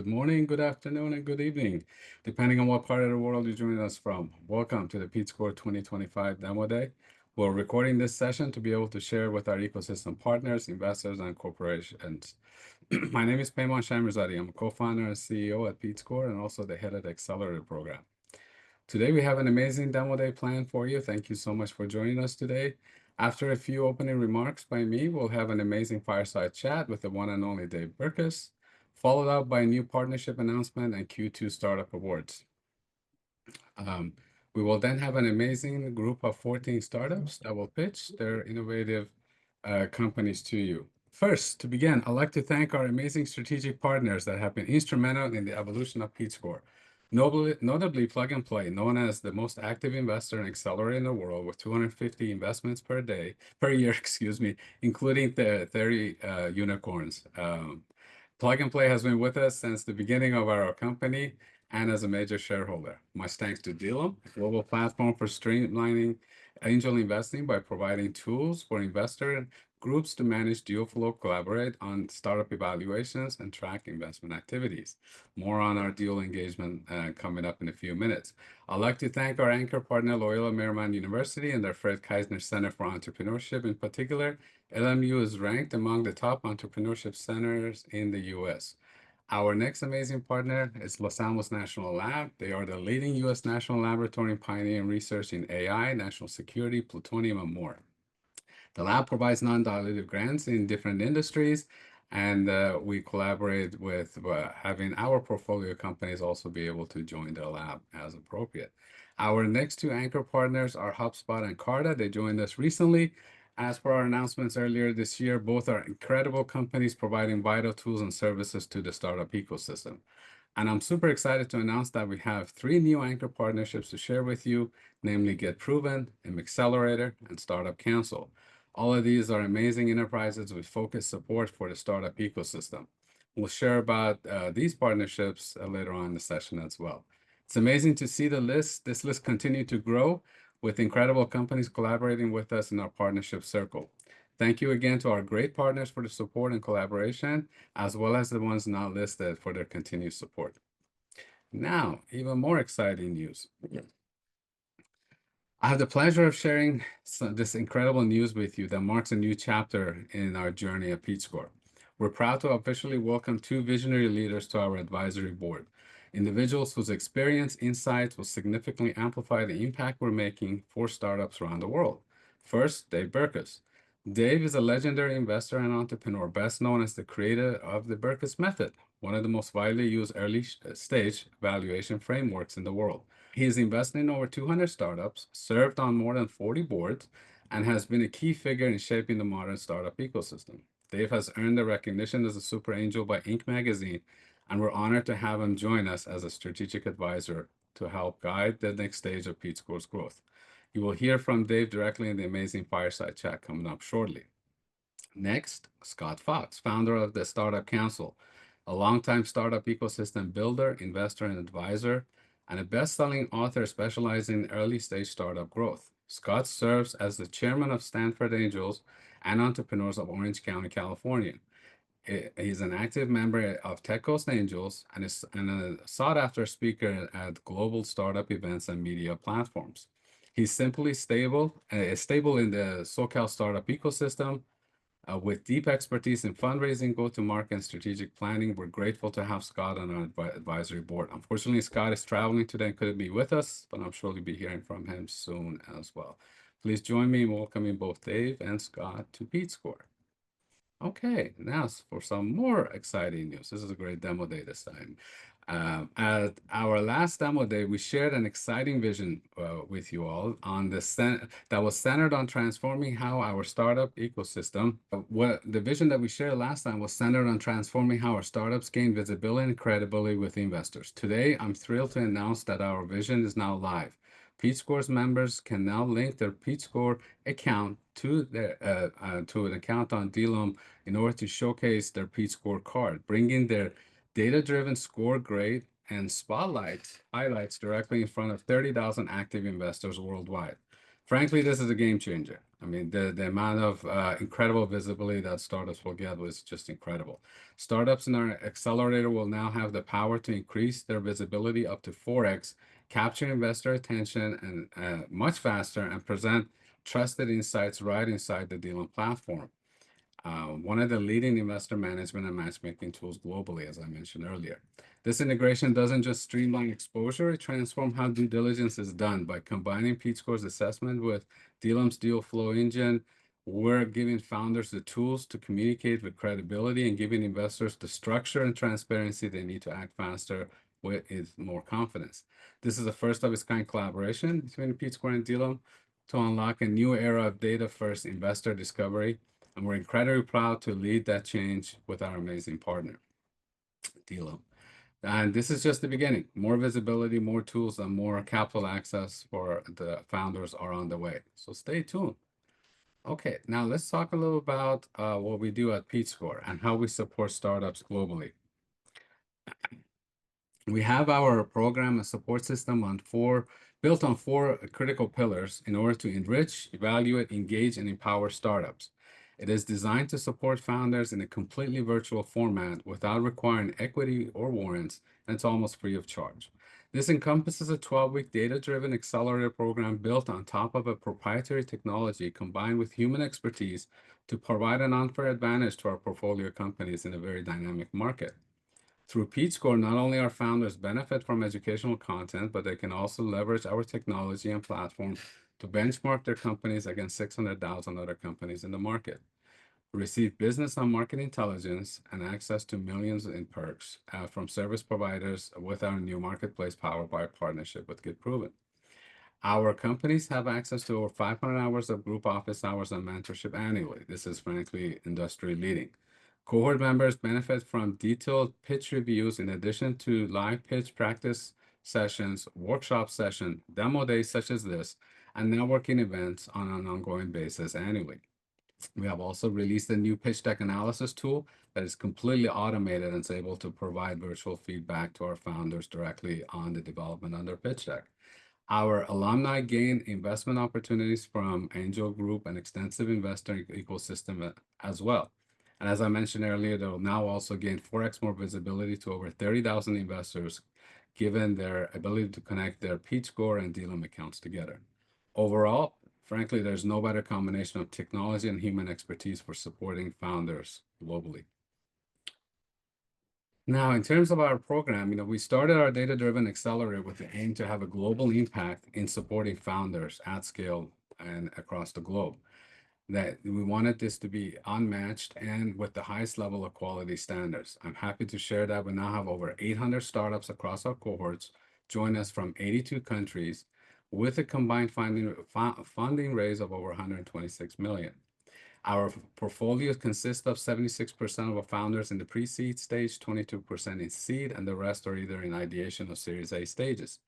good morning, good afternoon, and good evening, depending on what part of the world you're joining us from. Welcome to the Peachscore 2025 Demo Day. We're recording this session to be able to share with our ecosystem partners, investors, and corporations. My name is Payman Shamrzadi. I'm a co-founder and CEO at Peachscore and also the head of the Accelerator program. Today, we have an amazing demo day planned for you. Thank you so much for joining us today. After a few opening remarks by me, we'll have an amazing fireside chat with the one and only Dave Burkus, followed up by a new partnership announcement and Q2 Startup Awards. Um, we will then have an amazing group of 14 startups that will pitch their innovative companies to you. First, to begin, I'd like to thank our amazing strategic partners that have been instrumental in the evolution of Peachscore. Notably, Plug and Play, known as the most active investor and accelerator in the world with 250 investments per year, excuse me, including the 30 unicorns. Plug and Play has been with us since the beginning of our company and as a major shareholder. Much thanks to Dealum, a global platform for streamlining angel investing by providing tools for investor groups to manage deal flow, collaborate on startup evaluations, and track investment activities. More on our deal engagement coming up in a few minutes. I'd like to thank our anchor partner, Loyola Marymount University, and their Fred Keisner Center for Entrepreneurship in particular. LMU is ranked among the top entrepreneurship centers in the US. Our next amazing partner is Los Alamos National Lab. They are the leading US national laboratory pioneering research in AI, national security, plutonium, and more. The lab provides non-dilutive grants in different industries, and we collaborate with having our portfolio companies also be able to join the lab as appropriate. Our next two anchor partners are HubSpot and Carta. They joined us recently. As per our announcements earlier this year, both are incredible companies providing vital tools and services to the startup ecosystem. And I'm super excited to announce that we have three new anchor partnerships to share with you, namely Get Proven, Accelerator, and Startup Council. All of these are amazing enterprises with focused support for the startup ecosystem. We'll share about these partnerships later on in the session as well. It's amazing to see this list continue to grow with incredible companies collaborating with us in our partnership circle. Thank you again to our great partners for the support and collaboration, as well as the ones not listed for their continued support. Now, even more exciting news. I have the pleasure of sharing this incredible news with you that marks a new chapter in our journey at Peachscore. We're proud to officially welcome two visionary leaders to our advisory board, individuals whose experience, insights will significantly amplify the impact we're making for startups around the world. First, Dave Burkus. Dave is a legendary investor and entrepreneur, best known as the creator of the Burkus Method, one of the most widely used early stage valuation frameworks in the world. He has invested in over 200 startups, served on more than 40 boards, and has been a key figure in shaping the modern startup ecosystem. Dave has earned the recognition as a super angel by Inc. magazine, and we're honored to have him join us as a strategic advisor to help guide the next stage of Peachscore's growth. You will hear from Dave directly in the amazing fireside chat coming up shortly. Next, Scott Fox, founder of the Startup Council, a longtime startup ecosystem builder, investor, and advisor, and a best-selling author specializing in early-stage startup growth. Scott serves as the chairman of Stanford Angels and Entrepreneurs of Orange County, California. He's an active member of Tech Coast Angels and is a sought-after speaker at global startup events and media platforms. He's simply stable in the SoCal startup ecosystem, with deep expertise in fundraising, go-to-market, and strategic planning. We're grateful to have Scott on our advisory board. Unfortunately, Scott is traveling today and couldn't be with us, but I'm sure you'll be hearing from him soon as well. Please join me in welcoming both Dave and Scott to Peachscore. Okay, now for some more exciting news. This is a great demo day this time. At our last demo day, we shared an exciting vision with you all on that was centered on transforming how our startup ecosystem. The vision that we shared last time was centered on transforming how our startups gain visibility and credibility with investors. Today, I'm thrilled to announce that our vision is now live. Peachscore's members can now link their Peachscore account to an account on Dealum in order to showcase their Peachscore card, bringing their data-driven score grade and highlights directly in front of 30,000 active investors worldwide. Frankly, this is a game changer. I mean, the amount of incredible visibility that startups will get was just incredible. Startups in our accelerator will now have the power to increase their visibility up to 4x, capture investor attention and much faster, and present trusted insights right inside the Dealum platform. One of the leading investor management and matchmaking tools globally, as I mentioned earlier. This integration doesn't just streamline exposure, it transforms how due diligence is done by combining Peachscore's assessment with Dealum's deal flow engine. We're giving founders the tools to communicate with credibility and giving investors the structure and transparency they need to act faster with more confidence. This is the first of its kind collaboration between Peachscore and Dealum to unlock a new era of data-first investor discovery, and we're incredibly proud to lead that change with our amazing partner, Dealum. And this is just the beginning. More visibility, more tools, and more capital access for the founders are on the way. So stay tuned. Okay, now let's talk a little about what we do at Peachscore and how we support startups globally. We have our program and support system built on four critical pillars in order to enrich, evaluate, engage, and empower startups. It is designed to support founders in a completely virtual format without requiring equity or warrants, and it's almost free of charge. This encompasses a 12-week data-driven accelerator program built on top of a proprietary technology combined with human expertise to provide an unfair advantage to our portfolio companies in a very dynamic market. Through Peachscore, not only our founders benefit from educational content, but they can also leverage our technology and platform to benchmark their companies against 600,000 other companies in the market, receive business and market intelligence, and access to millions in perks from service providers with our new marketplace powered by a partnership with GitProven. Our companies have access to over 500 hours of group office hours and mentorship annually. This is frankly industry leading. Cohort members benefit from detailed pitch reviews in addition to live pitch practice sessions, workshop sessions, demo days such as this, and networking events on an ongoing basis annually. We have also released a new pitch deck analysis tool that is completely automated and is able to provide virtual feedback to our founders directly on the development on their pitch deck. Our alumni gain investment opportunities from Angel Group and extensive investor ecosystem as well. And as I mentioned earlier, they'll now also gain 4x more visibility to over 30,000 investors, given their ability to connect their Peachscore and Dealum accounts together. Overall, frankly, there's no better combination of technology and human expertise for supporting founders globally. Now, in terms of our program, we started our data-driven accelerator with the aim to have a global impact in supporting founders at scale and across the globe. That we wanted this to be unmatched and with the highest level of quality standards. I'm happy to share that we now have over 800 startups across our cohorts join us from 82 countries with a combined funding raise of over 126 million. Our portfolio consists of 76% of our founders in the pre-seed stage, 22% in seed, and the rest are either in ideation or Series A stages,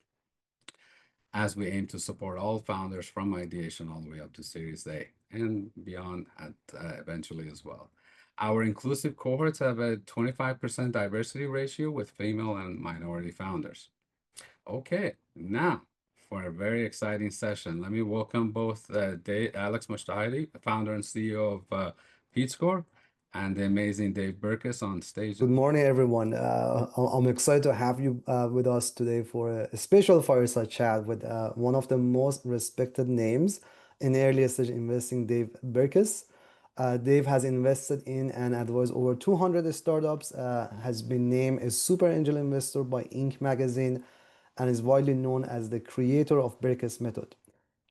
as we aim to support all founders from ideation all the way up to Series A and beyond eventually as well. Our inclusive cohorts have a 25% diversity ratio with female and minority founders. Okay, now for a very exciting session, let me welcome both Alex Mustahidi, founder and CEO of Peachscore, and the amazing Dave Burkus on stage. Good morning, everyone. I'm excited to have you with us today for a special fireside chat with one of the most respected names in early stage investing, Dave Burkus. Dave has invested in and advised over 200 startups, has been named a super angel investor by Inc. magazine, and is widely known as the creator of Burkus method,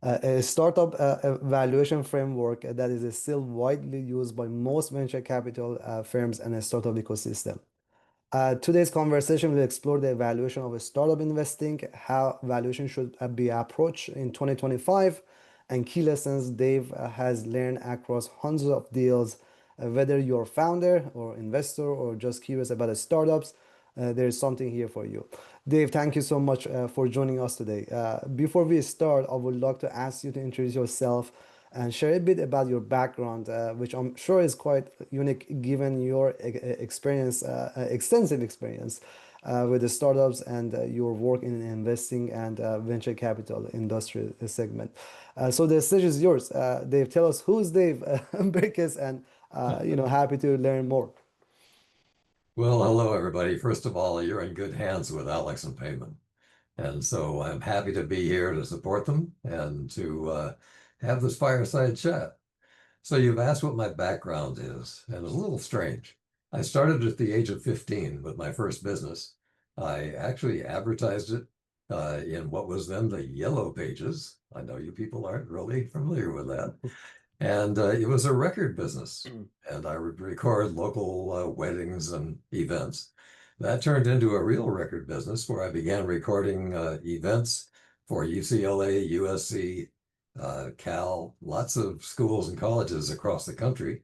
a startup valuation framework that is still widely used by most venture capital firms and a startup ecosystem. Today's conversation will explore the evaluation of a startup investing, how valuation should be approached in 2025, and key lessons Dave has learned across hundreds of deals. Whether you're a founder or investor or just curious about the startups, there's something here for you. Dave, thank you so much for joining us today. Before we start, I would like to ask you to introduce yourself and share a bit about your background, which I'm sure is quite unique given your experience, extensive experience. with the startups and your work in investing and venture capital industry segment. So the stage is yours. Dave, tell us who's Dave Berkes, and happy to learn more. Well, hello, everybody. First of all, you're in good hands with Alex and Payman. And so I'm happy to be here to support them and to have this fireside chat. So you've asked what my background is, and it's a little strange. I started at the age of 15 with my first business. I actually advertised it in what was then the Yellow Pages. I know you people aren't really familiar with that. And it was a record business. And I would record local weddings and events. That turned into a real record business where I began recording events for UCLA, USC, Cal, lots of schools and colleges across the country.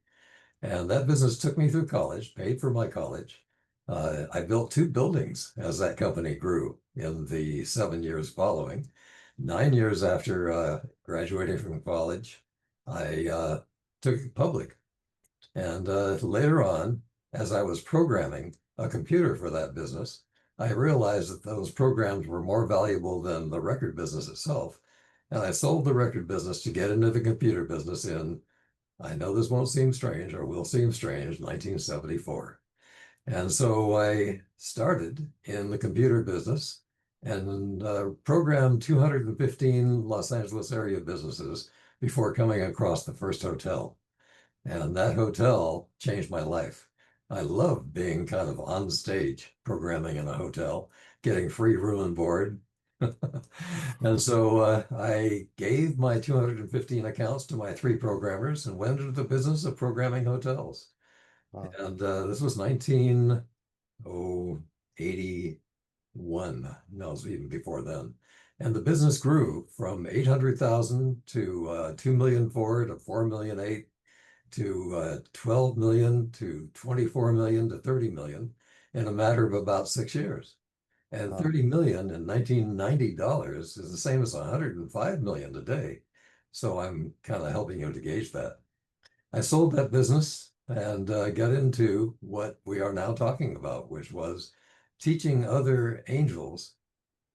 And that business took me through college, paid for my college. I built two buildings as that company grew in the 7 years following. 9 years after graduating from college, I took it public. And later on, as I was programming a computer for that business, I realized that those programs were more valuable than the record business itself. And I sold the record business to get into the computer business in, I know this won't seem strange or will seem strange, 1974. And so I started in the computer business and programmed 215 Los Angeles area businesses before coming across the first hotel. And that hotel changed my life. I love being kind of on stage programming in a hotel, getting free room and board. And so I gave my 215 accounts to my three programmers and went into the business of programming hotels. Wow. And this was 1981. No, it was even before then. And the business grew from 800,000 to 2 million four to 4 million eight to 12 million to 24 million to 30 million in a matter of about 6 years. And Wow. 30 million in 1990 dollars is the same as 105 million today. So I'm kind of helping you to gauge that. I sold that business and got into what we are now talking about, which was teaching other angels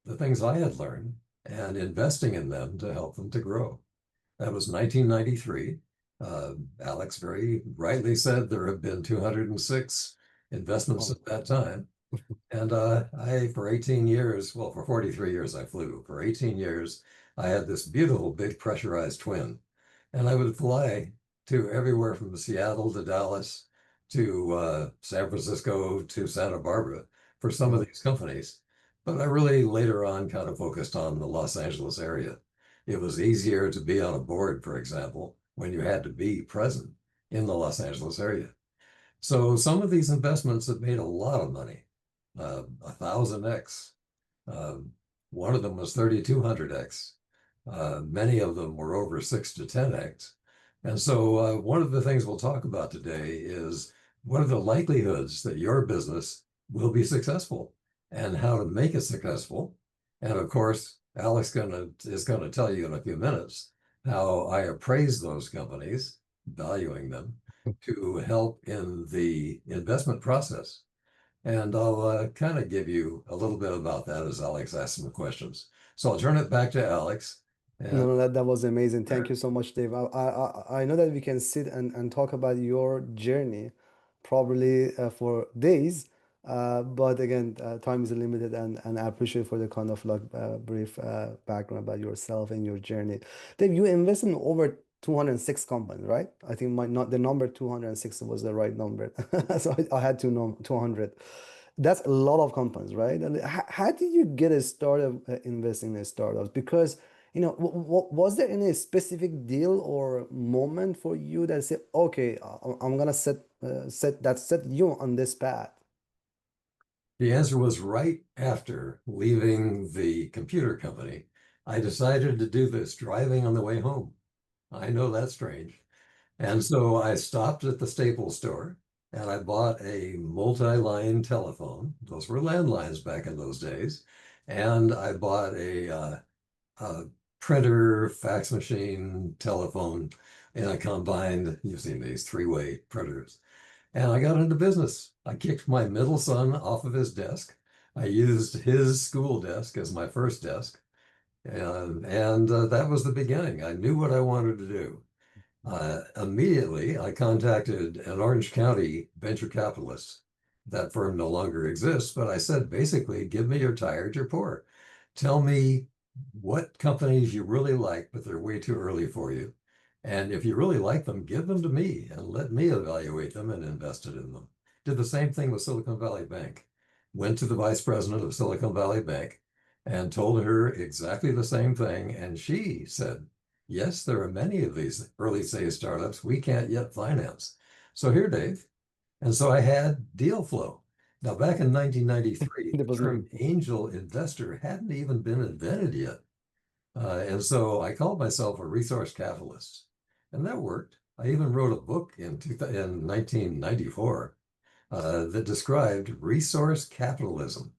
the things I had learned and investing in them to help them to grow. That was 1993. Alex very rightly said there have been 206 investments Oh, at that time. And for 18 years, well, for 43 years, I flew. For 18 years, I had this beautiful big pressurized twin. And I would fly to everywhere from Seattle to Dallas to San Francisco to Santa Barbara for some of wow. these companies. But I really later on kind of focused on the Los Angeles area. It was easier to be on a board, for example, when you had to be present in the Los Angeles area. So some of these investments have made a lot of money, 1,000x. Um, One of them was 3,200x. Many of them were over 6 to 10x. And so one of the things we'll talk about today is what are the likelihoods that your business will be successful and how to make it successful. And of course, is gonna tell you in a few minutes how I appraise those companies, valuing them, to help in the investment process. And I'll kind of give you a little bit about that as Alex asks some questions. So I'll turn it back to Alex. No, And no, that was amazing. Thank there. you so much, Dave. I know that we can sit and talk about your journey probably for days. But again, time is limited, and I appreciate for the kind of like brief background about yourself and your journey. Dave, you invested in over 206 companies, right? I think my not the number 206 was the right number. So I had 200. That's a lot of companies, right? And how did you get a started investing in startups? Because was there any specific deal or moment for you that said, okay, I'm gonna set you on this path? The answer was right after leaving the computer company. I decided to do this driving on the way home. I know that's strange. And so I stopped at the Staples store and I bought a multi-line telephone. Those were landlines back in those days. And I bought a printer, fax machine, telephone, and I combined using these three-way printers. And I got into business. I kicked my middle son off of his desk. I used his school desk as my first desk, and that was the beginning. I knew what I wanted to do. Immediately, I contacted an Orange County venture capitalist. That firm no longer exists, but I said, basically, give me your tired, your poor. Tell me what companies you really like, but they're way too early for you. And if you really like them, give them to me and let me evaluate them and invest it in them. Did the same thing with Silicon Valley Bank. Went to the vice president of Silicon Valley Bank and told her exactly the same thing. And she said, yes, there are many of these early stage startups we can't yet finance. So here, Dave. And so I had deal flow. Now, back in 1993, There the was no. term angel investor hadn't even been invented yet. And so I called myself a resource capitalist. And that worked. I even wrote a book in 1994 that described resource capitalism,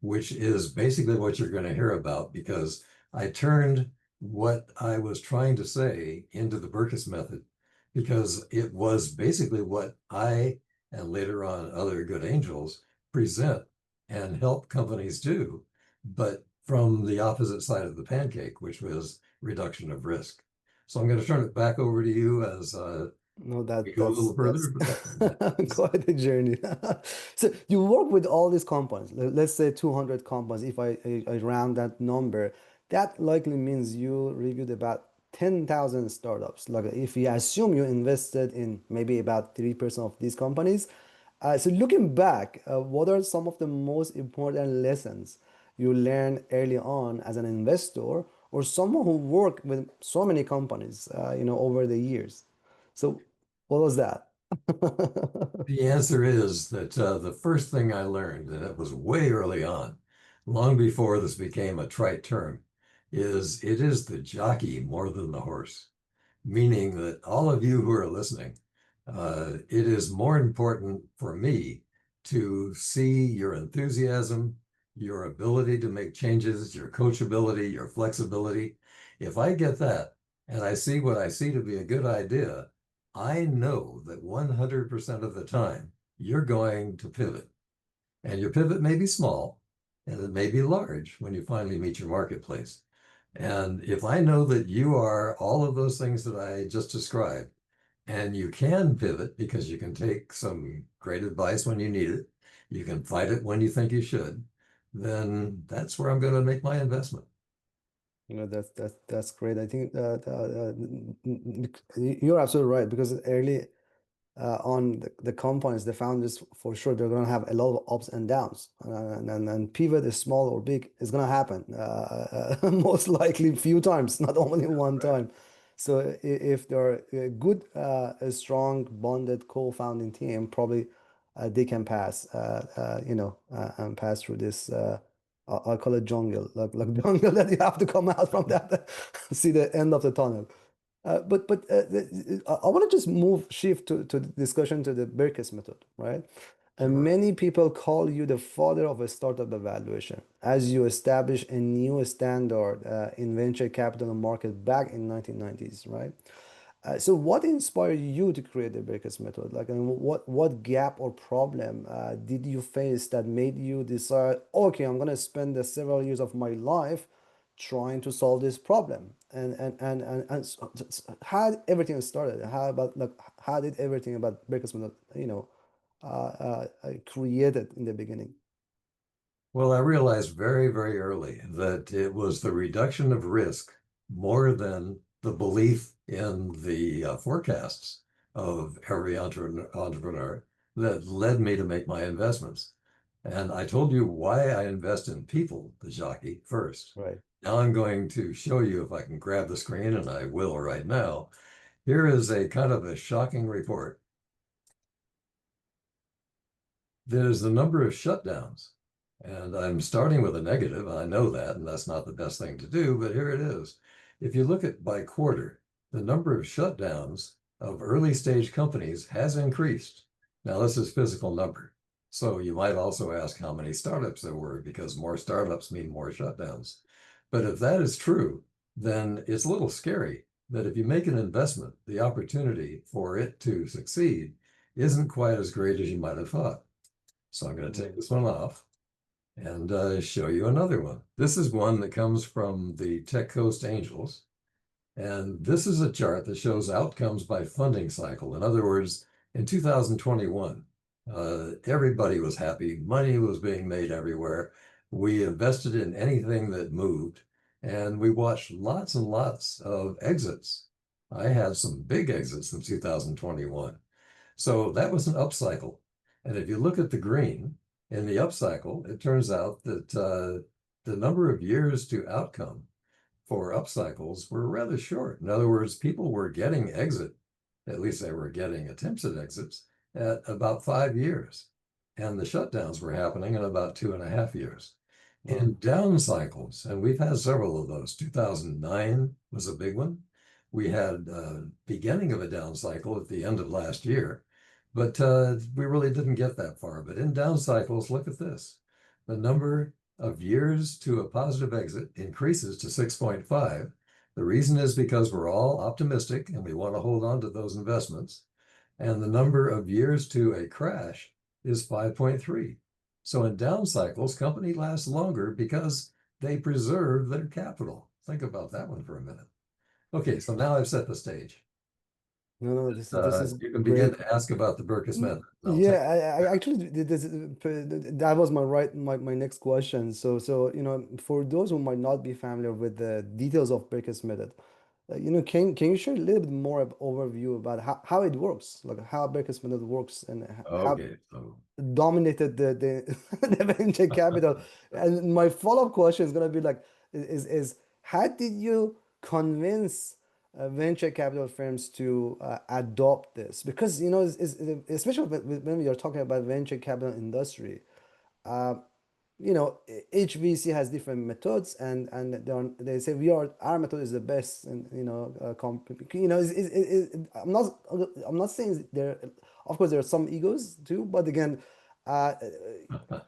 which is basically what you're going to hear about, because I turned what I was trying to say into the Berkus method, because it was basically what I and later on other good angels present and help companies do, but from the opposite side of the pancake, which was reduction of risk. So I'm going to turn it back over to you as No, we go a little that's further. quite a journey. So you work with all these companies. Let's say 200 companies. If I round that number, that likely means you reviewed about 10,000 startups. Like if you assume you invested in maybe about 3% of these companies. So looking back, what are some of the most important lessons you learned early on as an investor or someone who worked with so many companies, over the years? So what was that? The answer is that the first thing I learned, and it was way early on, long before this became a trite term, is it is the jockey more than the horse, meaning that all of you who are listening, it is more important for me to see your enthusiasm, your ability to make changes, your coachability, your flexibility. If I get that and I see what I see to be a good idea, I know that 100% of the time you're going to pivot. And your pivot may be small and it may be large when you finally meet your marketplace. And if I know that you are all of those things that I just described, and you can pivot because you can take some great advice when you need it, you can fight it when you think you should, then that's where I'm going to make my investment. That's great. I think that you're absolutely right because early on the companies, the founders, for sure, they're going to have a lot of ups and downs. And pivot is small or big is going to happen most likely a few times, not only one time. So if they're a good, a strong, bonded co-founding team, probably they can pass, and pass through this. I call it jungle, like jungle that you have to come out from that, see the end of the tunnel. I want to just shift to the discussion to the Berkes method, right? And Sure. many people call you the father of a startup evaluation as you establish a new standard in venture capital market back in 1990s, right? So what inspired you to create the Berkes method? Like, and what gap or problem did you face that made you decide, okay, I'm gonna spend the several years of my life trying to solve this problem? How did everything started? How did everything about Berkes method, created in the beginning? Well, I realized very, very early that it was the reduction of risk more than the belief in the forecasts of every entrepreneur that led me to make my investments. And I told you why I invest in people, the jockey, first. Right. Now I'm going to show you if I can grab the screen, and I will right now. Here is a kind of a shocking report. There's the number of shutdowns. And I'm starting with a negative. I know that, and that's not the best thing to do, but here it is. If you look at by quarter, the number of shutdowns of early stage companies has increased. Now, this is physical number. So you might also ask how many startups there were, because more startups mean more shutdowns. But if that is true, then it's a little scary that if you make an investment, the opportunity for it to succeed isn't quite as great as you might have thought. So I'm going to take Mm. this one off. and show you another one. This is one that comes from the Tech Coast Angels. And this is a chart that shows outcomes by funding cycle. In other words, in 2021, everybody was happy. Money was being made everywhere. We invested in anything that moved, and we watched lots and lots of exits. I had some big exits in 2021. So that was an upcycle. And if you look at the green in the upcycle, it turns out that the number of years to outcome for upcycles were rather short. In other words, people were getting exit, at least they were getting attempts at exits at about 5 years. And the shutdowns were happening in about 2.5 years. Wow. In down cycles, and we've had several of those, 2009 was a big one. We had beginning of a down cycle at the end of last year, but we really didn't get that far. But in down cycles, look at this. The number of years to a positive exit increases to 6.5. The reason is because we're all optimistic and we want to hold on to those investments. And the number of years to a crash is 5.3. So in down cycles, company lasts longer because they preserve their capital. Think about that one for a minute. Okay, so now I've set the stage. No, this is You can begin great. to ask about the Berkus method. Yeah, I actually that was my next question. So for those who might not be familiar with the details of Berkus method, can you share a little bit more of overview about how it works, like how Berkus method works and how Okay, so dominated the the venture capital. And my follow-up question is gonna be like, is how did you convince venture capital firms to adopt this? Because especially when we are talking about venture capital industry, uh, each VC has different methods, and they say our method is the best, and I'm not saying there. Of course, there are some egos too, but again, uh,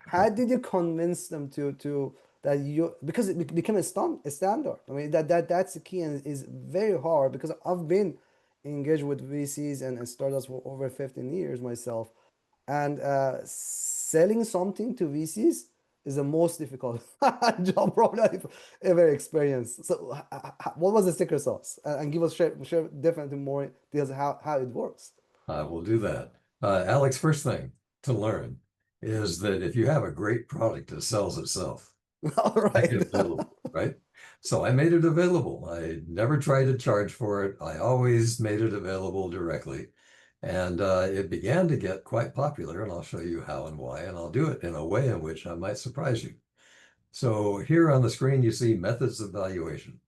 how did you convince them to that you because it became a standard? I mean that's the key, and is very hard because I've been engaged with VCs and startups for over 15 years myself, and selling something to VCs is the most difficult job probably I've ever experienced. So, what was the secret sauce? And give us share definitely more details how it works. I will do that. Alex, first thing to learn is that if you have a great product that sells itself, All make right. it available, right? So I made it available. I never tried to charge for it. I always made it available directly. And it began to get quite popular, and I'll show you how and why, and I'll do it in a way in which I might surprise you. So here on the screen, you see methods of valuation.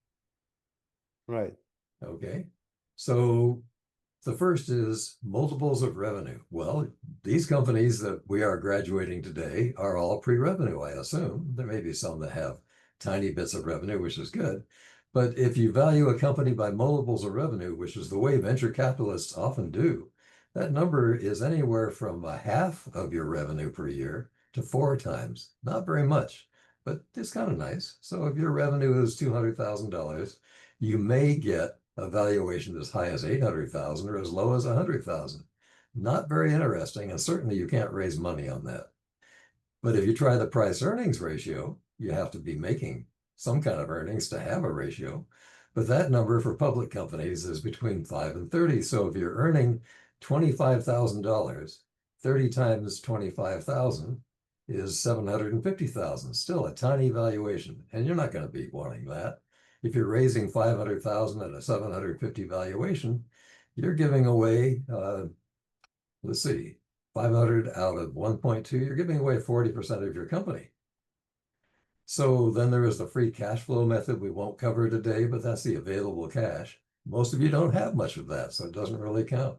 Right. Okay. So the first is multiples of revenue. Well, these companies that we are graduating today are all pre-revenue, I assume. There may be some that have tiny bits of revenue, which is good. But if you value a company by multiples of revenue, which is the way venture capitalists often do, that number is anywhere from a half of your revenue per year to 4 times. Not very much, but it's kind of nice. So if your revenue is $200,000, you may get a valuation as high as 800,000 or as low as 100,000. Not very interesting, and certainly you can't raise money on that. But if you try the price earnings ratio, you have to be making some kind of earnings to have a ratio. But that number for public companies is between 5 and 30. So if you're earning $25,000, 30 times 25,000 is 750,000. Still a tiny valuation, and you're not going to be wanting that. If you're raising 500,000 at a 750 valuation, you're giving away, let's see, 500 out of 1.2, you're giving away 40% of your company. So then there is the free cash flow method we won't cover today, but that's the available cash. Most of you don't have much of that, so it doesn't really count.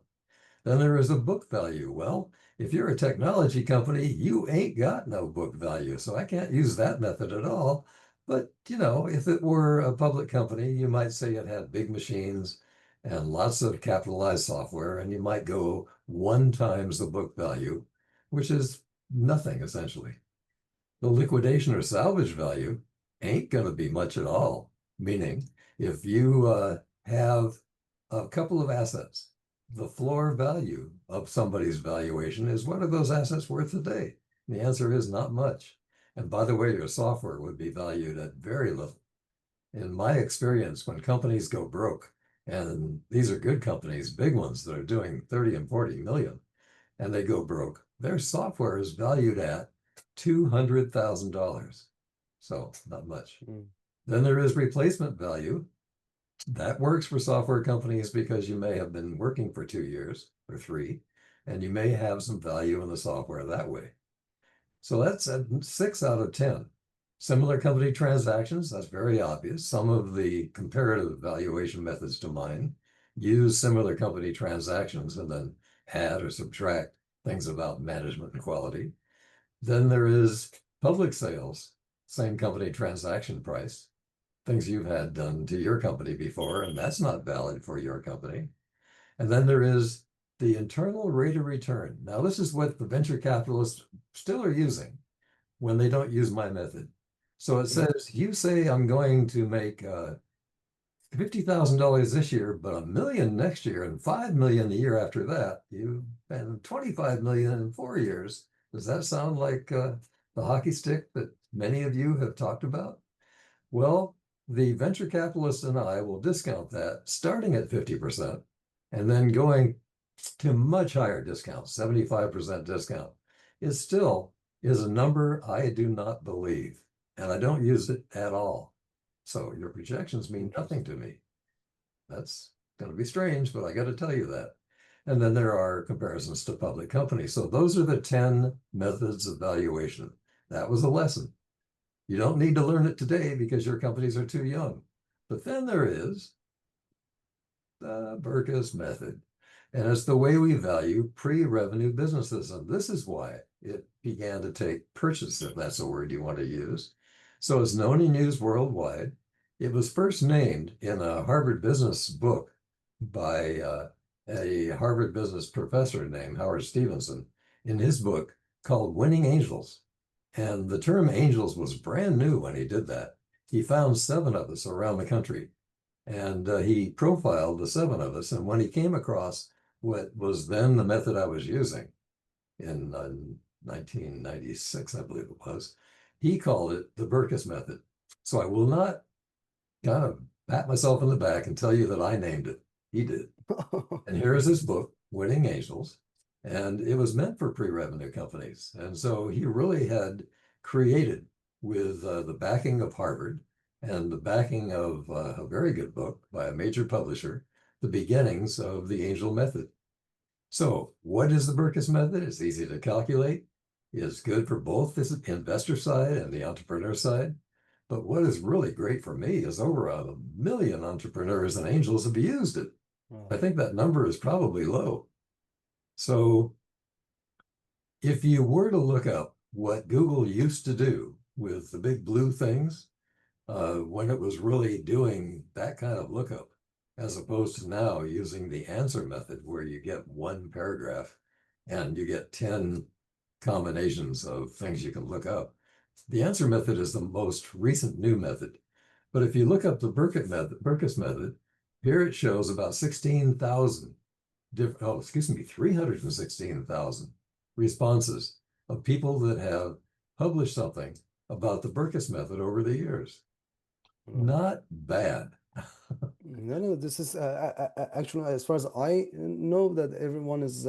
Then there is a book value. Well, if you're a technology company, you ain't got no book value. So I can't use that method at all. But, if it were a public company, you might say it had big machines and lots of capitalized software, and you might go 1 times the book value, which is nothing essentially. The liquidation or salvage value ain't going to be much at all. Meaning, if you have a couple of assets, the floor value of somebody's valuation is what are those assets worth today? The answer is not much. And by the way, your software would be valued at very little. In my experience, when companies go broke, and these are good companies, big ones that are doing 30 and 40 million, and they go broke, their software is valued at $200,000. So not much. Mm. Then there is replacement value. That works for software companies because you may have been working for 2 years or 3, and you may have some value in the software that way. So that's a 6 out of 10. Similar company transactions, that's very obvious. Some of the comparative valuation methods to mine use similar company transactions and then add or subtract things about management and quality. Then there is public sales, same company transaction price, things you've had done to your company before, and that's not valid for your company. And then there is the internal rate of return. Now, this is what the venture capitalists still are using when they don't use my method. So it says, you say I'm going to make $50,000 this year, but $1 million next year and $5 million the year after that. You've been $25 million in 4 years. Does that sound like the hockey stick that many of you have talked about? Well, the venture capitalists and I will discount that starting at 50% and then going to much higher discounts, 75% discount. It still is a number I do not believe, and I don't use it at all. So your projections mean nothing to me. That's going to be strange, but I got to tell you that. And then there are comparisons to public companies. So those are the 10 methods of valuation. That was a lesson. You don't need to learn it today because your companies are too young. But then there is the Berkus method. And it's the way we value pre-revenue businesses. And this is why it began to take purchase, if that's a word you want to use. So it's known and used worldwide. It was first named in a Harvard business book by a Harvard business professor named Howard Stevenson in his book called Winning Angels. And the term angels was brand new when he did that. He found 7 of us around the country, and he profiled the 7 of us. And when he came across what was then the method I was using in 1996, I believe it was, he called it the Berkus method. So I will not kind of pat myself in the back and tell you that I named it. He did. And here is his book, Winning Angels. And it was meant for pre-revenue companies. And so he really had created, with the backing of Harvard and the backing of a very good book by a major publisher, the beginnings of the angel method. So what is the Berkus method? It's easy to calculate. It's good for both the investor side and the entrepreneur side. But what is really great for me is over 1 million entrepreneurs and angels have used it. I think that number is probably low. So if you were to look up what Google used to do with the big blue things, when it was really doing that kind of lookup, as opposed to now using the answer method where you get 1 paragraph and you get 10 combinations of things you can look up. The answer method is the most recent new method. But if you look up the Berkus method, here it shows about 16,000 316,000 responses of people that have published something about the Berkus method over the years. Not bad. No, this is actually, as far as I know, that everyone is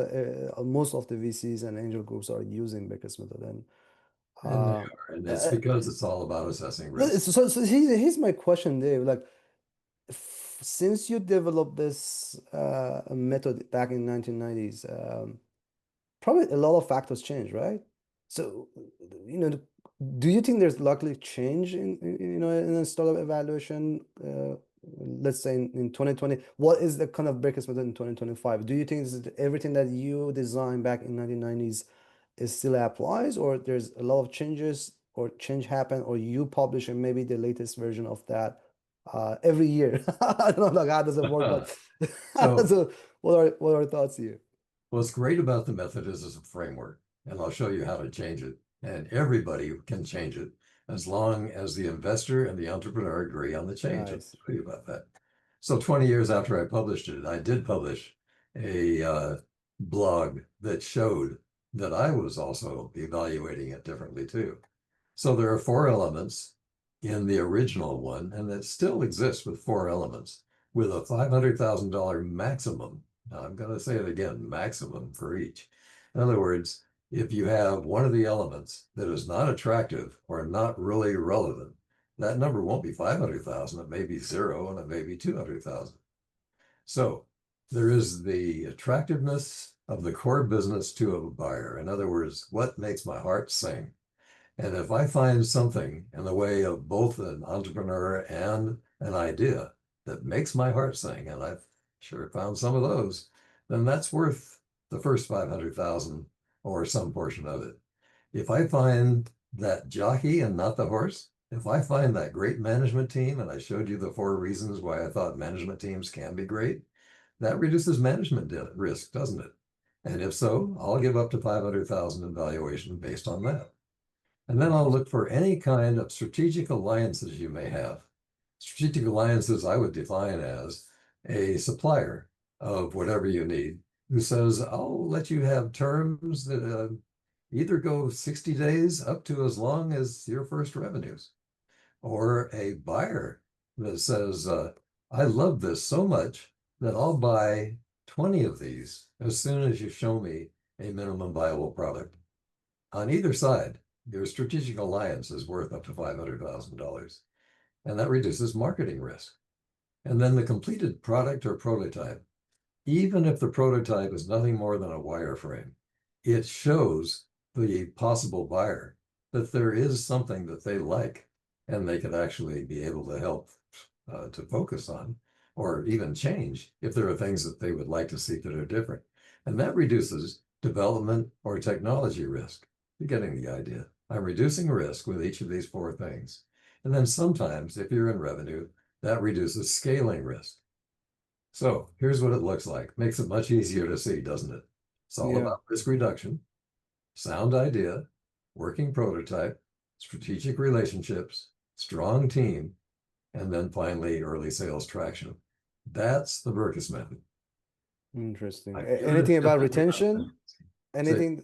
most of the VCs and angel groups are using Becker's method, And they are, and it's because it's all about assessing risk. so here's my question, Dave. Like, since you developed this method back in 1990s, probably a lot of factors changed, right? So, you know, do you think there's likely change in a startup evaluation, let's say in 2020? What is the kind of Berkus method in 2025? Do you think everything that you designed back in 1990s is still applies, or there's a lot of changes or change happen, or you publish and maybe the latest version of that every year? I don't know like how does it work, but so what are thoughts here? What's great about the method is it's a framework, and I'll show you how to change it. And everybody can change it as long as the investor and the entrepreneur agree on the change. Nice. I'll tell you about that. So 20 years after I published it, I did publish a blog that showed that I was also evaluating it differently too. So there are 4 elements in the original one, and it still exists with 4 elements with a $500,000 maximum. Now, I'm going to say it again, maximum for each. In other words, if you have one of the elements that is not attractive or not really relevant, that number won't be 500,000. It may be 0 and it may be 200,000. So there is the attractiveness of the core business to a buyer. In other words, what makes my heart sing? And if I find something in the way of both an entrepreneur and an idea that makes my heart sing, and I've sure found some of those, then that's worth the first 500,000 or some portion of it. If I find that jockey and not the horse, if I find that great management team, and I showed you the 4 reasons why I thought management teams can be great, that reduces management risk, doesn't it? And if so, I'll give up to 500,000 in valuation based on that. And then I'll look for any kind of strategic alliances you may have. Strategic alliances I would define as a supplier of whatever you need who says, I'll let you have terms that either go 60 days up to as long as your first revenues, or a buyer that says, I love this so much that I'll buy 20 of these as soon as you show me a minimum viable product. On either side, your strategic alliance is worth up to $500,000, and that reduces marketing risk. And then the completed product or prototype, even if the prototype is nothing more than a wireframe, it shows the possible buyer that there is something that they like and they could actually be able to help to focus on or even change if there are things that they would like to see that are different. And that reduces development or technology risk. You're getting the idea. I'm reducing risk with each of these 4 things. And then sometimes, if you're in revenue, that reduces scaling risk. So here's what it looks like. Makes it much easier to see, doesn't it? It's all about risk reduction, sound idea, working prototype, strategic relationships, strong team, and then finally early sales traction. That's the Berkus method. Interesting. Anything about retention? Say, Anything,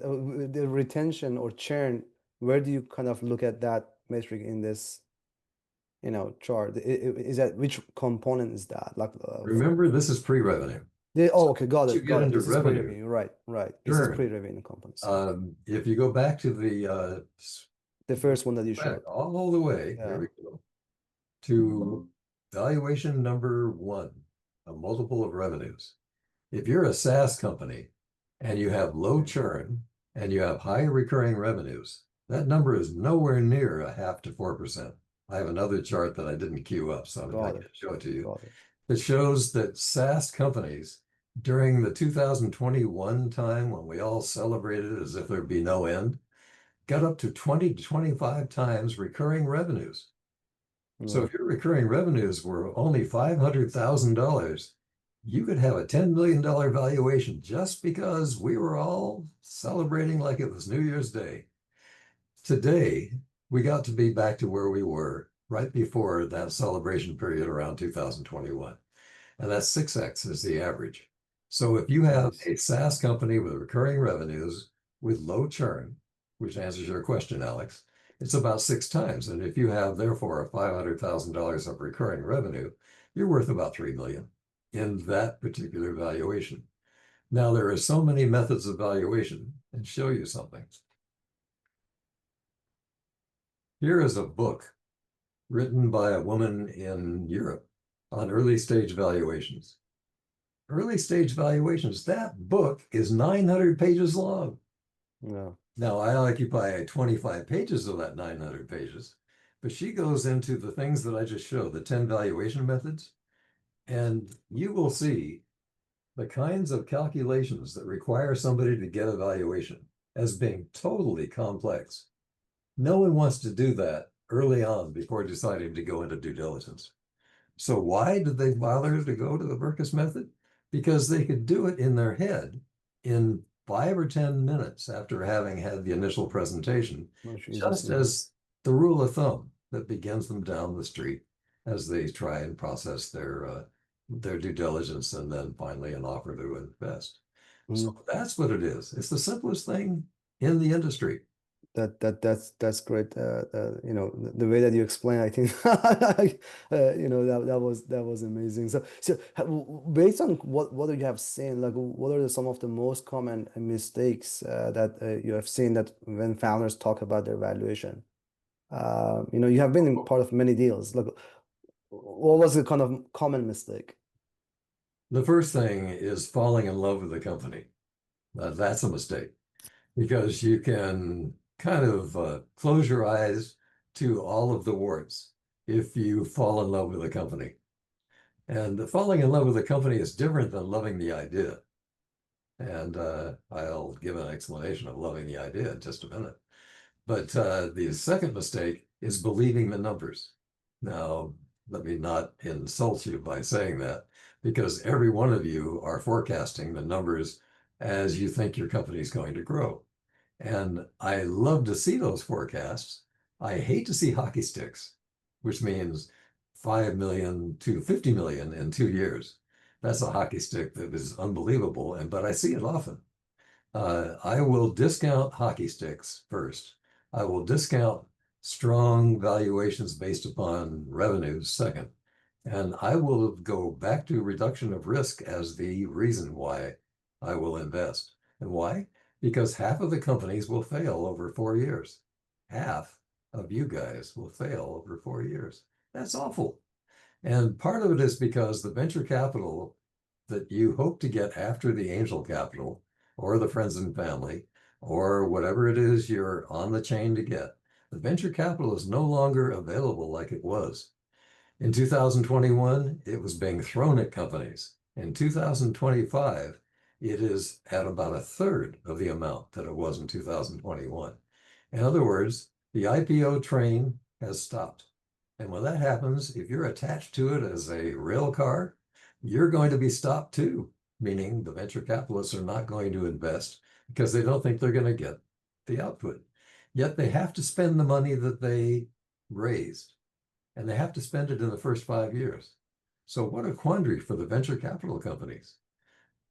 the retention or churn, where do you kind of look at that metric in this, chart? Is that, which component is that? Like, remember, this is pre-revenue. oh, okay, got Once you it, get got it. into This is revenue, pre-revenue, right, right. This is churn. pre-revenue components. If you go back to The first one that you showed. all the way, Yeah. here we go, to valuation number 1, a multiple of revenues. If you're a SaaS company and you have low churn and you have high recurring revenues, that number is nowhere near a 0.5 to 4%. I have another chart that I didn't queue up, so I can show it to you. It shows that SaaS companies during the 2021 time, when we all celebrated as if there'd be no end, got up to 20 to 25 times recurring revenues. So if your recurring revenues were only $500,000, you could have a $10 million valuation just because we were all celebrating like it was New Year's Day. Today, we got to be back to where we were right before that celebration period around 2021. And that's 6x is the average. So if you have a SaaS company with recurring revenues with low churn, which answers your question, Alex, it's about 6 times. And if you have, therefore, $500,000 of recurring revenue, you're worth about $3 million in that particular valuation. Now, there are so many methods of valuation, and show you something. Here is a book written by a woman in Europe on early stage valuations. Early stage valuations, that book is 900 pages long. Yeah. Now, I occupy 25 pages of that 900 pages, but she goes into the things that I just showed, the 10 valuation methods, and you will see the kinds of calculations that require somebody to get a valuation as being totally complex. No one wants to do that early on before deciding to go into due diligence. So why did they bother to go to the Berkus method? Because they could do it in their head in 5 or 10 minutes after having had the initial presentation, just as the rule of thumb that begins them down the street as they try and process their due diligence and then finally an offer to invest. So that's what it is. It's the simplest thing in the industry. That's great. You know, the way that you explain, I think, you know, that was amazing. Based on what you have seen, like, what are some of the most common mistakes that you have seen that when founders talk about their valuation? You know, you have been in part of many deals. Like, what was the kind of common mistake? The first thing is falling in love with the company. That's a mistake because you can kind of close your eyes to all of the warts if you fall in love with a company. And falling in love with a company is different than loving the idea. And I'll give an explanation of loving the idea in just a minute. But the second mistake is believing the numbers. Now, let me not insult you by saying that, because every one of you are forecasting the numbers as you think your company is going to grow. And I love to see those forecasts. I hate to see hockey sticks, which means 5 million to 50 million in 2 years. That's a hockey stick that is unbelievable, but I see it often. I will discount hockey sticks first. I will discount strong valuations based upon revenues second. And I will go back to reduction of risk as the reason why I will invest. And why? Because half of the companies will fail over 4 years. Half of you guys will fail over 4 years. That's awful. And part of it is because the venture capital that you hope to get after the angel capital or the friends and family or whatever it is you're on the chain to get, the venture capital is no longer available like it was. In 2021, it was being thrown at companies. In 2025, it is at about a third of the amount that it was in 2021. In other words, the IPO train has stopped. And when that happens, if you're attached to it as a rail car, you're going to be stopped too, meaning the venture capitalists are not going to invest because they don't think they're going to get the output. Yet they have to spend the money that they raised, and they have to spend it in the first 5 years. So what a quandary for the venture capital companies.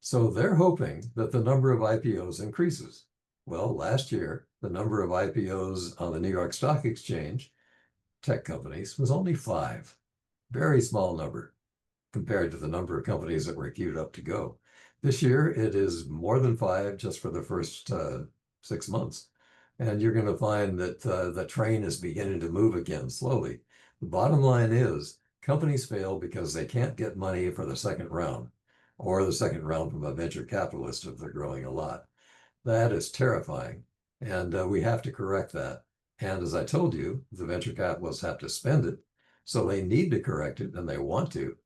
So they're hoping that the number of IPOs increases. Well, last year, the number of IPOs on the New York Stock Exchange, tech companies, was only 5. Very small number compared to the number of companies that were queued up to go. This year, it is more than 5 just for the first 6 months. And you're going to find that the train is beginning to move again slowly. The bottom line is companies fail because they can't get money for the second round or the second round from a venture capitalist if they're growing a lot. That is terrifying. And we have to correct that. And as I told you, the venture capitalists have to spend it. So they need to correct it and they want to.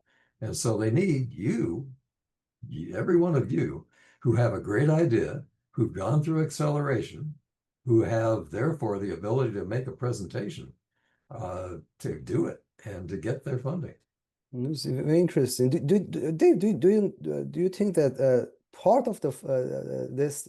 And so they need you, every one of you, who have a great idea, who've gone through acceleration, who have therefore the ability to make a presentation, to do it and to get their funding. It's very interesting. Do you think that part of this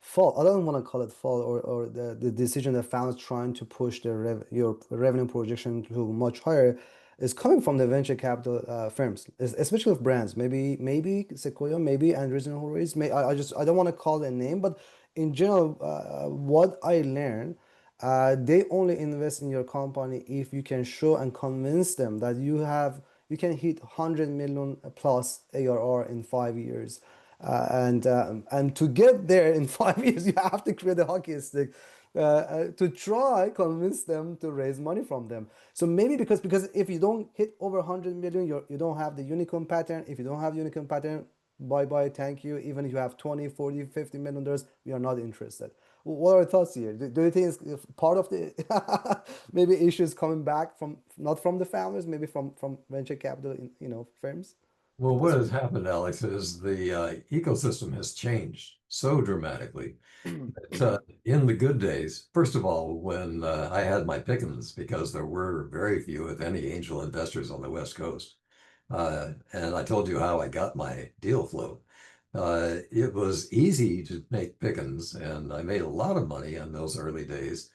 fall, I don't want to call it fall, or the decision that founders trying to push your revenue projection to much higher is coming from the venture capital firms, especially with brands, maybe Sequoia, maybe Andreessen Horowitz. I don't want to call a name, but in general, what I learned. They only invest in your company if you can show and convince them that you can hit 100 million plus ARR in 5 years. And to get there in 5 years, you have to create a hockey stick to try convince them to raise money from them. So maybe because if you don't hit over 100 million, you don't have the unicorn pattern. If you don't have unicorn pattern, bye bye, thank you. Even if you have 20, 40, 50 million dollars, we are not interested. What are your thoughts here? Do you think it's part of the maybe issues coming back from not from the founders, maybe from venture capital, firms? Well, what has happened, Alex, is the ecosystem has changed so dramatically. In the good days, first of all, when I had my pickings, because there were very few, if any, angel investors on the West Coast, and I told you how I got my deal flow. It was easy to make pickings, and I made a lot of money in those early days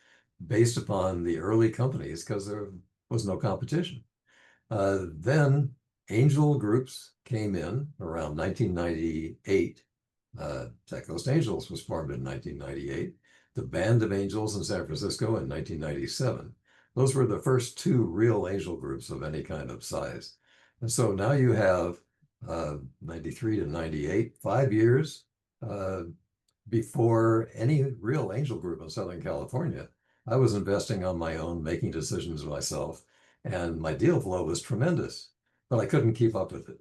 based upon the early companies because there was no competition. Then angel groups came in around 1998. Tech Coast Angels was formed in 1998. the Band of Angels in San Francisco in 1997. Those were the first two real angel groups of any kind of size. And so now you have 93 to 98, 5 years before any real angel group in Southern California. I was investing on my own, making decisions myself, and my deal flow was tremendous, but I couldn't keep up with it.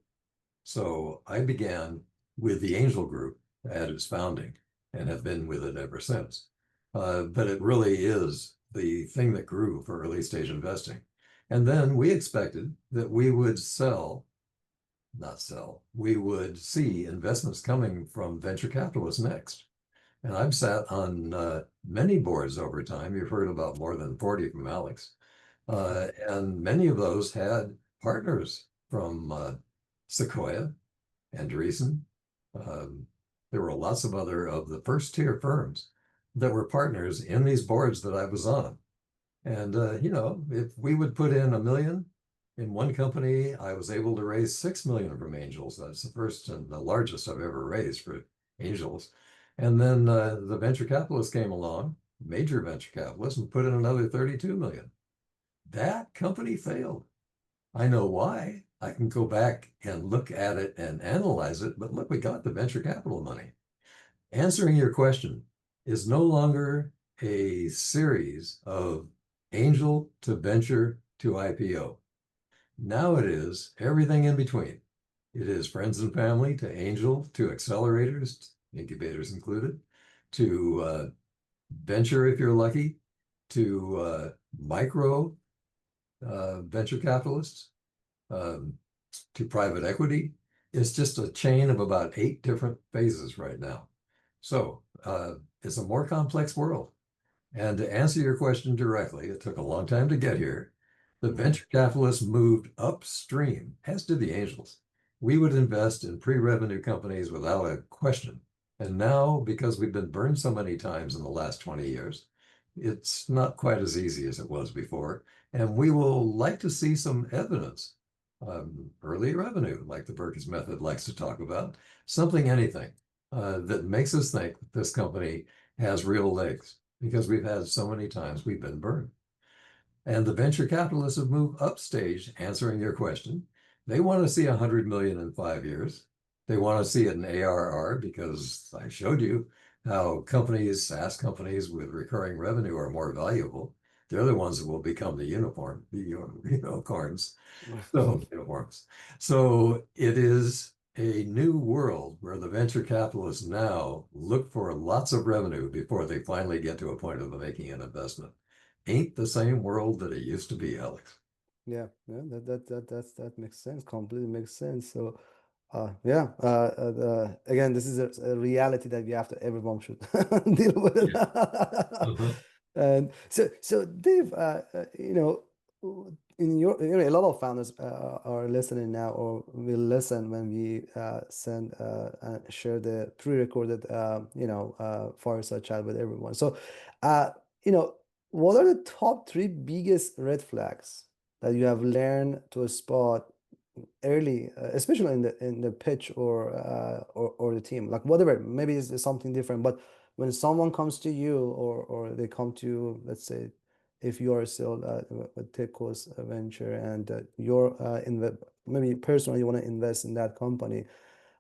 So I began with the angel group at its founding and have been with it ever since. But it really is the thing that grew for early stage investing. And then we expected that we would we would see investments coming from venture capitalists next. And I've sat on many boards over time. You've heard about more than 40 from Alex. And many of those had partners from Sequoia, Andreessen. There were lots of other of the first tier firms that were partners in these boards that I was on. And, if we would put in $1 million in one company, I was able to raise 6 million from angels. That's the first and the largest I've ever raised for angels. And then the venture capitalists came along, major venture capitalists, and put in another 32 million. That company failed. I know why. I can go back and look at it and analyze it, but look, we got the venture capital money. Answering your question is no longer a series of angel to venture to IPO. Now it is everything in between. It is friends and family to angel to accelerators, incubators included, to venture if you're lucky, to micro venture capitalists, to private equity. It's just a chain of about 8 different phases right now. So it's a more complex world. And to answer your question directly, it took a long time to get here. The venture capitalists moved upstream, as did the angels. We would invest in pre-revenue companies without a question. And now, because we've been burned so many times in the last 20 years, it's not quite as easy as it was before. And we will like to see some evidence, early revenue, like the Berkes method likes to talk about, anything that makes us think that this company has real legs, because we've had so many times we've been burned. And the venture capitalists have moved upstage, answering your question. They want to see 100 million in 5 years. They want to see it in ARR, because I showed you how companies, SaaS companies with recurring revenue are more valuable. They're the ones that will become the unicorns. So uniforms. So it is a new world where the venture capitalists now look for lots of revenue before they finally get to a point of making an investment. Ain't the same world that it used to be, Alex. Yeah, that makes sense. Completely makes sense. So, yeah. Again, this is a reality that we have to everyone should deal with. Uh-huh. And so Dave, in a lot of founders are listening now, or will listen when we send share the pre-recorded fireside chat with everyone. So, you know, what are the top 3 biggest red flags that you have learned to spot early, especially in the pitch or the team, like whatever, maybe it's something different, but when someone comes to you or they come to you, let's say if you are still a Tech-Coast venture and you're maybe personally you want to invest in that company,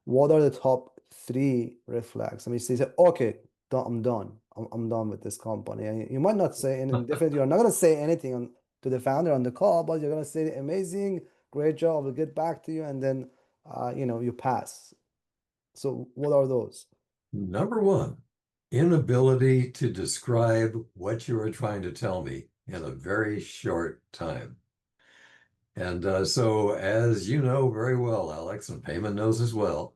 what are the top 3 red flags? I mean, say, okay, I'm done. I'm done with this company. And you might not say anything different. You're not going to say anything to the founder on the call, but you're going to say, amazing, great job, we'll get back to you. And then, you pass. So what are those? Number 1, inability to describe what you are trying to tell me in a very short time. And so, as you know very well, Alex, and Payman knows as well,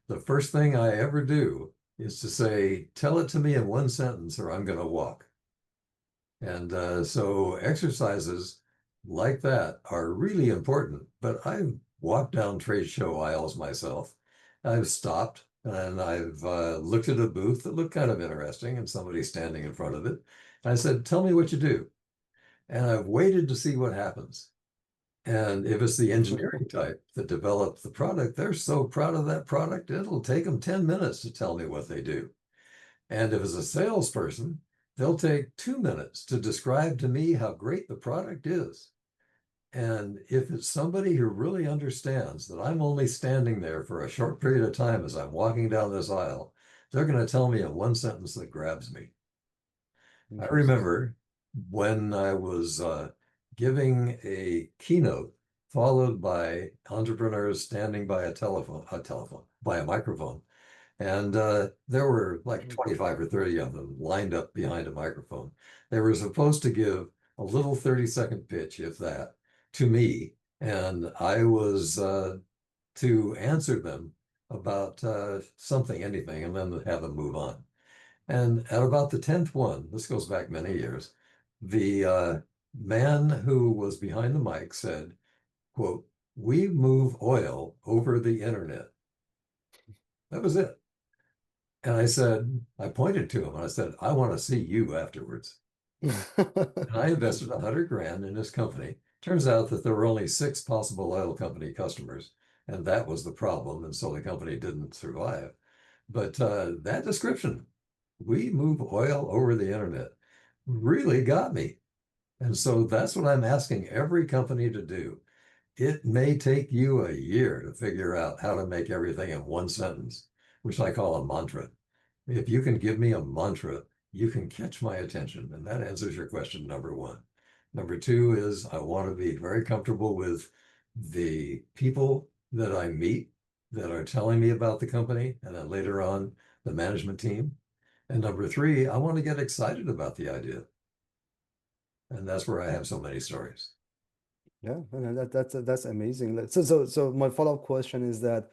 the first thing I ever do is to say, tell it to me in 1 sentence or I'm going to walk. And so exercises like that are really important. But I've walked down trade show aisles myself. I've stopped and I've looked at a booth that looked kind of interesting and somebody standing in front of it. And I said, tell me what you do. And I've waited to see what happens. And if it's the engineering type that developed the product, they're so proud of that product, it'll take them 10 minutes to tell me what they do. And if it's a salesperson, they'll take 2 minutes to describe to me how great the product is. And if it's somebody who really understands that I'm only standing there for a short period of time as I'm walking down this aisle, they're going to tell me in one sentence that grabs me. I Interesting. remember when I was giving a keynote followed by entrepreneurs standing by by a microphone. And there were like 25 or 30 of them lined up behind a microphone. They were supposed to give a little 30-second pitch, if that, to me. And I was to answer them about something, anything, and then have them move on. And at about the 10th one, this goes back many years, the man who was behind the mic said, quote, "We move oil over the internet." That was it. And I said, I pointed to him and I said, "I want to see you afterwards." And I invested 100 grand in this company. Turns out that there were only 6 possible oil company customers, and that was the problem. And so the company didn't survive. But that description, "We move oil over the internet," really got me. And so that's what I'm asking every company to do. It may take you a year to figure out how to make everything in one sentence, which I call a mantra. If you can give me a mantra, you can catch my attention. And that answers your question, number one. Number two is I want to be very comfortable with the people that I meet that are telling me about the company, and then later on, the management team. And number three, I want to get excited about the idea. And that's where I have so many stories. Yeah, and that's amazing. So my follow-up question is that,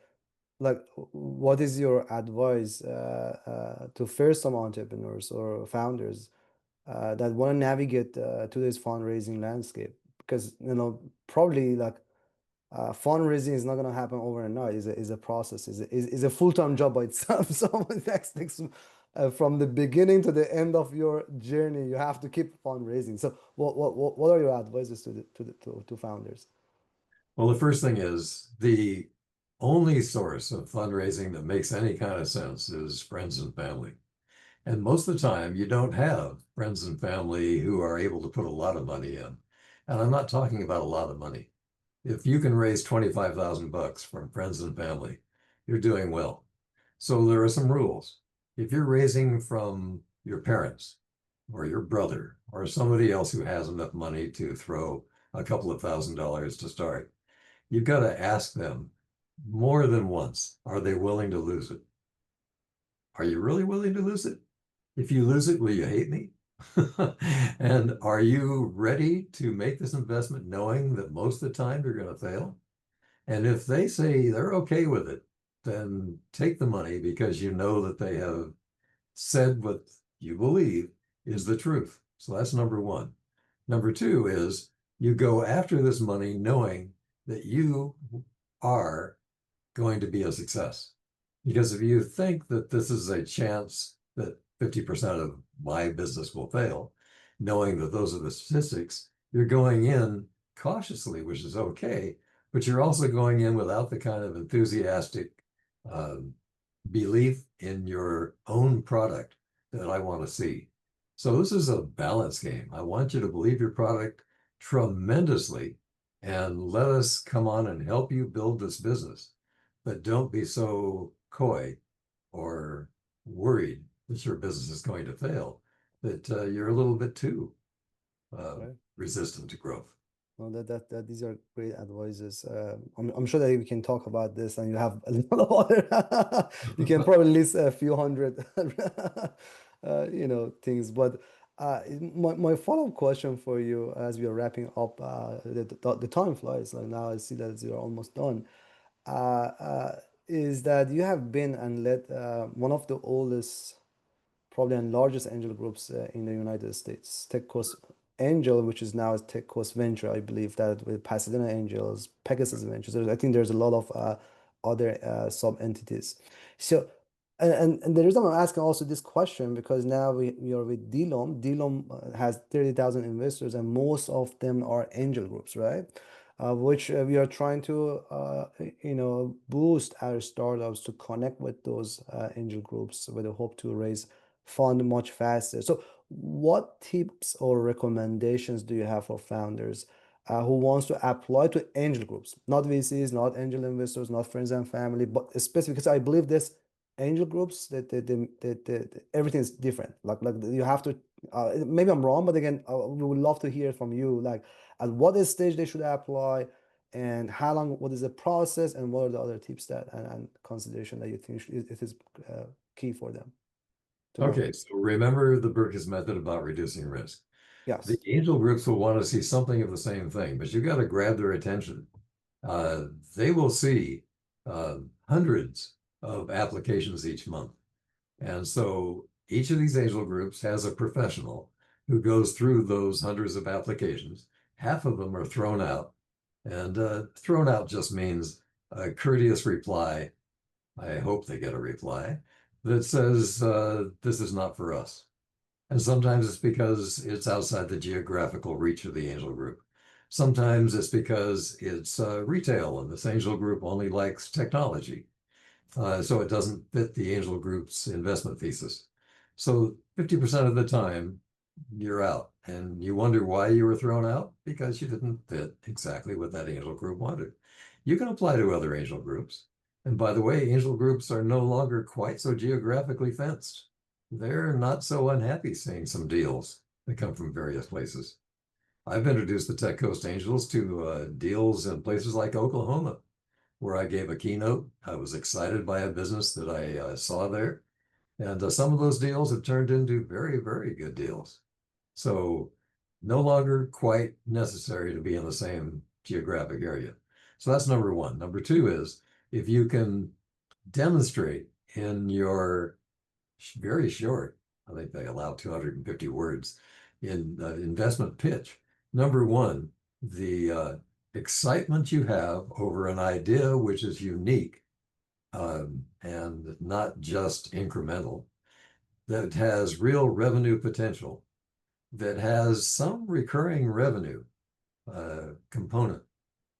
like, what is your advice to first-time entrepreneurs or founders that want to navigate today's fundraising landscape? Because, probably like fundraising is not going to happen overnight. Is a process. Is a full-time job by itself. So it takes from the beginning to the end of your journey, you have to keep fundraising. So what are your advices to founders? Well, the first thing is the only source of fundraising that makes any kind of sense is friends and family. And most of the time, you don't have friends and family who are able to put a lot of money in. And I'm not talking about a lot of money. If you can raise 25,000 bucks from friends and family, you're doing well. So there are some rules. If you're raising from your parents or your brother or somebody else who has enough money to throw a couple of $1,000s to start, you've got to ask them more than once, are they willing to lose it? Are you really willing to lose it? If you lose it, will you hate me? And are you ready to make this investment knowing that most of the time you're going to fail? And if they say they're okay with it, then take the money because you know that they have said what you believe is the truth. So that's number one. Number two is you go after this money knowing that you are going to be a success. Because if you think that this is a chance that 50% of my business will fail, knowing that those are the statistics, you're going in cautiously, which is okay, but you're also going in without the kind of enthusiastic um, belief in your own product that I want to see. So this is a balance game. I want you to believe your product tremendously and let us come on and help you build this business. But don't be so coy or worried that your business is going to fail, that you're a little bit too Right. resistant to growth. Well, that these are great advices. I'm sure that we can talk about this, and you have a lot of other. You can probably list a few hundred, things. But my follow-up question for you, as we are wrapping up, the time flies. Like now, I see that you're almost done. Is that you have been and led one of the oldest, probably and largest angel groups in the United States. Tech Coast Angel, which is now Tech Coast Venture, I believe that with Pasadena Angels, Pegasus Ventures. I think there's a lot of other sub entities. So, and the reason I'm asking also this question because now we are with Dealum. Dealum has 30,000 investors, and most of them are angel groups, right? Which we are trying to boost our startups to connect with those angel groups with the hope to raise fund much faster. So what tips or recommendations do you have for founders who wants to apply to angel groups, not VCs, not angel investors, not friends and family, but especially because I believe this angel groups that everything is different. Like you have to. Maybe I'm wrong, but again, we would love to hear from you. Like at what stage they should apply, and how long? What is the process, and what are the other tips that and consideration that you think it is key for them to know? Okay, so remember the Berkes method about reducing risk. The Yes. angel groups will want to see something of the same thing, but you've got to grab their attention. Uh, they will see uh, hundreds of applications each month. And so each of these angel groups has a professional who goes through those hundreds of applications. Half of them are thrown out. And thrown out just means a courteous reply. I hope they get a reply that says, this is not for us. And sometimes it's because it's outside the geographical reach of the angel group. Sometimes it's because it's retail and this angel group only likes technology. So it doesn't fit the angel group's investment thesis. So 50% of the time, you're out. And you wonder why you were thrown out? Because you didn't fit exactly what that angel group wanted. You can apply to other angel groups. And by the way, angel groups are no longer quite so geographically fenced. They're not so unhappy seeing some deals that come from various places. I've introduced the Tech Coast Angels to deals in places like Oklahoma, where I gave a keynote. I was excited by a business that I saw there. And some of those deals have turned into very, very good deals. So no longer quite necessary to be in the same geographic area. So that's number one. Number two is if you can demonstrate in your very short, I think they allow 250 words in investment pitch. Number one, the excitement you have over an idea which is unique and not just incremental, that has real revenue potential, that has some recurring revenue component,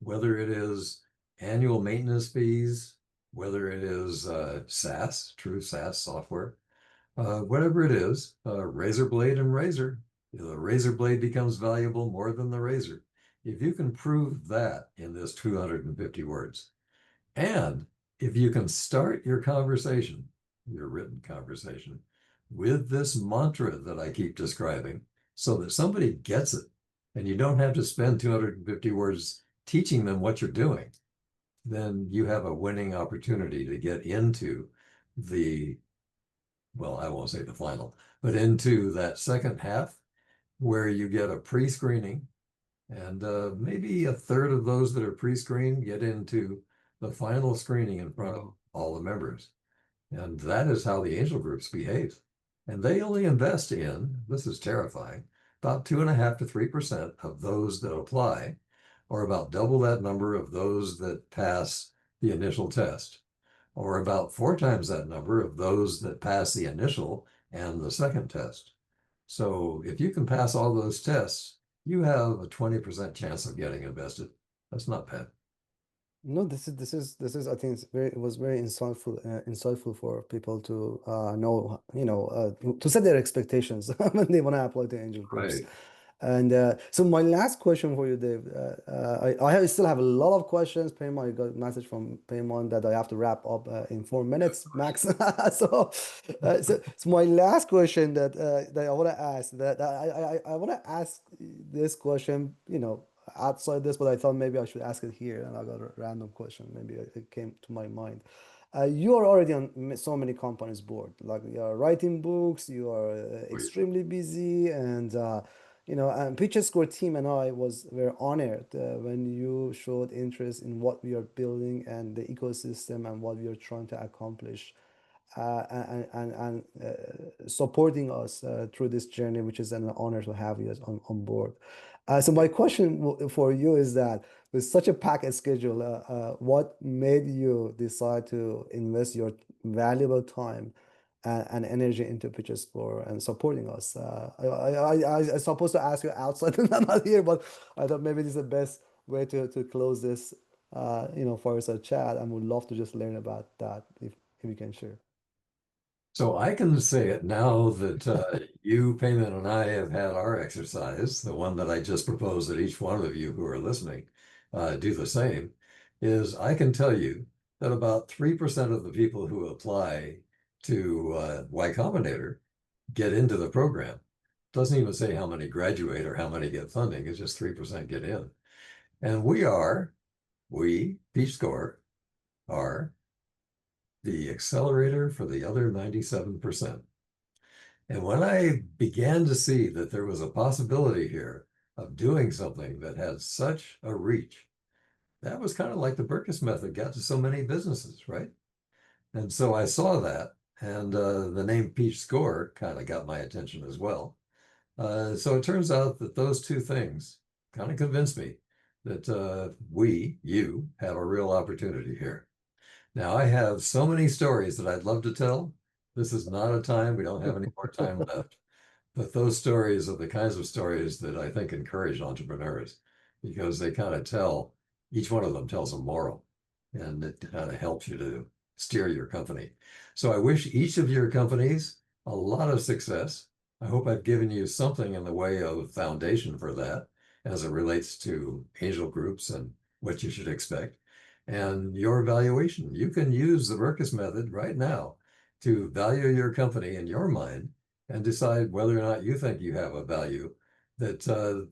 whether it is annual maintenance fees, whether it is SaaS, true SaaS software, whatever it is, razor blade and razor. The razor blade becomes valuable more than the razor. If you can prove that in this 250 words, and if you can start your conversation, your written conversation, with this mantra that I keep describing so that somebody gets it and you don't have to spend 250 words teaching them what you're doing, then you have a winning opportunity to get into the, well, I won't say the final, but into that second half where you get a pre-screening and maybe a third of those that are pre-screened get into the final screening in front of all the members. And that is how the angel groups behave. And they only invest in, this is terrifying, about 2.5 to 3% of those that apply, or about double that number of those that pass the initial test, or about 4 times that number of those that pass the initial and the second test. So if you can pass all those tests, you have a 20% chance of getting invested. That's not bad. No, this is I think it was very insightful for people to know, to set their expectations when they want to apply to angel groups. Right. And so my last question for you, Dave, still have a lot of questions. Paymon, I got a message from Paymon that I have to wrap up in 4 minutes max. So my last question that I want to ask, that I want to ask this question, outside this, but I thought maybe I should ask it here, and I got a random question. Maybe it came to my mind. You are already on so many companies' board. Like you are writing books, you are extremely busy, and Pitches Score team and I were honored when you showed interest in what we are building and the ecosystem and what we are trying to accomplish, and supporting us through this journey, which is an honor to have you on board. So my question for you is that with such a packed schedule, what made you decide to invest your valuable time and energy into Pitch Explorer and supporting us? I supposed to ask you outside and I'm not here, but I thought maybe this is the best way to close this, fireside chat, and would love to just learn about that if you can share. So I can say it now that you, Payman, and I have had our exercise, the one that I just proposed that each one of you who are listening do the same, is I can tell you that about 3% of the people who apply to Y Combinator get into the program. Doesn't even say how many graduate or how many get funding. It's just 3% get in. And we, Peachscore, are the accelerator for the other 97%. And when I began to see that there was a possibility here of doing something that had such a reach, that was kind of like the Burkus method got to so many businesses, right? And so I saw that, and the name Peach Score kind of got my attention as well. So it turns out that those two things kind of convinced me that you, have a real opportunity here. Now, I have so many stories that I'd love to tell. This is not a time, we don't have any more time left. But those stories are the kinds of stories that I think encourage entrepreneurs because they kind of tell, each one of them tells a moral and it kind of helps you to steer your company. So I wish each of your companies a lot of success. I hope I've given you something in the way of foundation for that as it relates to angel groups and what you should expect. And your evaluation, you can use the Berkus method right now to value your company in your mind and decide whether or not you think you have a value that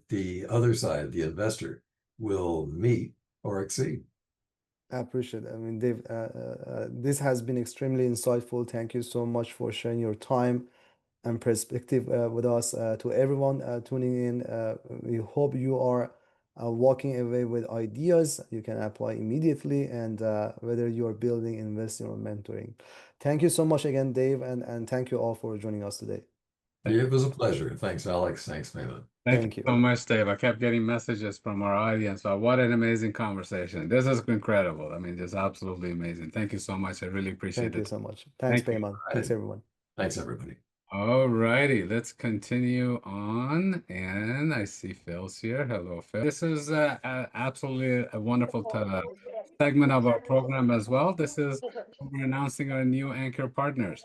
the other side, the investor, will meet or exceed. I appreciate it. I mean, Dave, this has been extremely insightful. Thank you so much for sharing your time and perspective with us. To everyone tuning in, we hope you are walking away with ideas you can apply immediately, and whether you are building, investing, or mentoring. Thank you so much again, Dave, and thank you all for joining us today. It was a pleasure. Thanks, Alex. Thanks, Maylin. Thank you Thank so you. much, Dave. I kept getting messages from our audience. What an amazing conversation. This is incredible. I mean, just absolutely amazing. Thank you so much. I really appreciate Thank you it. so much. Thanks, Thank you. Payman. All Thanks, right. everyone. Thanks, everybody. All righty, let's continue on. And I see Phil's here. Hello, Phil. This is absolutely a wonderful segment of our program as well. This is we're announcing our new anchor partners.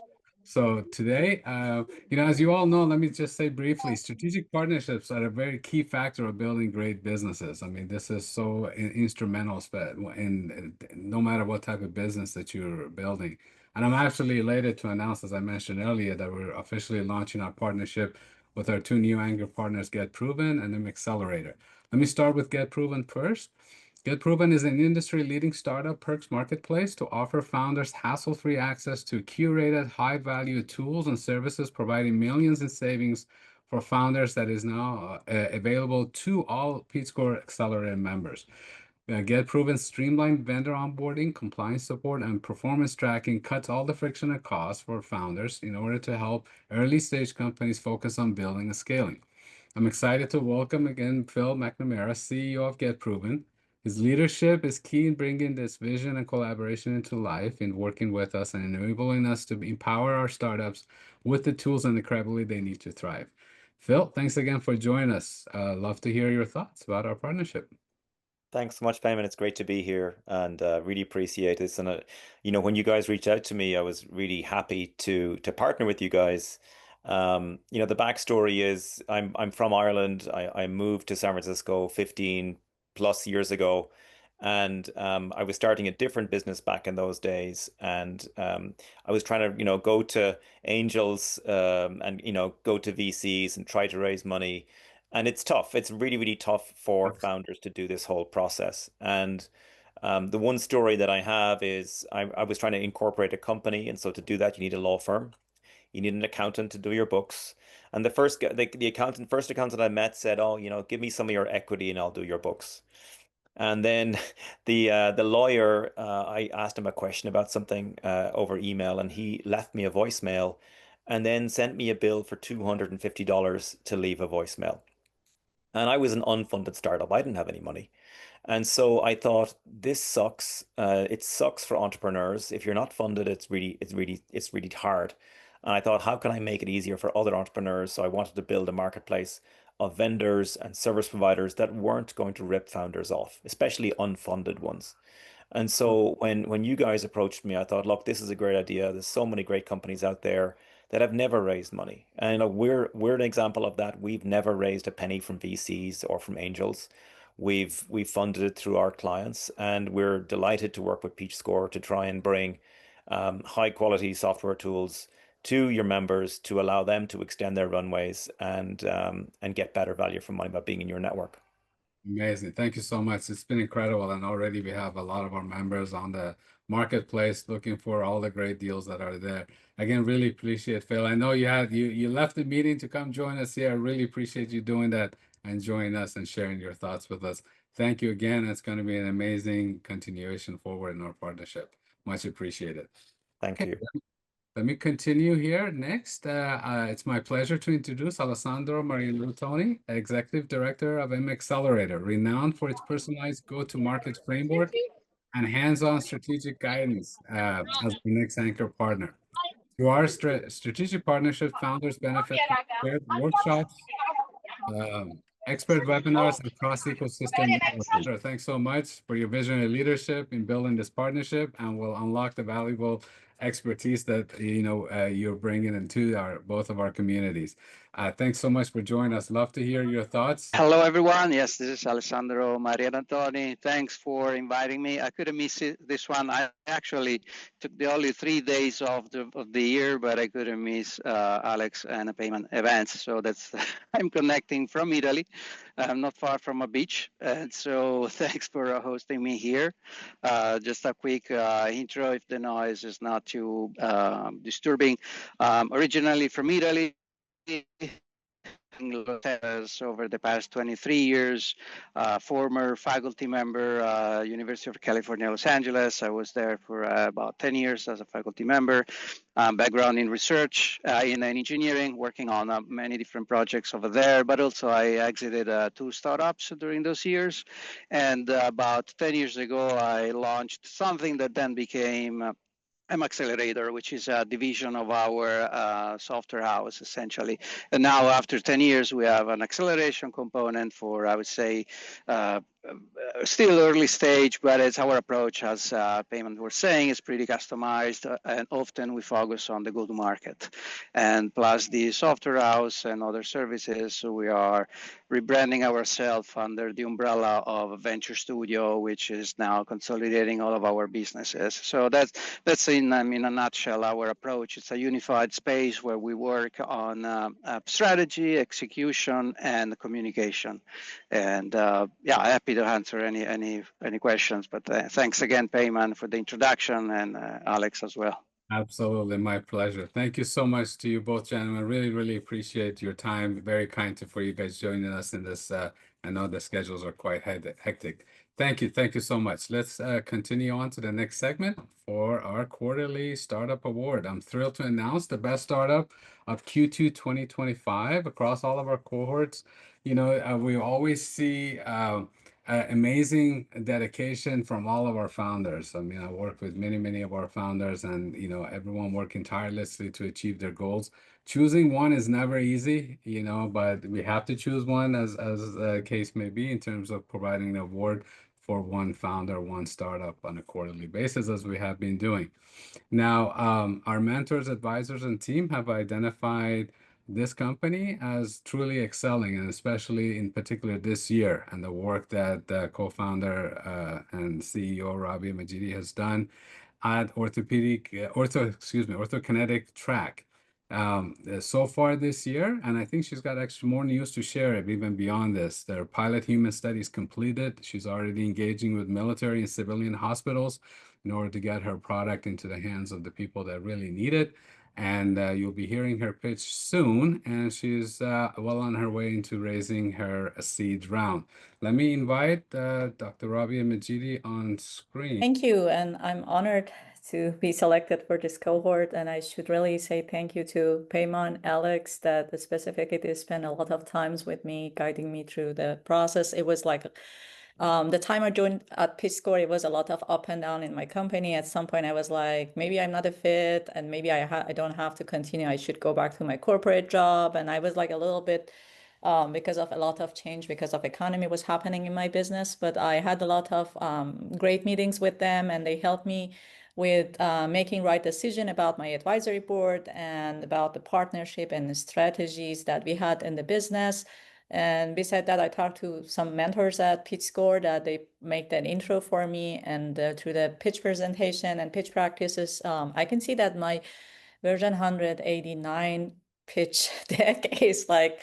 So today, as you all know, let me just say briefly, strategic partnerships are a very key factor of building great businesses. I mean, this is so instrumental in no matter what type of business that you're building. And I'm actually elated to announce, as I mentioned earlier, that we're officially launching our partnership with our two new anchor partners, Get Proven and then Accelerator. Let me start with Get Proven first. Get Proven is an industry-leading startup perks marketplace to offer founders hassle-free access to curated, high-value tools and services, providing millions in savings for founders that is now available to all Peachscore Accelerator members. Get Proven streamlined vendor onboarding, compliance support, and performance tracking cuts all the friction and costs for founders in order to help early-stage companies focus on building and scaling. I'm excited to welcome again Phil McNamara, CEO of Get Proven. His leadership is key in bringing this vision and collaboration into life, in working with us and enabling us to empower our startups with the tools and the credibility they need to thrive. Phil, thanks again for joining us. Love to hear your thoughts about our partnership. Thanks so much, Payman. It's great to be here and really appreciate this. And when you guys reached out to me, I was really happy to partner with you guys. The backstory is I'm from Ireland. I moved to San Francisco 15 plus years ago, and I was starting a different business back in those days. And I was trying to go to angels and go to VCs and try to raise money. And it's tough. It's really, really tough for founders to do this whole process. And the one story that I have is I was trying to incorporate a company. And so to do that, you need a law firm. You need an accountant to do your books. And the first accountant I met said, "Oh, give me some of your equity and I'll do your books." And then the lawyer, I asked him a question about something over email, and he left me a voicemail, and then sent me a bill for $250 to leave a voicemail. And I was an unfunded startup. I didn't have any money. And so I thought, this sucks. It sucks for entrepreneurs. If you're not funded, it's really hard. And I thought, how can I make it easier for other entrepreneurs? So I wanted to build a marketplace of vendors and service providers that weren't going to rip founders off, especially unfunded ones. And so when you guys approached me, I thought, look, this is a great idea. There's so many great companies out there that have never raised money. And we're an example of that. We've never raised a penny from VCs or from angels. We've funded it through our clients, and we're delighted to work with Peachscore to try and bring high quality software tools to your members to allow them to extend their runways and get better value for money by being in your network. Amazing. Thank you so much. It's been incredible. And already we have a lot of our members on the marketplace looking for all the great deals that are there. Again, really appreciate Phil. I know you left the meeting to come join us here. I really appreciate you doing that and joining us and sharing your thoughts with us. Thank you again. It's going to be an amazing continuation forward in our partnership. Much appreciated. Thank Okay. you. Let me continue here. Next, it's my pleasure to introduce Alessandro Marianutoni, Executive Director of Accelerator, renowned for its personalized go-to-market framework and hands-on strategic guidance as the next anchor partner. Through our strategic partnership, founders benefit from shared workshops, expert webinars, and cross-ecosystem networking. Thanks so much for your visionary leadership in building this partnership, and we'll unlock the valuable expertise that you're bringing into both of our communities. Thanks so much for joining us. Love to hear your thoughts. Hello, everyone. Yes, this is Alessandro Marianantoni. Thanks for inviting me. I couldn't miss this one. I actually took the only 3 days of the year, but I couldn't miss Alex and a payment events. So that's I'm connecting from Italy. I'm not far from a beach, and so thanks for hosting me here. Just a quick intro, if the noise is not too disturbing. Originally from Italy. Over the past 23 years, former faculty member, University of California, Los Angeles. I was there for about 10 years as a faculty member. Background in research, in engineering, working on many different projects over there, but also I exited 2 startups during those years. And about 10 years ago, I launched something that then became Accelerator, which is a division of our software house, essentially. And now, after 10 years, we have an acceleration component for, I would say, still early stage, but it's our approach, as Payment was saying, is pretty customized, and often we focus on the go-to-market. And plus the software house and other services, so we are rebranding ourselves under the umbrella of Venture Studio, which is now consolidating all of our businesses. So that's in a nutshell our approach. It's a unified space where we work on strategy, execution, and communication. And yeah, happy to answer any questions. But thanks again, Payman, for the introduction, and Alex as well. Absolutely, my pleasure. Thank you so much to you both, gentlemen. Really, really appreciate your time. Very kind for you guys joining us in this. I know the schedules are quite hectic. Thank you so much. Let's continue on to the next segment for our quarterly startup award. I'm thrilled to announce the best startup of Q2 2025 across all of our cohorts. We always see amazing dedication from all of our founders. I mean, I work with many of our founders, and everyone working tirelessly to achieve their goals. Choosing one is never easy, but we have to choose one, as the case may be, in terms of providing an award for one founder, one startup on a quarterly basis, as we have been doing. Now, our mentors, advisors, and team have identified this company as truly excelling, and especially in particular this year, and the work that the co-founder and CEO Rabia Majidi has done at Orthokinetic Track so far this year. And I think she's got extra more news to share even beyond this. Their pilot human studies completed. She's already engaging with military and civilian hospitals in order to get her product into the hands of the people that really need it. And you'll be hearing her pitch soon, and she's well on her way into raising her seed round. Let me invite Dr. Rabia Majidi on screen. Thank you, and I'm honored to be selected for this cohort, and I should really say thank you to Payman, Alex, that specifically they spent a lot of times with me, guiding me through the process. It was like the time I joined at Peachscore, it was a lot of up and down in my company. At some point, I was like, maybe I'm not a fit, and maybe I don't have to continue. I should go back to my corporate job. And I was like a little bit because of a lot of change, because of economy was happening in my business. But I had a lot of great meetings with them, and they helped me with making right decision about my advisory board and about the partnership and the strategies that we had in the business. And besides that, I talked to some mentors at Peachscore that they make that intro for me. And through the pitch presentation and pitch practices, I can see that my version 189 pitch deck is like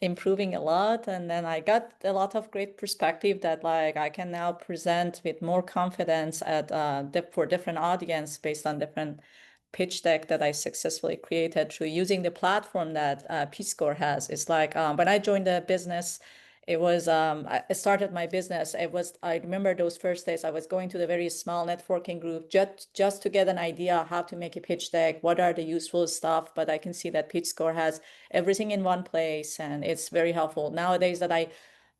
improving a lot. And then I got a lot of great perspective that like I can now present with more confidence at for different audience based on different pitch deck that I successfully created through using the platform that Peachscore has. It's like when I joined the business, it was I started my business. I remember those first days I was going to the very small networking group just to get an idea how to make a pitch deck, what are the useful stuff. But I can see that Peachscore has everything in one place, and it's very helpful nowadays that I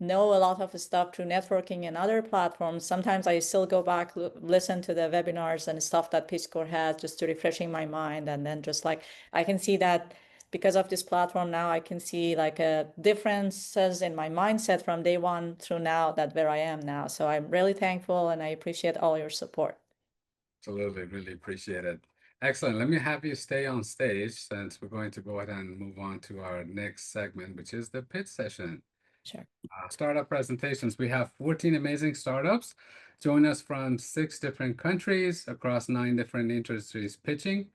know a lot of stuff through networking and other platforms. Sometimes I still go back, listen to the webinars and stuff that Peachscore has just to refreshing my mind. And then just like, I can see that because of this platform now, I can see like differences in my mindset from day one through now that where I am now. So I'm really thankful and I appreciate all your support. Absolutely, really appreciate it. Excellent. Let me have you stay on stage since we're going to go ahead and move on to our next segment, which is the pitch session. Sure. Startup presentations. We have 14 amazing startups join us from 6 different countries across 9 different industries pitching,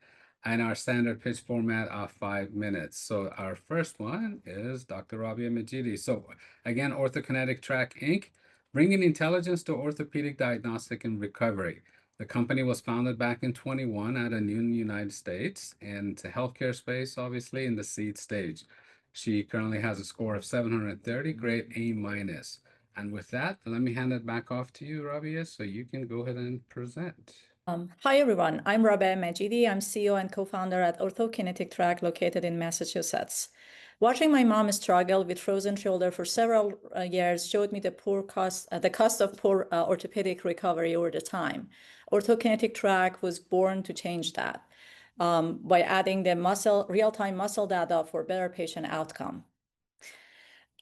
and our standard pitch format of 5 minutes. So our first one is Dr. Rabia Majidi. So again, OrthoKinetic Track Inc., bringing intelligence to orthopedic diagnostic and recovery. The company was founded back in 21 out of Newton, United States, and the healthcare space, obviously, in the seed stage. She currently has a score of 730, grade A minus. And with that, let me hand it back off to you, Rabia, so you can go ahead and present. Hi, everyone. I'm Rabia Majidi. I'm CEO and co-founder at OrthoKinetic Track located in Massachusetts. Watching my mom struggle with frozen shoulder for several years showed me the cost of poor orthopedic recovery over the time. OrthoKinetic Track was born to change that by adding the real-time muscle data for better patient outcome.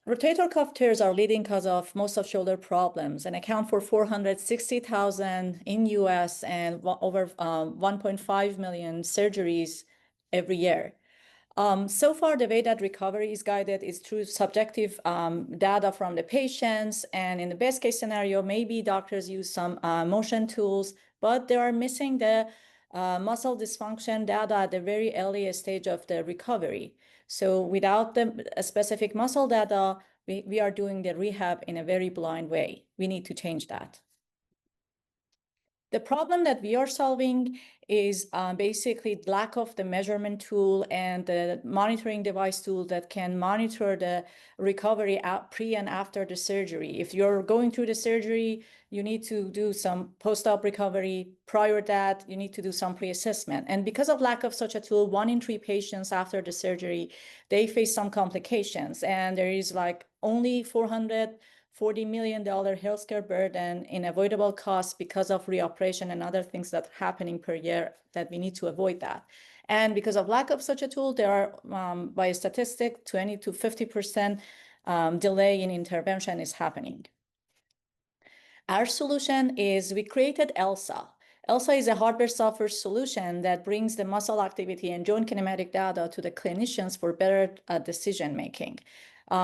Rotator cuff tears are leading cause of most of shoulder problems and account for 460,000 in US and over 1.5 million surgeries every year. So far, the way that recovery is guided is through subjective data from the patients. And in the best case scenario, maybe doctors use some motion tools, but they are missing the muscle dysfunction data at the very early stage of the recovery. So without the specific muscle data, we are doing the rehab in a very blind way. We need to change that. The problem that we are solving is basically lack of the measurement tool and the monitoring device tool that can monitor the recovery pre and after the surgery. If you're going through the surgery, you need to do some post-op recovery. Prior to that, you need to do some pre-assessment. And because of lack of such a tool, 1 in 3 patients after the surgery, they face some complications. And there is like only $440 million healthcare burden in avoidable costs because of reoperation and other things that are happening per year that we need to avoid that. And because of lack of such a tool, there are, by statistic, 20 to 50% delay in intervention is happening. Our solution is we created ELSA. ELSA is a hardware-software solution that brings the muscle activity and joint kinematic data to the clinicians for better decision-making.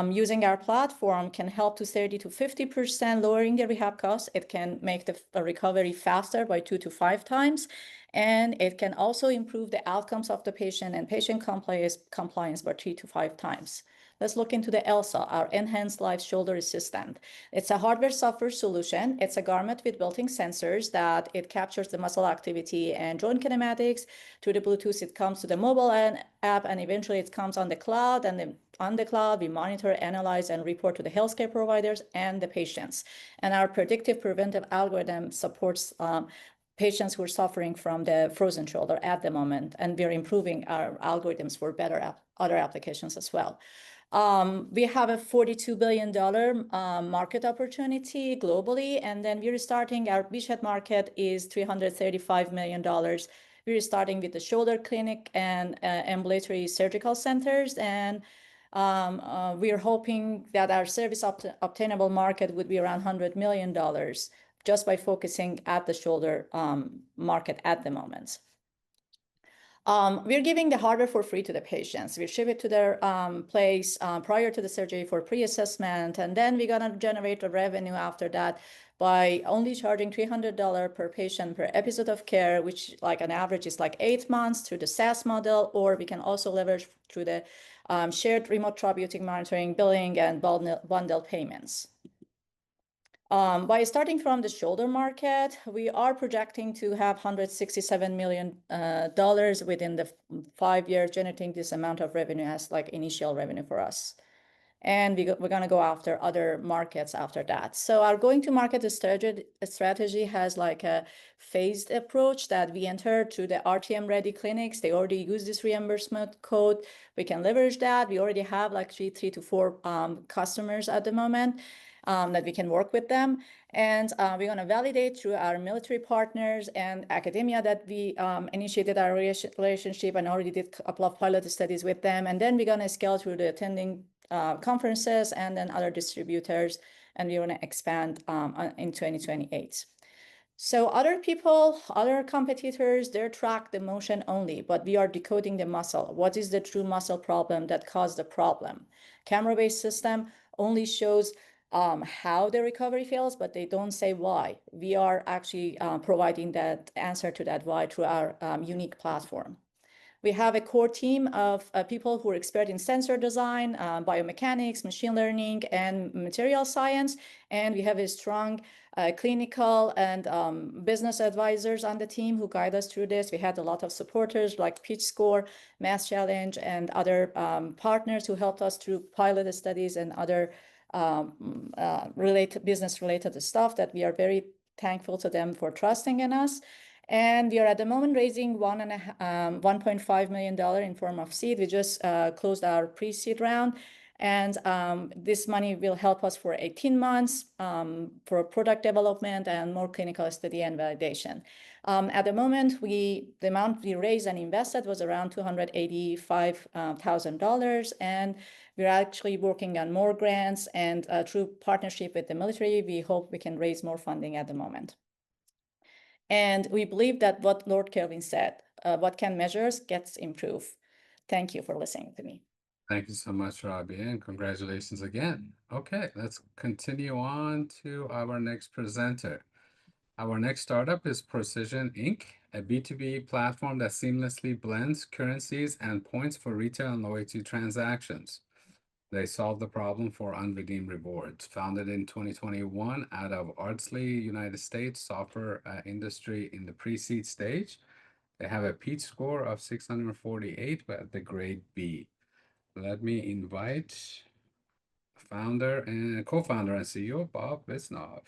Using our platform can help to 30 to 50% lowering the rehab costs. It can make the recovery faster by 2 to 5 times. And it can also improve the outcomes of the patient and patient compliance by 3 to 5 times. Let's look into the ELSA, our Enhanced Life Shoulder Assistant. It's a hardware-software solution. It's a garment with built-in sensors that it captures the muscle activity and joint kinematics. Through the Bluetooth, it comes to the mobile app, and eventually it comes on the cloud. And then on the cloud, we monitor, analyze, and report to the healthcare providers and the patients. And our predictive preventive algorithm supports patients who are suffering from the frozen shoulder at the moment. And we're improving our algorithms for better other applications as well. We have a $42 billion market opportunity globally, and then we're starting our beachhead market is $335 million. We're starting with the shoulder clinic and ambulatory surgical centers, and We are hoping that our service obtainable market would be around $100 million just by focusing at the shoulder market at the moment. We're giving the hardware for free to the patients. We ship it to their place prior to the surgery for pre-assessment, and then we're gonna generate a revenue after that by only charging $300 per patient per episode of care, which like an average is like 8 months through the SaaS model, or we can also leverage through the shared remote therapeutic monitoring, billing, and bundle payments. By starting from the shoulder market, we are projecting to have $167 million within the 5 years, generating this amount of revenue as like initial revenue for us. And we're going to go after other markets after that. So our going to market strategy has like a phased approach that we enter to the RTM ready clinics. They already use this reimbursement code. We can leverage that. We already have like three to four customers at the moment that we can work with them. And we're going to validate through our military partners and academia that we initiated our relationship and already did a couple of pilot studies with them. And then we're going to scale through the attending conferences and then other distributors, and we want to expand in 2028. So other people, other competitors, they track the motion only, but we are decoding the muscle. What is the true muscle problem that caused the problem? Camera-based system only shows how the recovery fails, but they don't say why. We are actually providing that answer to that why through our unique platform. We have a core team of people who are expert in sensor design, biomechanics, machine learning, and material science. And we have a strong clinical and business advisors on the team who guide us through this. We had a lot of supporters like Peachscore, Mass Challenge, and other partners who helped us through pilot studies and other business-related stuff that we are very thankful to them for trusting in us. And we are at the moment raising $1.5 million in form of seed. We just closed our pre-seed round. And this money will help us for 18 months for product development and more clinical study and validation. At the moment, the amount we raised and invested was around $285,000. And we're actually working on more grants, and through partnership with the military, we hope we can raise more funding at the moment. And we believe that what Lord Kelvin said, what can measures gets improved. Thank you for listening to me. Thank you so much, Robbie, and congratulations again. Okay, let's continue on to our next presenter. Our next startup is Precision Inc., a B2B platform that seamlessly blends currencies and points for retail and loyalty transactions. They solve the problem for unredeemed rewards. Founded in 2021 out of Ardsley, United States, software industry in the pre-seed stage. They have a Peach score of 648 at the grade B. Let me invite founder and co-founder and CEO Bob Visnov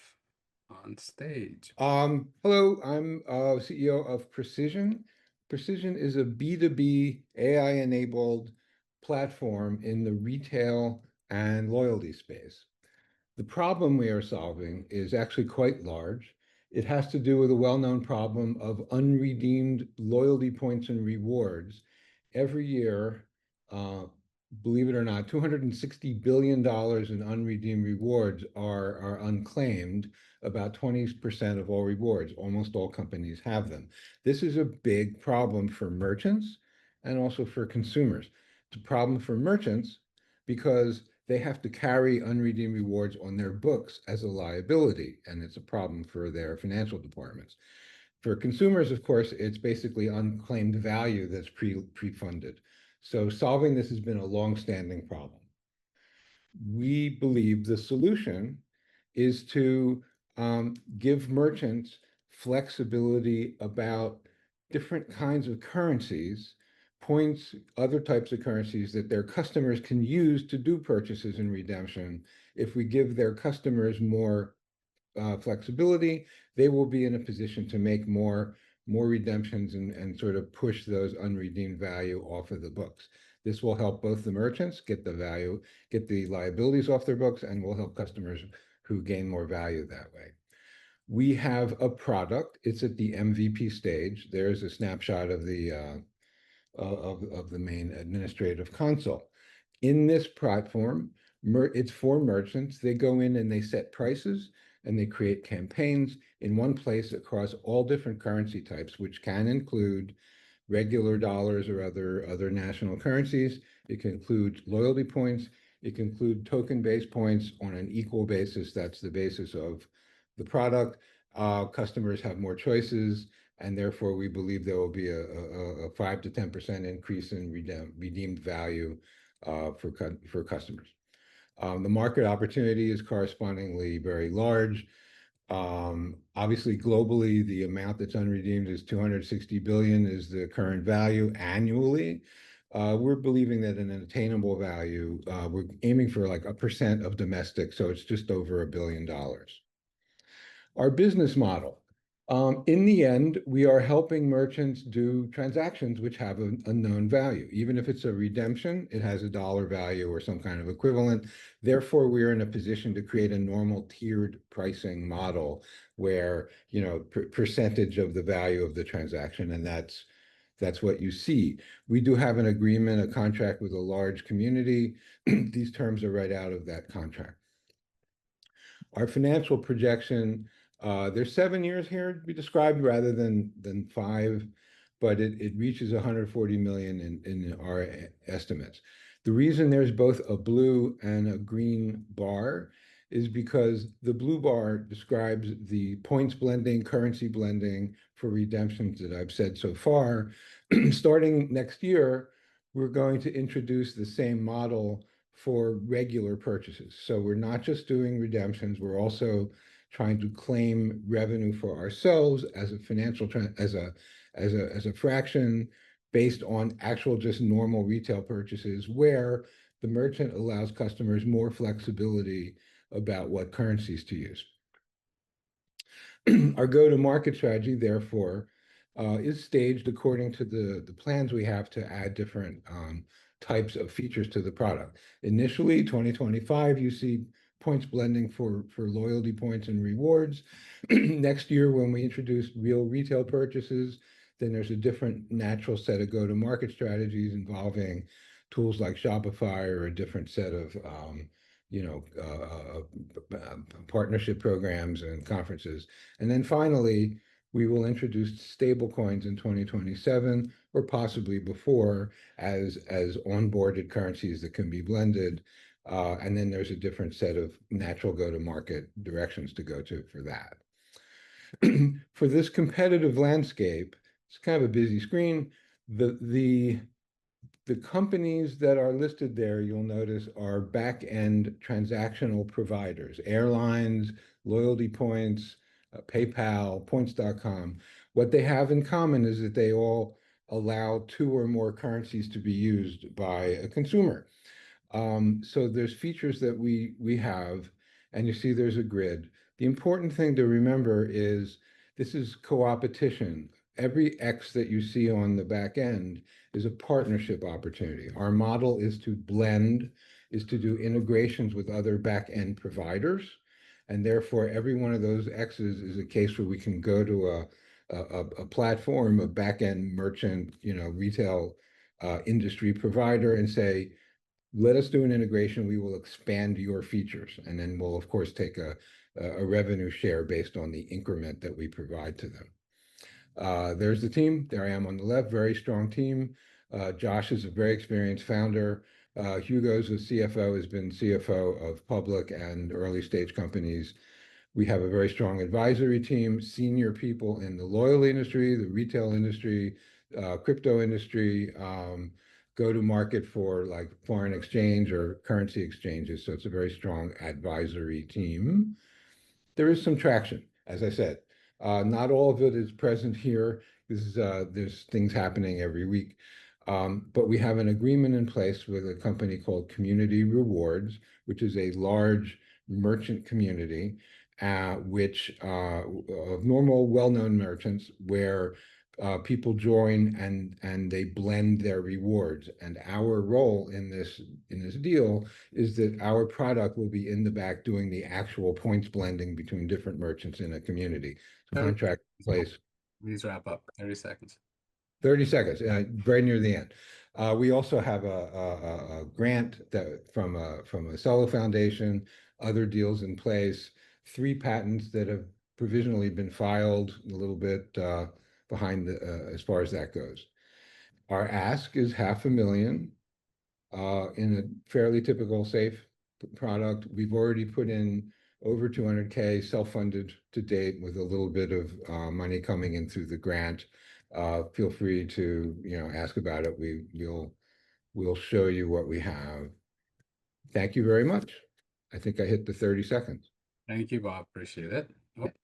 on stage. Hello, I'm CEO of Precision. Precision is a B2B AI-enabled platform in the retail and loyalty space. The problem we are solving is actually quite large. It has to do with a well-known problem of unredeemed loyalty points and rewards. Every year, believe it or not, $260 billion in unredeemed rewards are unclaimed, about 20% of all rewards. Almost all companies have them. This is a big problem for merchants and also for consumers. It's a problem for merchants because they have to carry unredeemed rewards on their books as a liability, and it's a problem for their financial departments. For consumers, of course, it's basically unclaimed value that's pre-funded. So solving this has been a long-standing problem. We believe the solution is to give merchants flexibility about different kinds of currencies, points, other types of currencies that their customers can use to do purchases and redemption. If we give their customers more flexibility, they will be in a position to make more redemptions and sort of push those unredeemed value off of the books. This will help both the merchants get the value, get the liabilities off their books, and will help customers who gain more value that way. We have a product. It's at the MVP stage. There's a snapshot of the main administrative console. In this platform, it's for merchants. They go in and they set prices and they create campaigns in one place across all different currency types, which can include regular dollars or other national currencies. It can include loyalty points. It can include token-based points on an equal basis. That's the basis of the product. Customers have more choices, and therefore we believe there will be a 5 to 10% increase in redeemed value for customers. The market opportunity is correspondingly very large. Obviously, globally, the amount that's unredeemed is 260 billion is the current value annually. We're believing that an attainable value, we're aiming for like 1% of domestic, so it's just over $1 billion. Our business model. In the end, we are helping merchants do transactions which have a known value. Even if it's a redemption, it has a dollar value or some kind of equivalent. Therefore, we're in a position to create a normal tiered pricing model where, you know, percentage of the value of the transaction, and that's what you see. We do have an agreement, a contract with a large community. These terms are right out of that contract. Our financial projection, there's 7 years here to be described rather than 5, but it reaches 140 million in our estimates. The reason there's both a blue and a green bar is because the blue bar describes the points blending, currency blending for redemptions that I've said so far. Starting next year, we're going to introduce the same model for regular purchases. So we're not just doing redemptions, we're also trying to claim revenue for ourselves as a financial as a fraction based on actual just normal retail purchases where the merchant allows customers more flexibility about what currencies to use. Our go-to-market strategy, therefore, is staged according to the plans we have to add different types of features to the product. Initially, 2025, you see points blending for loyalty points and rewards. Next year, when we introduce real retail purchases, then there's a different natural set of go-to-market strategies involving tools like Shopify or a different set of partnership programs and conferences. And then finally, we will introduce stable coins in 2027 or possibly before as onboarded currencies that can be blended. And then there's a different set of natural go-to-market directions to go to for that. For this competitive landscape, it's kind of a busy screen. The companies that are listed there, you'll notice, are back-end transactional providers, airlines, loyalty points, PayPal, points.com. What they have in common is that they all allow 2 or more currencies to be used by a consumer. So there's features that we have, and you see there's a grid. The important thing to remember is this is co-opetition. Every X that you see on the back end is a partnership opportunity. Our model is to blend, is to do integrations with other back-end providers, and therefore every one of those X's is a case where we can go to a platform, a back-end merchant, retail industry provider and say, let us do an integration, we will expand your features. And then we'll, of course, take a revenue share based on the increment that we provide to them. There's the team. There I am on the left, very strong team. Josh is a very experienced founder. Hugo's a CFO, has been CFO of public and early stage companies. We have a very strong advisory team, senior people in the loyalty industry, the retail industry, crypto industry, go to market for like foreign exchange or currency exchanges. So it's a very strong advisory team. There is some traction, as I said. Not all of it is present here. There's things happening every week. But we have an agreement in place with a company called Community Rewards, which is a large merchant community, which of normal, well-known merchants where people join and they blend their rewards. And our role in this deal is that our product will be in the back doing the actual points blending between different merchants in a community. Contract in place. Please wrap up. 30 seconds. 30 seconds, very near the end. We also have a grant that from a solo foundation, other deals in place, 3 patents that have provisionally been filed, a little bit behind as far as that goes. Our ask is $500,000 in a fairly typical safe product. We've already put in over 200K self-funded to date with a little bit of money coming in through the grant. Feel free to ask about it. We'll show you what we have. Thank you very much. I think I hit the 30 seconds. Thank you, Bob. Appreciate it.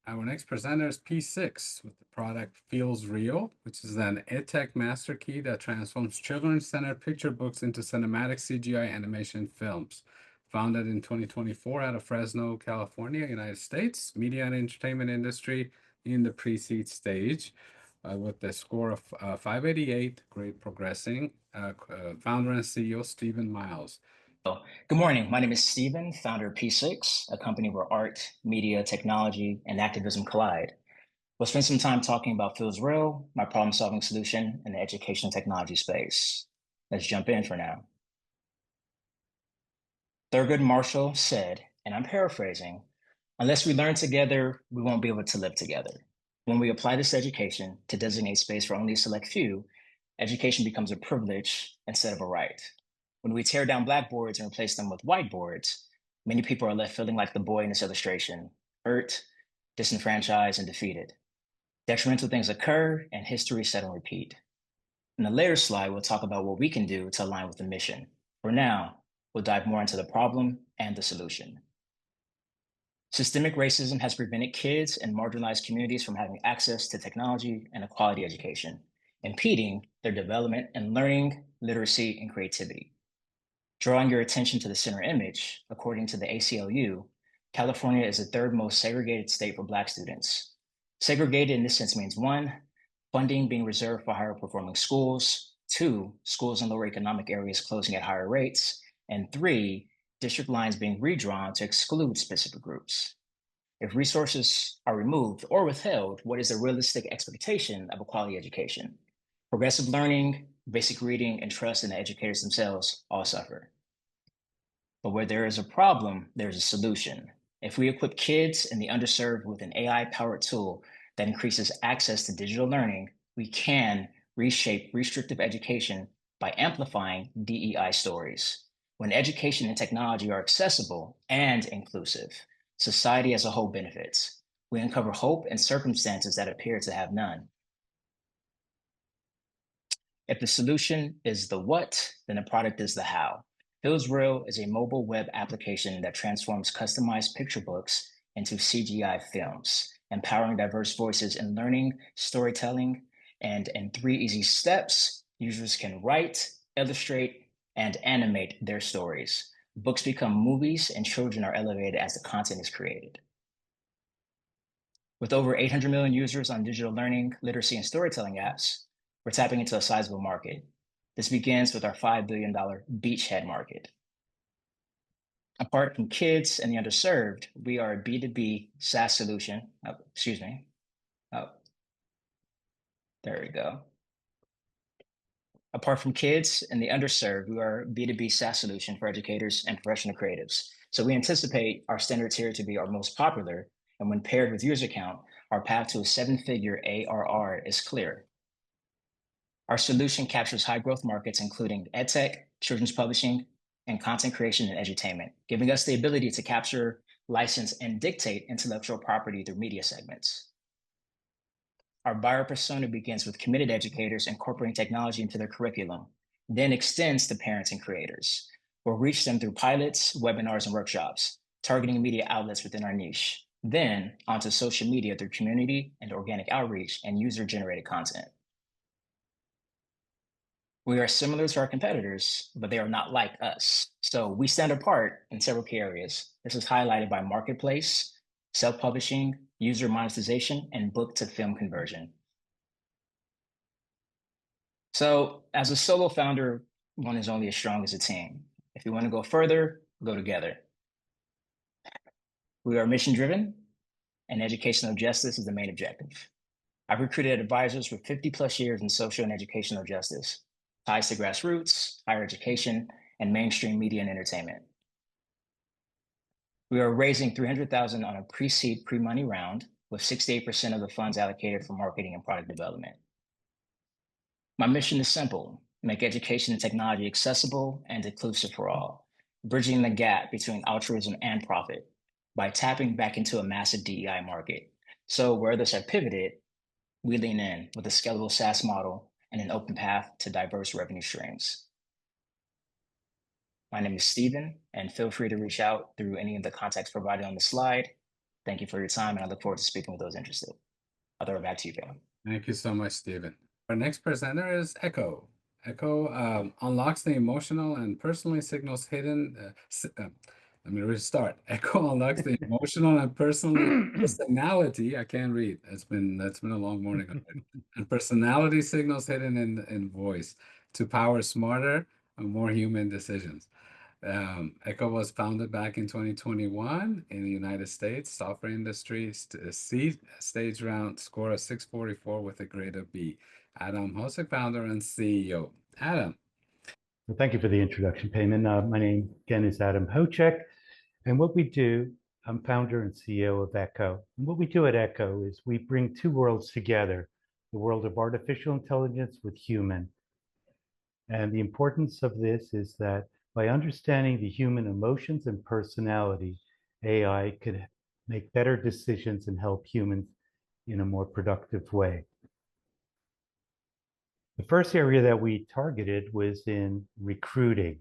Our next presenter is P6 with the product Feels Real, which is an EdTech master key that transforms children-centered picture books into cinematic CGI animation films. Founded in 2024 out of Fresno, California, United States, media and entertainment industry in the pre-seed stage. With the score of 588, great progressing. Founder and CEO Stephen Miles. Good morning. My name is Stephen, founder of P6, a company where art, media, technology, and activism collide. We'll spend some time talking about Feels Real, my problem-solving solution in the education technology space. Let's jump in for now. Thurgood Marshall said, and I'm paraphrasing, "Unless we learn together, we won't be able to live together." When we apply this education to designate space for only a select few, education becomes a privilege instead of a right. When we tear down blackboards and replace them with whiteboards, many people are left feeling like the boy in this illustration, hurt, disenfranchised, and defeated. Detrimental things occur, and history is set and repeat. In the later slide, we'll talk about what we can do to align with the mission. For now, we'll dive more into the problem and the solution. Systemic racism has prevented kids and marginalized communities from having access to technology and a quality education, impeding their development in learning, literacy, and creativity. Drawing your attention to the center image, according to the ACLU, California is the 3rd most segregated state for Black students. Segregated in this sense means 1, funding being reserved for higher performing schools, 2, schools in lower economic areas closing at higher rates, and 3, district lines being redrawn to exclude specific groups. If resources are removed or withheld, what is the realistic expectation of a quality education? Progressive learning, basic reading, and trust in the educators themselves all suffer. But where there is a problem, there's a solution. If we equip kids and the underserved with an AI-powered tool that increases access to digital learning, we can reshape restrictive education by amplifying DEI stories. When education and technology are accessible and inclusive, society as a whole benefits. We uncover hope in circumstances that appear to have none. If the solution is the what, then the product is the how. Feels Real is a mobile web application that transforms customized picture books into CGI films, empowering diverse voices in learning, storytelling, and in 3 easy steps, users can write, illustrate, and animate their stories. Books become movies, and children are elevated as the content is created. With over 800 million users on digital learning, literacy, and storytelling apps, we're tapping into a sizable market. This begins with our $5 billion beachhead market. Apart from kids and the underserved, we are a B2B SaaS solution. There we go. Apart from kids and the underserved, we are a B2B SaaS solution for educators and professional creatives. So we anticipate our standard tier to be our most popular, and when paired with user count, our path to a 7-figure ARR is clear. Our solution captures high growth markets, including edtech, children's publishing, and content creation and edutainment, giving us the ability to capture, license, and dictate intellectual property through media segments. Our buyer persona begins with committed educators incorporating technology into their curriculum, then extends to parents and creators. We'll reach them through pilots, webinars, and workshops, targeting media outlets within our niche, then onto social media through community and organic outreach and user-generated content. We are similar to our competitors, but they are not like us. So we stand apart in several key areas. This is highlighted by marketplace, self-publishing, user monetization, and book-to-film conversion. So as a solo founder, one is only as strong as a team. If you want to go further, go together. We are mission-driven, and educational justice is the main objective. I've recruited advisors with 50+ years in social and educational justice. ties to grassroots, higher education, and mainstream media and entertainment. We are raising $300,000 on a pre-seed, pre-money round, with 68% of the funds allocated for marketing and product development. My mission is simple: make education and technology accessible and inclusive for all, bridging the gap between altruism and profit by tapping back into a massive DEI market. So where others have pivoted, we lean in with a scalable SaaS model and an open path to diverse revenue streams. My name is Steven, and feel free to reach out through any of the contacts provided on the slide. Thank you for your time, and I look forward to speaking with those interested. I'll throw it back to you, Pam. Thank you so much, Stephen. Our next presenter is Echo. Echo unlocks the emotional and personally signals hidden. Let me restart. Echo unlocks the emotional and personality. I can't read. That's been a long morning already. And personality signals hidden in voice to power smarter and more human decisions. Echo was founded back in 2021 in the United States. Software industry seed stage round score of 644 with a grade of B. Adam Hosek, founder and CEO. Adam. Well, thank you for the introduction, Payman. My name again is Adam Hocek, and what we do, I'm founder and CEO of Echo. And what we do at Echo is we bring two worlds together: the world of artificial intelligence with human. And the importance of this is that by understanding the human emotions and personality, AI could make better decisions and help humans in a more productive way. The first area that we targeted was in recruiting.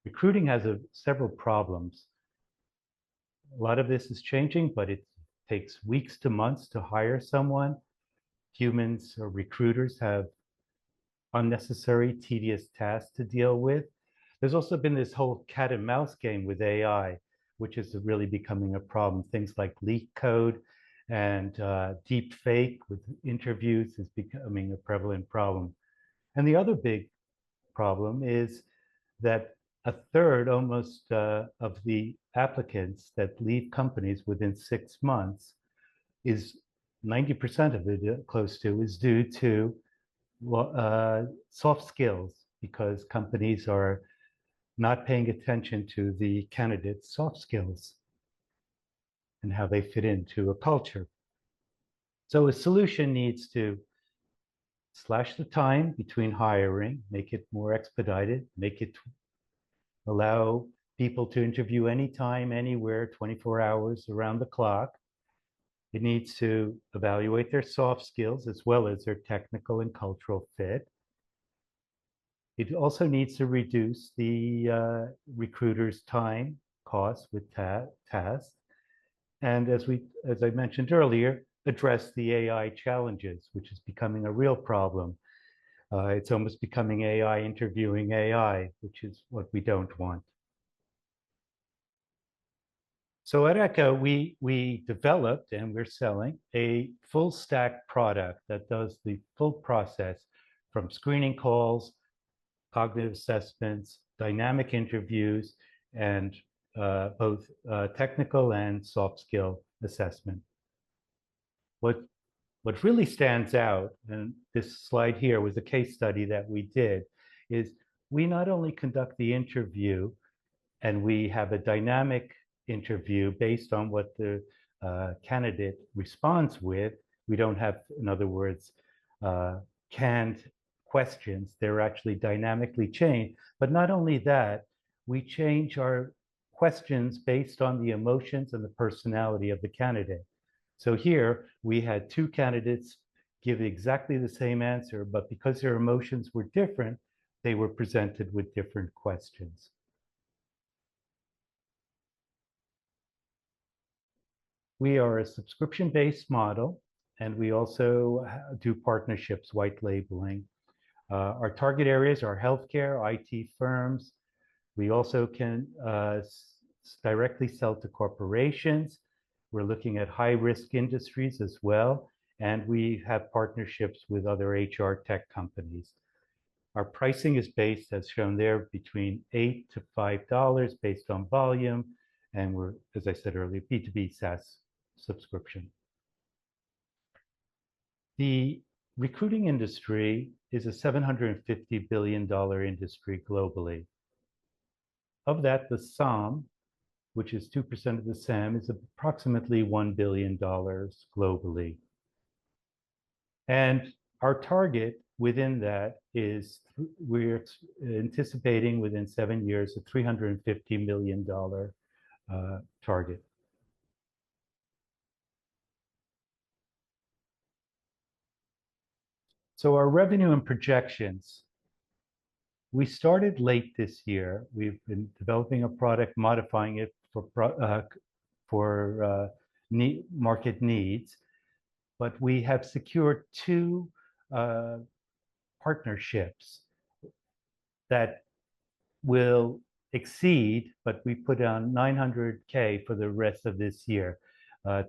Recruiting has several problems. A lot of this is changing, but it takes weeks to months to hire someone. Humans or recruiters have unnecessary, tedious tasks to deal with. There's also been this whole cat and mouse game with AI, which is really becoming a problem. Things like leak code and deep fake with interviews is becoming a prevalent problem. And the other big problem is that a third almost of the applicants that leave companies within 6 months is 90% of it, close to, is due to soft skills, because companies are not paying attention to the candidate's soft skills and how they fit into a culture. So a solution needs to slash the time between hiring, make it more expedited, make it allow people to interview anytime, anywhere, 24 hours around the clock. It needs to evaluate their soft skills as well as their technical and cultural fit. It also needs to reduce the recruiter's time costs with tasks. And as I mentioned earlier, address the AI challenges, which is becoming a real problem. It's almost becoming AI interviewing AI, which is what we don't want. So at Echo, we developed and we're selling a full stack product that does the full process from screening calls, cognitive assessments, dynamic interviews, and both technical and soft skill assessment. What really stands out, and this slide here was a case study that we did, is we not only conduct the interview and we have a dynamic interview based on what the candidate responds with. We don't have, in other words, canned questions. They're actually dynamically changed. But not only that, we change our questions based on the emotions and the personality of the candidate. So here we had two candidates give exactly the same answer, but because their emotions were different, they were presented with different questions. We are a subscription-based model, and we also do partnerships, white labeling. Our target areas are healthcare, IT firms. We also can directly sell to corporations. We're looking at high-risk industries as well, and we have partnerships with other HR tech companies. Our pricing is based, as shown there, between $8 to $5 based on volume, and we're, as I said earlier, B2B SaaS subscription. The recruiting industry is a $750 billion industry globally. Of that, the SOM, which is 2% of the SAM, is approximately $1 billion globally. And our target within that is we're anticipating within 7 years a $350 million target. So our revenue and projections. We started late this year. We've been developing a product, modifying it for market needs, but we have secured 2 partnerships that will exceed, but we put on 900K for the rest of this year.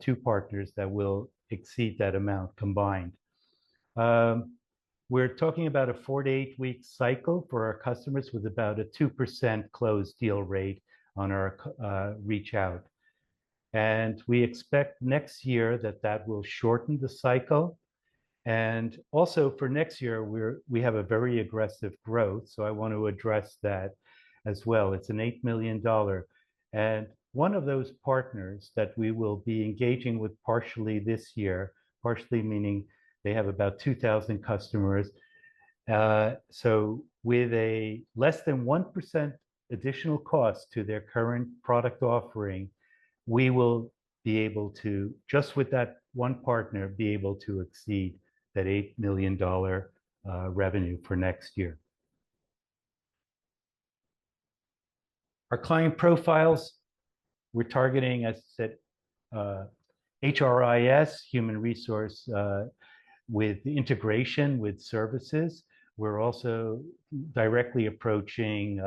2 partners that will exceed that amount combined. We're talking about a 4 to 8 week cycle for our customers with about a 2% closed deal rate on our reach out. And we expect next year that will shorten the cycle. And also for next year, we have a very aggressive growth. So I want to address that as well. It's an $8 million. And one of those partners that we will be engaging with partially this year, partially meaning they have about 2,000 customers. So with a less than 1% additional cost to their current product offering, we will be able to, just with that one partner, be able to exceed that $8 million revenue for next year. Our client profiles, we're targeting, as I said, HRIS, human resource, with integration with services. We're also directly approaching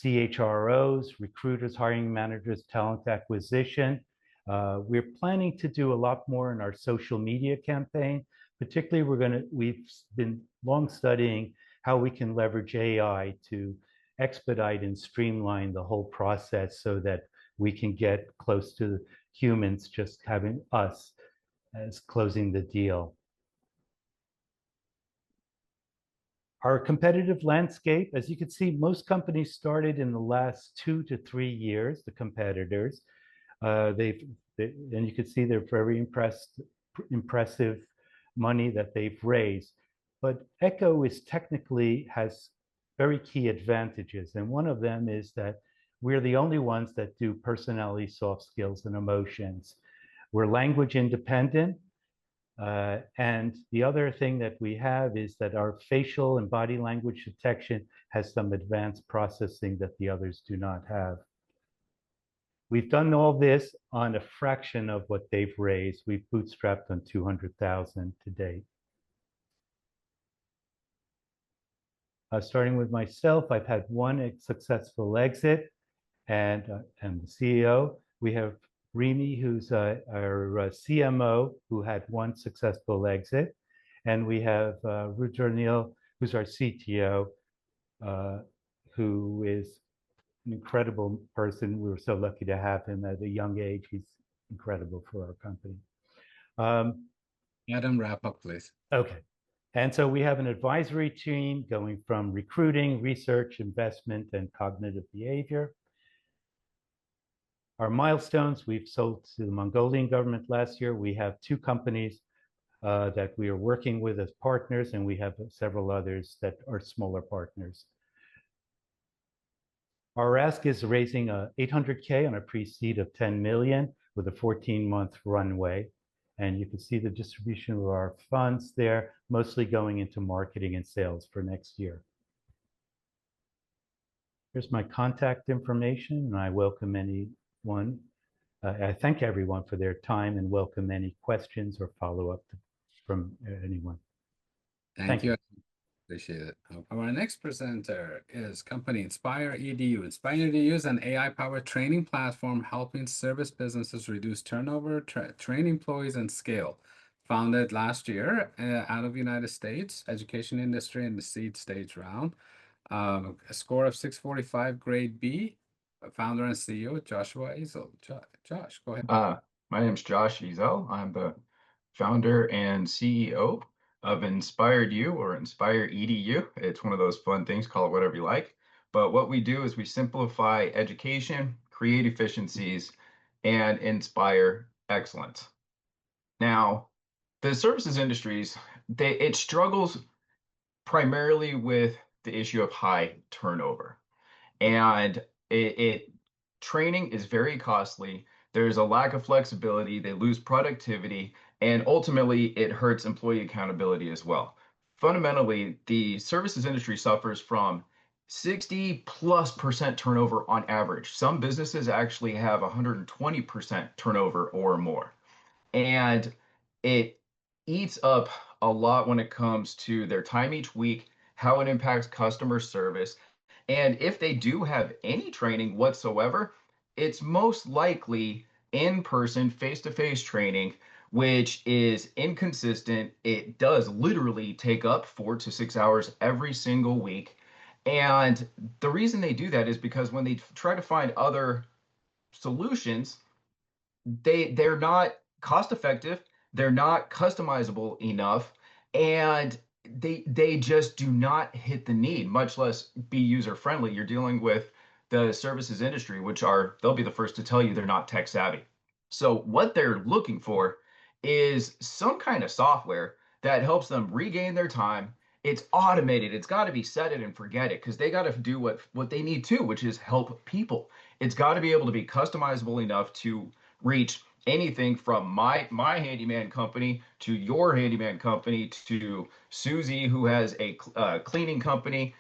CHROs, recruiters, hiring managers, talent acquisition. We're planning to do a lot more in our social media campaign. Particularly, we've been long studying how we can leverage AI to expedite and streamline the whole process so that we can get close to humans, just having us as closing the deal. Our competitive landscape, as you can see, most companies started in the last 2 to 3 years, the competitors. And you can see they're very impressive money that they've raised. But Echo has very key advantages. And one of them is that we're the only ones that do personality, soft skills, and emotions. We're language independent. And the other thing that we have is that our facial and body language detection has some advanced processing that the others do not have. We've done all this on a fraction of what they've raised. We've bootstrapped on 200,000 to date. Starting with myself, I've had 1 successful exit, and the CEO. We have Remy, who's our CMO, who had 1 successful exit. And we have Rujar Neal, who's our CTO, who is an incredible person. We were so lucky to have him at a young age. He's incredible for our company. Adam, wrap up, please. Okay. And so we have an advisory team going from recruiting, research, investment, and cognitive behavior. Our milestones, we've sold to the Mongolian government last year. We have 2 companies that we are working with as partners, and we have several others that are smaller partners. Our ask is raising 800K on a pre-seed of 10 million with a 14-month runway. And you can see the distribution of our funds there, mostly going into marketing and sales for next year. Here's my contact information, and I welcome anyone. I thank everyone for their time and welcome any questions or follow-up from anyone. Thank you. Appreciate it. Our next presenter is company Inspire EDU. Inspire EDU is an AI-powered training platform helping service businesses reduce turnover, train employees, and scale. Founded last year out of the United States, education industry in the seed stage round. A score of 645, grade B. Founder and CEO, Joshua Ezel. Josh, go ahead. My name is Josh Ezel. I'm the founder and CEO of Inspired You or Inspire EDU. It's one of those fun things, call it whatever you like. But what we do is we simplify education, create efficiencies, and inspire excellence. Now, the services industries, it struggles primarily with the issue of high turnover. And it training is very costly. There's a lack of flexibility. They lose productivity, and ultimately it hurts employee accountability as well. Fundamentally, the services industry suffers from 60+% turnover on average. Some businesses actually have 120% turnover or more. And it eats up a lot when it comes to their time each week, how it impacts customer service, and if they do have any training whatsoever, it's most likely in person, face to face training, which is inconsistent. It does literally take up 4 to 6 hours every single week. And the reason they do that is because when they try to find other solutions, they're not cost effective, they're not customizable enough, and they just do not hit the need, much less be user friendly. You're dealing with the services industry, which are they'll be the first to tell you they're not tech savvy. So what they're looking for is some kind of software that helps them regain their time. It's automated. It's got to be set it and forget it because they got to do what they need to, which is help people. It's got to be able to be customizable enough to reach anything from my handyman company to your handyman company to Susie, who has a cleaning company,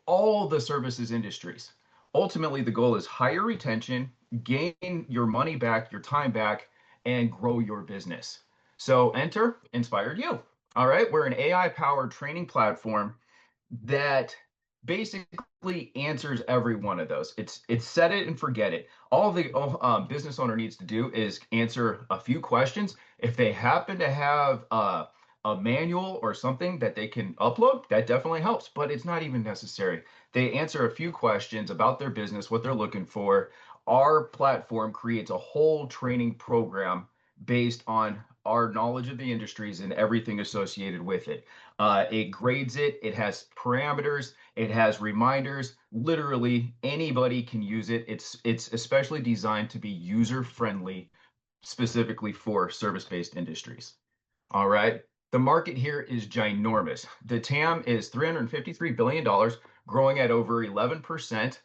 all the services industries. Ultimately, the goal is higher retention, gain your money back, your time back, and grow your business. So enter Inspired You. All right, we're an AI powered training platform that basically answers every one of those. It's set it and forget it. All the business owner needs to do is answer a few questions. If they happen to have a manual or something that they can upload, that definitely helps, but it's not even necessary. They answer a few questions about their business, what they're looking for. Our platform creates a whole training program based on our knowledge of the industries and everything associated with it. It grades it, it has parameters, it has reminders. Literally anybody can use it. It's especially designed to be user friendly, specifically for service-based industries. All right. The market here is ginormous. The TAM is $353 billion, growing at over 11%.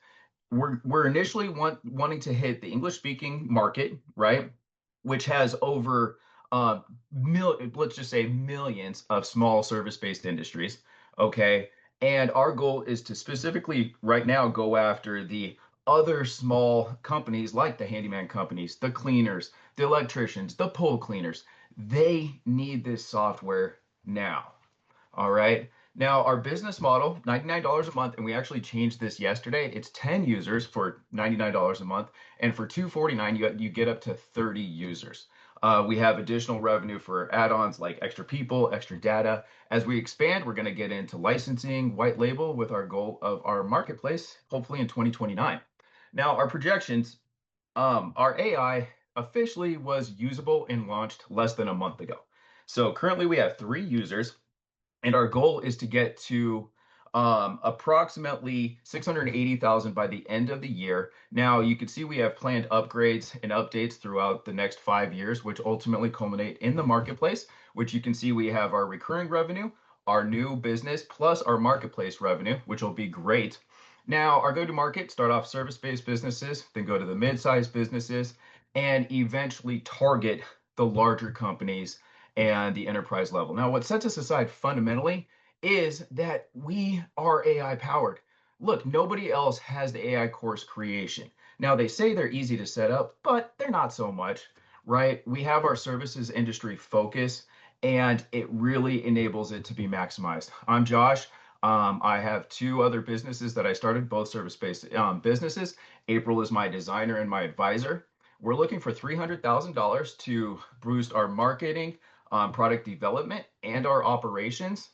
We're initially wanting to hit the English speaking market, right? Which has over let's just say millions of small service-based industries. Okay. And our goal is to specifically right now go after the other small companies like the handyman companies, the cleaners, the electricians, the pole cleaners. They need this software now. All right. Now, our business model, $99 a month, and we actually changed this yesterday. It's 10 users for $99 a month, and for $249, you get up to 30 users. We have additional revenue for add-ons like extra people, extra data. As we expand, we're going to get into licensing, white label with our goal of our marketplace, hopefully in 2029. Now, our projections, our AI officially was usable and launched less than a month ago. So currently we have 3 users and our goal is to get to approximately 680,000 by the end of the year. Now, you can see we have planned upgrades and updates throughout the next 5 years, which ultimately culminate in the marketplace, which you can see we have our recurring revenue, our new business, plus our marketplace revenue, which will be great. Now, our go-to-market start off service-based businesses, then go to the mid-sized businesses, and eventually target the larger companies and the enterprise level. Now, what sets us aside fundamentally is that we are AI powered. Look, nobody else has the AI course creation. Now, they say they're easy to set up, but they're not so much, right? We have our services industry focus, and it really enables it to be maximized. I'm Josh. I have 2 other businesses that I started, both service-based businesses. April is my designer and my advisor. We're looking for $300,000 to boost our marketing, product development, and our operations.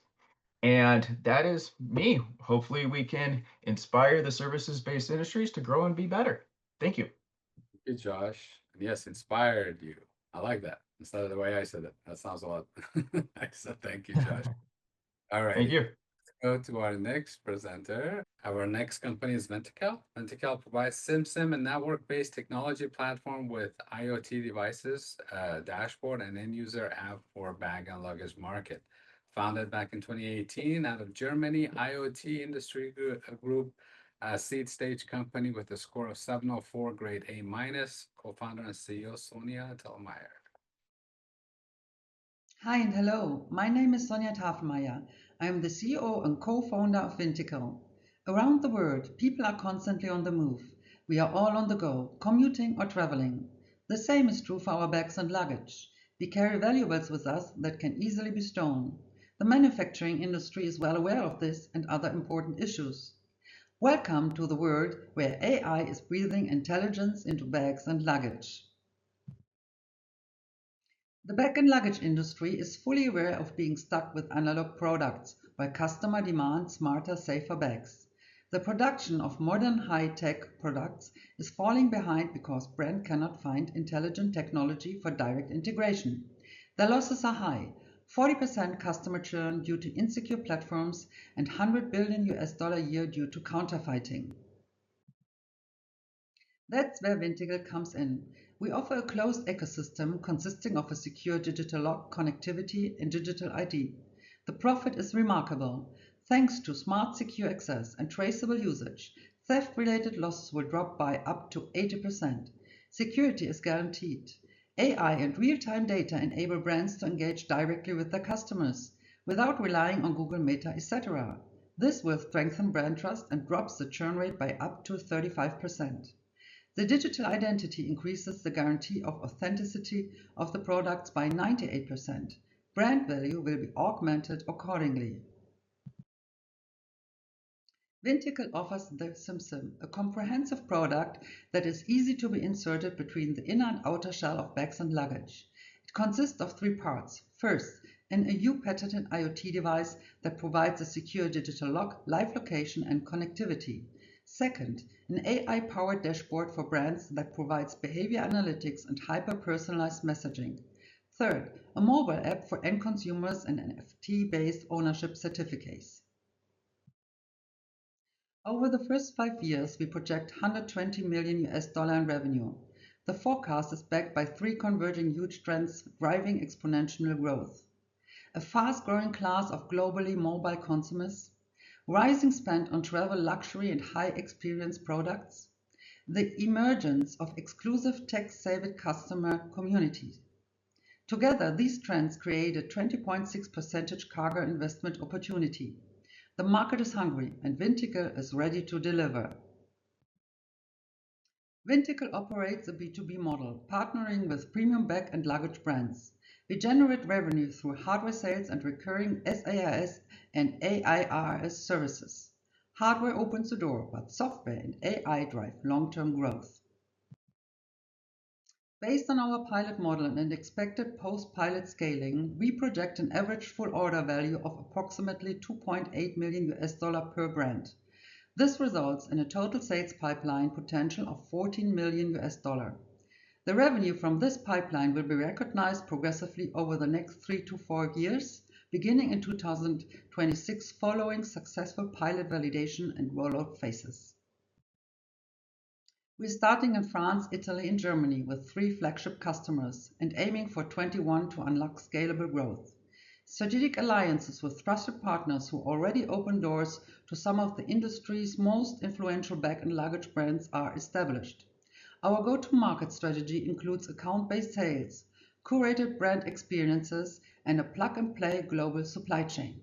And that is me. Hopefully, we can inspire the services-based industries to grow and be better. Thank you. Good, Josh. Yes, Inspired You. I like that. Instead of the way I said it. That sounds a lot. I said thank you, Josh. All Thank righty. you. Go to our next presenter. Our next company is Ventical. Ventical provides SimSim, a network-based technology platform with IoT devices, dashboard, and end-user app for bag and luggage market. Founded back in 2018 out of Germany, IoT industry group, a seed stage company with a score of 704, grade A minus. Co-founder and CEO Sonia Tellmeyer. Hi and hello, my name is Sonja Tafelmeier. I am the CEO and co-founder of Vintical. Around the world, people are constantly on the move. We are all on the go, commuting or traveling. The same is true for our bags and luggage. We carry valuables with us that can easily be stolen. The manufacturing industry is well aware of this and other important issues. Welcome to the world where AI is breathing intelligence into bags and luggage. The bag and luggage industry is fully aware of being stuck with analog products while customer demand smarter, safer bags. The production of modern high-tech products is falling behind because brands cannot find intelligent technology for direct integration. Their losses are high. 40% customer churn due to insecure platforms and $100 billion a year due to counterfeiting. That's where Vintical comes in. We offer a closed ecosystem consisting of a secure digital lock, connectivity, and digital ID. The profit is remarkable. Thanks to smart secure access and traceable usage, theft-related losses will drop by up to 80%. Security is guaranteed. AI and real-time data enable brands to engage directly with their customers without relying on Google, Meta, etc. This will strengthen brand trust and drops the churn rate by up to 35%. The digital identity increases the guarantee of authenticity of the products by 98%. Brand value will be augmented accordingly. Vintical offers the SimSim, a comprehensive product that is easy to be inserted between the inner and outer shell of bags and luggage. It consists of three parts. First, an EU-patented IoT device that provides a secure digital lock, live location, and connectivity. Second, an AI-powered dashboard for brands that provides behavior analytics and hyper-personalized messaging. Third, a mobile app for end consumers and NFT-based ownership certificates. Over the first 5 years, we project $120 million in revenue. The forecast is backed by three converging huge trends driving exponential growth. A fast-growing class of globally mobile consumers, rising spend on travel, luxury, and high-experience products, the emergence of exclusive tech-savvy customer communities. Together, these trends create a 20.6% CAGR investment opportunity. The market is hungry, and Vintical is ready to deliver. Vintical operates a B2B model, partnering with premium bag and luggage brands. We generate revenue through hardware sales and recurring SaaS and AIRS services. Hardware opens the door, but software and AI drive long-term growth. Based on our pilot model and expected post-pilot scaling, we project an average full order value of approximately $2.8 million per brand. This results in a total sales pipeline potential of $14 million. The revenue from this pipeline will be recognized progressively over the next 3 to 4 years, beginning in 2026 following successful pilot validation and rollout phases. We're starting in France, Italy, and Germany with 3 flagship customers and aiming for 21 to unlock scalable growth. Strategic alliances with trusted partners who already open doors to some of the industry's most influential bag and luggage brands are established. Our go-to-market strategy includes account-based sales, curated brand experiences, and a plug-and-play global supply chain.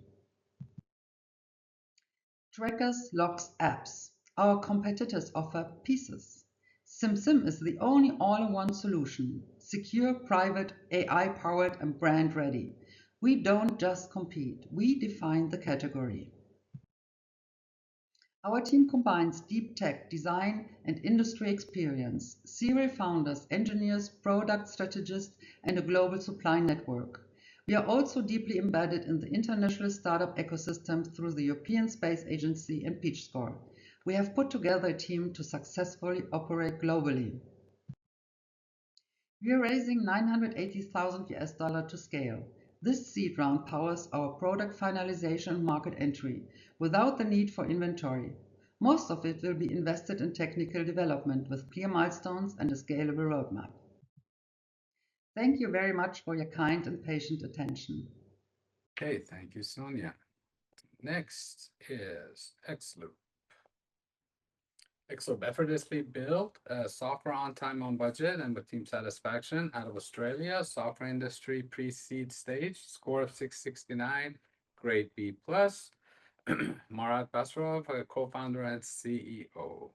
Trackers, locks, apps. Our competitors offer pieces. SimSim is the only all-in-one solution, secure, private, AI-powered, and brand-ready. We don't just compete, we define the category. Our team combines deep tech, design, and industry experience, serial founders, engineers, product strategists, and a global supply network. We are also deeply embedded in the international startup ecosystem through the European Space Agency and Peachscore. We have put together a team to successfully operate globally. We are raising 980,000 US dollar to scale. This seed round powers our product finalization and market entry without the need for inventory. Most of it will be invested in technical development with clear milestones and a scalable roadmap. Thank you very much for your kind and patient attention. Okay, thank you, Sonia. Next is Xloop. Xloop effortlessly built software on time, on budget, and with team satisfaction out of Australia. Software industry pre-seed stage, score of 669, grade B+. Marat Basrov, co-founder and CEO.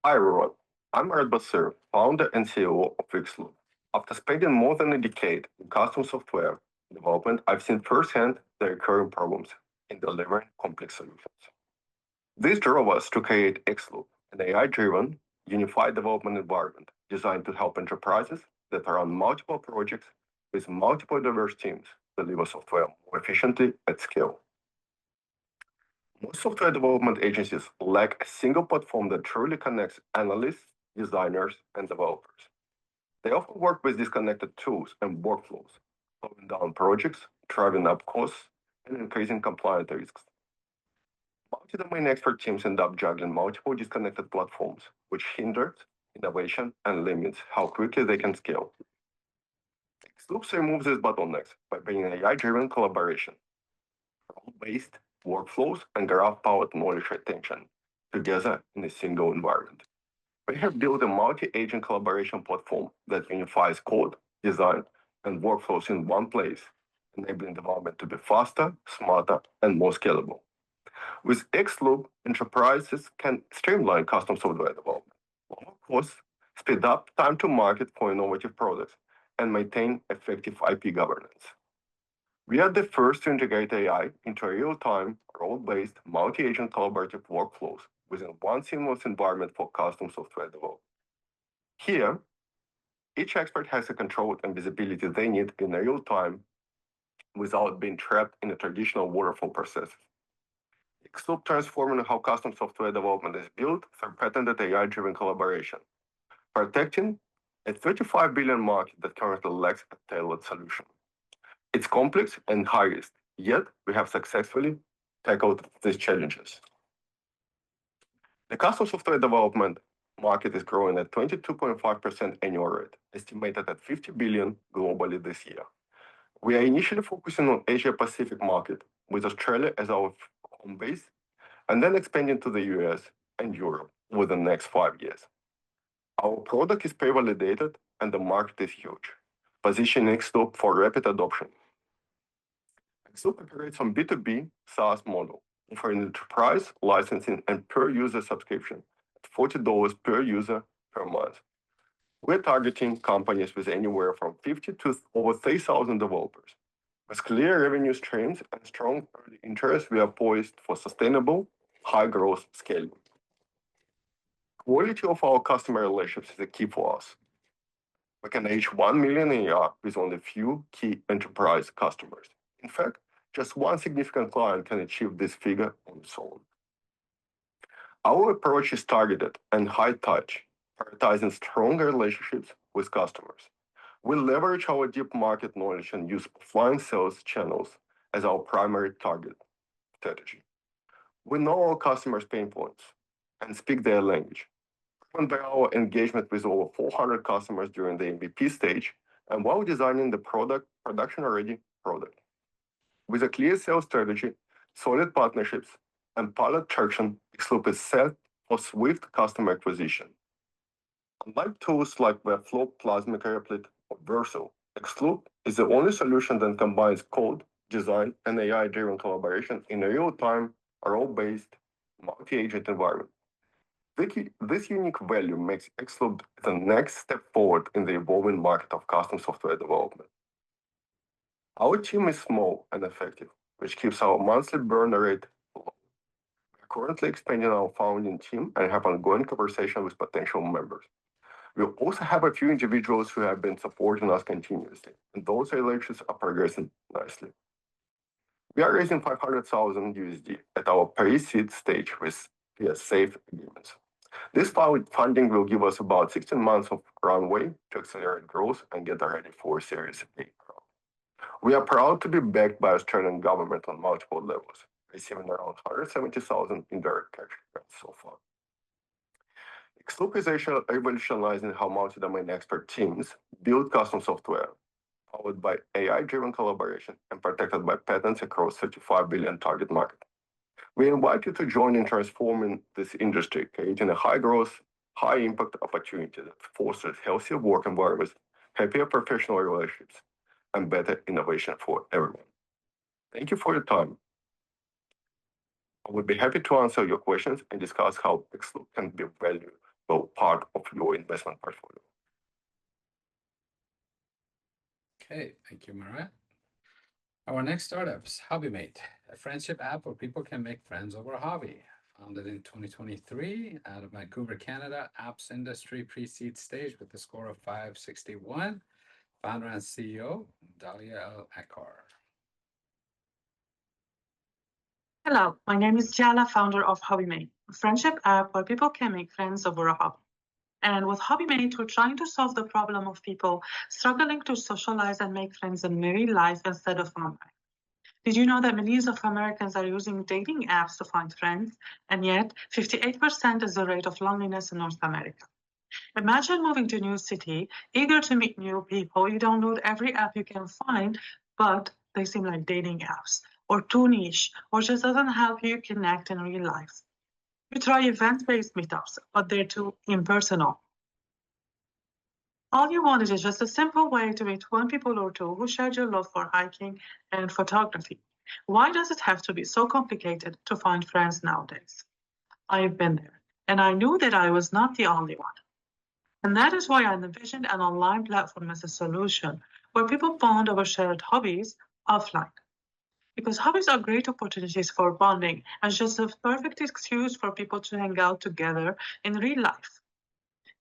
Hi everyone, I'm Marat Basir, founder and CEO of Xloop. After spending more than a decade in custom software development, I've seen firsthand the recurring problems in delivering complex solutions. This drove us to create Xloop, an AI-driven, unified development environment designed to help enterprises that run multiple projects with multiple diverse teams deliver software more efficiently at scale. Most software development agencies lack a single platform that truly connects analysts, designers, and developers. They often work with disconnected tools and workflows, slowing down projects, driving up costs, and increasing compliance risks. Multi-domain expert teams end up juggling multiple disconnected platforms, which hinders innovation and limits how quickly they can scale. Xloop removes these bottlenecks by bringing AI-driven collaboration, role-based workflows, and graph-powered knowledge retention together in a single environment. We have built a multi-agent collaboration platform that unifies code, design, and workflows in one place, enabling development to be faster, smarter, and more scalable. With Xloop, enterprises can streamline custom software development, lower costs, speed up time to market for innovative products, and maintain effective IP governance. We are the first to integrate AI into real-time, role-based, multi-agent collaborative workflows within one seamless environment for custom software development. Here, each expert has the control and visibility they need in real time without being trapped in a traditional waterfall process. Xloop transforming how custom software development is built through patented AI-driven collaboration, protecting a $35 billion market that currently lacks a tailored solution. It's complex and high risk, yet we have successfully tackled these challenges. The custom software development market is growing at 22.5% annual rate, estimated at $50 billion globally this year. We are initially focusing on Asia Pacific market, with Australia as our home base, and then expanding to the US and Europe within the next 5 years. Our product is pre-validated and the market is huge, positioning Xloop for rapid adoption. Xloop operates on B2B SaaS model, offering enterprise licensing and per-user subscription at $40 per user per month. We're targeting companies with anywhere from 50 to over 3,000 developers. With clear revenue streams and strong early interest, we are poised for sustainable, high-growth scaling. Quality of our customer relationships is a key for us. We can reach 1 million ARR with only a few key enterprise customers. In fact, just one significant client can achieve this figure on its own. Our approach is targeted and high touch, prioritizing strong relationships with customers. We leverage our deep market knowledge and use offline sales channels as our primary target strategy. We know our customers' pain points and speak their language, proven by our engagement with over 400 customers during the MVP stage and while designing the production-ready product. With a clear sales strategy, solid partnerships, and pilot traction, Xloop is set for swift customer acquisition. Unlike tools like Webflow, Plasmic, Replit, or Verso, Xloop is the only solution that combines code, design, and AI-driven collaboration in a real-time, role-based, multi-agent environment. This unique value makes Xloop the next step forward in the evolving market of custom software development. Our team is small and effective, which keeps our monthly burn rate low. We are currently expanding our founding team and have ongoing conversation with potential members. We also have a few individuals who have been supporting us continuously, and those relationships are progressing nicely. We are raising 500,000 USD at our pre-seed stage with safe agreements. This funding will give us about 16 months of runway to accelerate growth and get ready for Series A. We are proud to be backed by Australian government on multiple levels, receiving around 170,000 indirect cash grants so far. Xloop is revolutionizing how multi-domain expert teams build custom software, powered by AI-driven collaboration and protected by patents across $35 billion target market. We invite you to join in transforming this industry, creating a high-growth, high-impact opportunity that fosters healthier work environments, happier professional relationships, and better innovation for everyone. Thank you for your time. I would be happy to answer your questions and discuss how Xloop can be a valuable part of your investment portfolio. Okay, thank you, Mariah. Our next startup is HobbyMate, a friendship app where people can make friends over a hobby. Founded in 2023 out of Vancouver, Canada, apps industry pre-seed stage with a score of 561. Founder and CEO, Dalia El Akar. Hello, my name is Jala, founder of HobbyMate, a friendship app where people can make friends over a hobby. And with HobbyMate, we're trying to solve the problem of people struggling to socialize and make friends in real life instead of online. Did you know that millions of Americans are using dating apps to find friends? And yet, 58% is the rate of loneliness in North America. Imagine moving to a new city, eager to meet new people. You download every app you can find, but they seem like dating apps, or too niche, or just doesn't help you connect in real life. You try event-based meetups, but they're too impersonal. All you wanted is just a simple way to meet one people or two who shared your love for hiking and photography. Why does it have to be so complicated to find friends nowadays? I've been there, and I knew that I was not the only one. And that is why I envisioned an online platform as a solution where people bond over shared hobbies offline. Because hobbies are great opportunities for bonding and just a perfect excuse for people to hang out together in real life.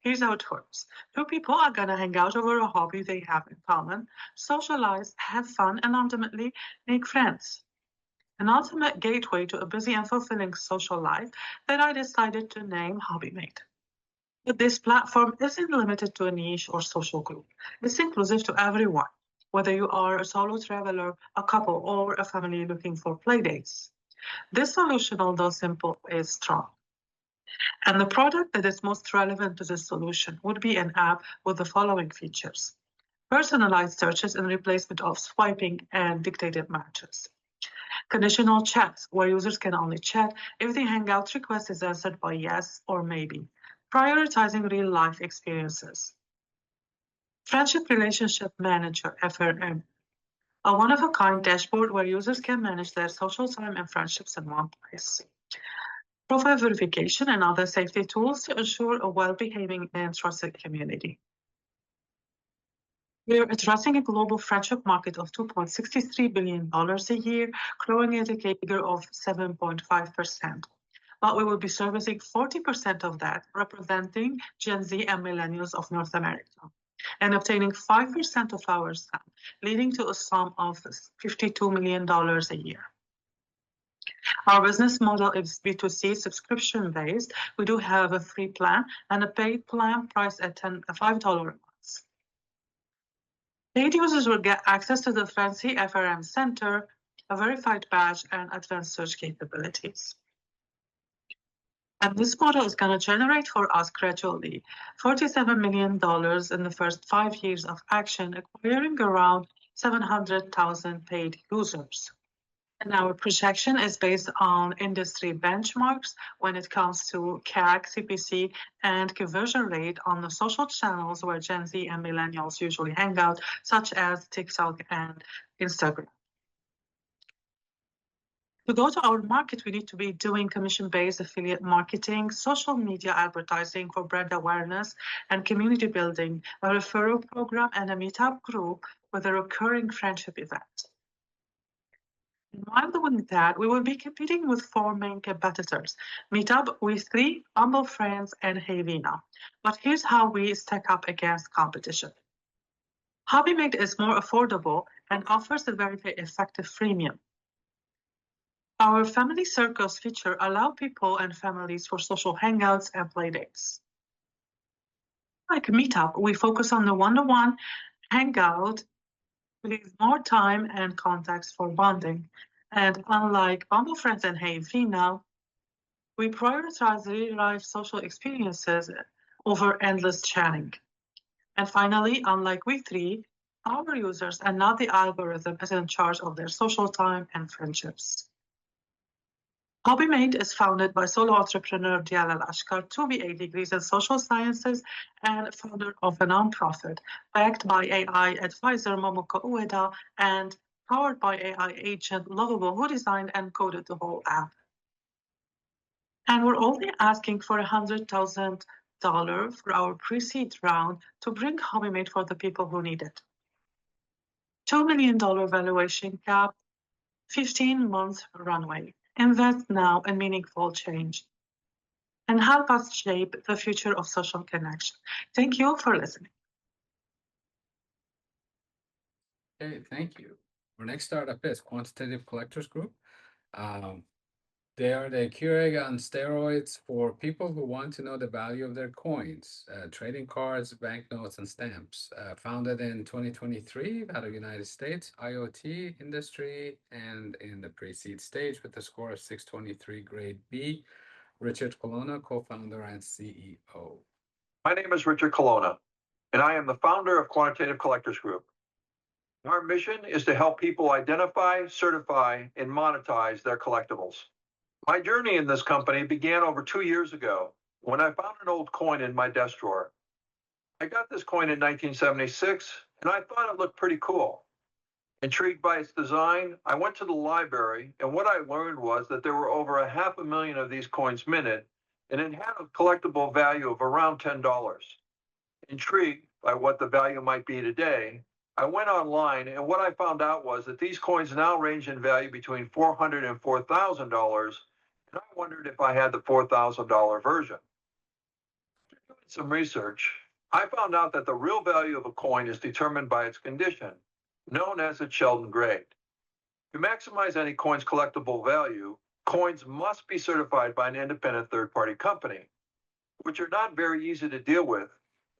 Here's how it works. Two people are gonna hang out over a hobby they have in common, socialize, have fun, and ultimately make friends. An ultimate gateway to a busy and fulfilling social life that I decided to name HobbyMate. But this platform isn't limited to a niche or social group. It's inclusive to everyone, whether you are a solo traveler, a couple, or a family looking for playdates. This solution, although simple, is strong. And the product that is most relevant to this solution would be an app with the following features: personalized searches in replacement of swiping and dictated matches. Conditional chats, where users can only chat if the Hangout request is answered by yes or maybe, prioritizing real-life experiences. Friendship Relationship Manager, FRM, a one-of-a-kind dashboard where users can manage their social time and friendships in one place. Profile verification and other safety tools to ensure a well-behaving and trusted community. We're addressing a global friendship market of $2.63 billion a year, growing at a CAGR of 7.5%. But we will be servicing 40% of that, representing Gen Z and millennials of North America, and obtaining 5% of our SAM, leading to a sum of $52 million a year. Our business model is B2C subscription-based. We do have a free plan and a paid plan priced at $5 a month. Paid users will get access to the fancy FRM Center, a verified badge, and advanced search capabilities. And this model is going to generate for us gradually $47 million in the first 5 years of action, acquiring around 700,000 paid users. And our projection is based on industry benchmarks when it comes to CAC, CPC, and conversion rate on the social channels where Gen Z and millennials usually hang out, such as TikTok and Instagram. To go to our market, we need to be doing commission-based affiliate marketing, social media advertising for brand awareness and community building, a referral program, and a meetup group with a recurring friendship event. While doing that, we will be competing with 4 main competitors: Meetup, We3, Humble Friends, and Havina. But here's how we stack up against competition. HobbyMate is more affordable and offers a very effective freemium. Our Family Circles feature allow people and families for social hangouts and playdates. Like Meetup, we focus on the one-to-one hangout, leave more time and context for bonding. And unlike Bumble Friends and Hey Now, we prioritize real-life social experiences over endless chatting. And finally, unlike We3, our users and not the algorithm is in charge of their social time and friendships. HobbyMate is founded by solo entrepreneur Dial Al-Ashkar, 2 BA degrees in social sciences, and founder of a nonprofit, backed by AI advisor Momoko Ueda, and powered by AI agent Lovable, who designed and coded the whole app. And we're only asking for $100,000 for our pre-seed round to bring HobbyMate for the people who need it. $2 million valuation cap, 15 months runway. Invest now in meaningful change and help us shape the future of social connection. Thank you for listening. Okay, thank you. Our next startup is Quantitative Collectors Group. They are the Keurig on steroids for people who want to know the value of their coins, trading cards, banknotes, and stamps. Founded in 2023 out of the United States, IoT industry, and in the pre-seed stage with a score of 623 grade B. Richard Colonna, co-founder and CEO. My name is Richard Colonna, and I am the founder of Quantitative Collectors Group. Our mission is to help people identify, certify, and monetize their collectibles. My journey in this company began over 2 years ago when I found an old coin in my desk drawer. I got this coin in 1976, and I thought it looked pretty cool. Intrigued by its design, I went to the library, and what I learned was that there were over 500,000 of these coins minted, and it had a collectible value of around $10. Intrigued by what the value might be today, I went online, and what I found out was that these coins now range in value between $400 and $4,000, and I wondered if I had the $4,000 version. After doing some research, I found out that the real value of a coin is determined by its condition, known as its Sheldon grade. To maximize any coin's collectible value, coins must be certified by an independent third-party company, which are not very easy to deal with,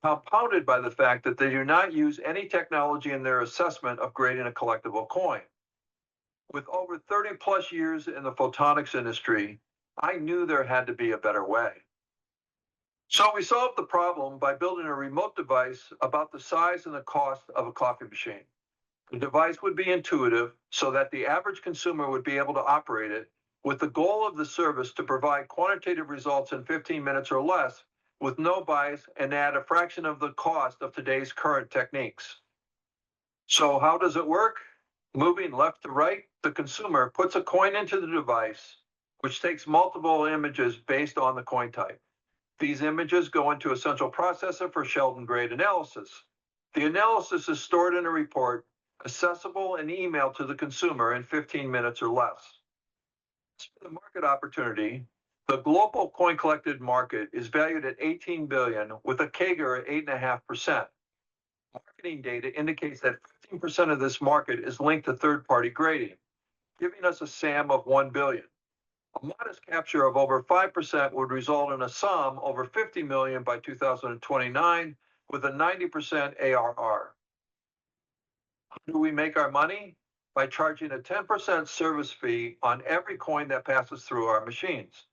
compounded by the fact that they do not use any technology in their assessment of grading a collectible coin. With over 30 plus years in the photonics industry, I knew there had to be a better way. So we solved the problem by building a remote device about the size and the cost of a coffee machine. The device would be intuitive so that the average consumer would be able to operate it, with the goal of the service to provide quantitative results in 15 minutes or less with no bias and at a fraction of the cost of today's current techniques. So how does it work? Moving left to right, the consumer puts a coin into the device, which takes multiple images based on the coin type. These images go into a central processor for Sheldon grade analysis. The analysis is stored in a report, accessible and emailed to the consumer in 15 minutes or less. As for the market opportunity, the global coin collected market is valued at $18 billion with a CAGR at 8.5%. Marketing data indicates that 15% of this market is linked to third-party grading, giving us a SAM of $1 billion. A modest capture of over 5% would result in a sum over $50 million by 2029 with a 90% ARR. How do we make our money? By charging a 10% service fee on every coin that passes through our machines.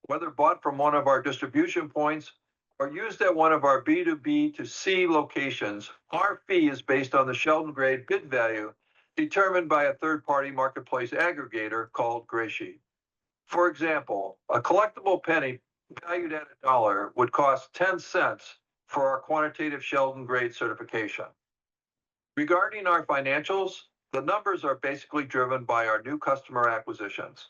Whether bought from one of our distribution points or used at one of our B2B to C locations, our fee is based on the Sheldon grade bid value determined by a third-party marketplace aggregator called Graysheet. For example, a collectible penny valued at $1 would cost 10 cents for our quantitative Sheldon grade certification. Regarding our financials, the numbers are basically driven by our new customer acquisitions.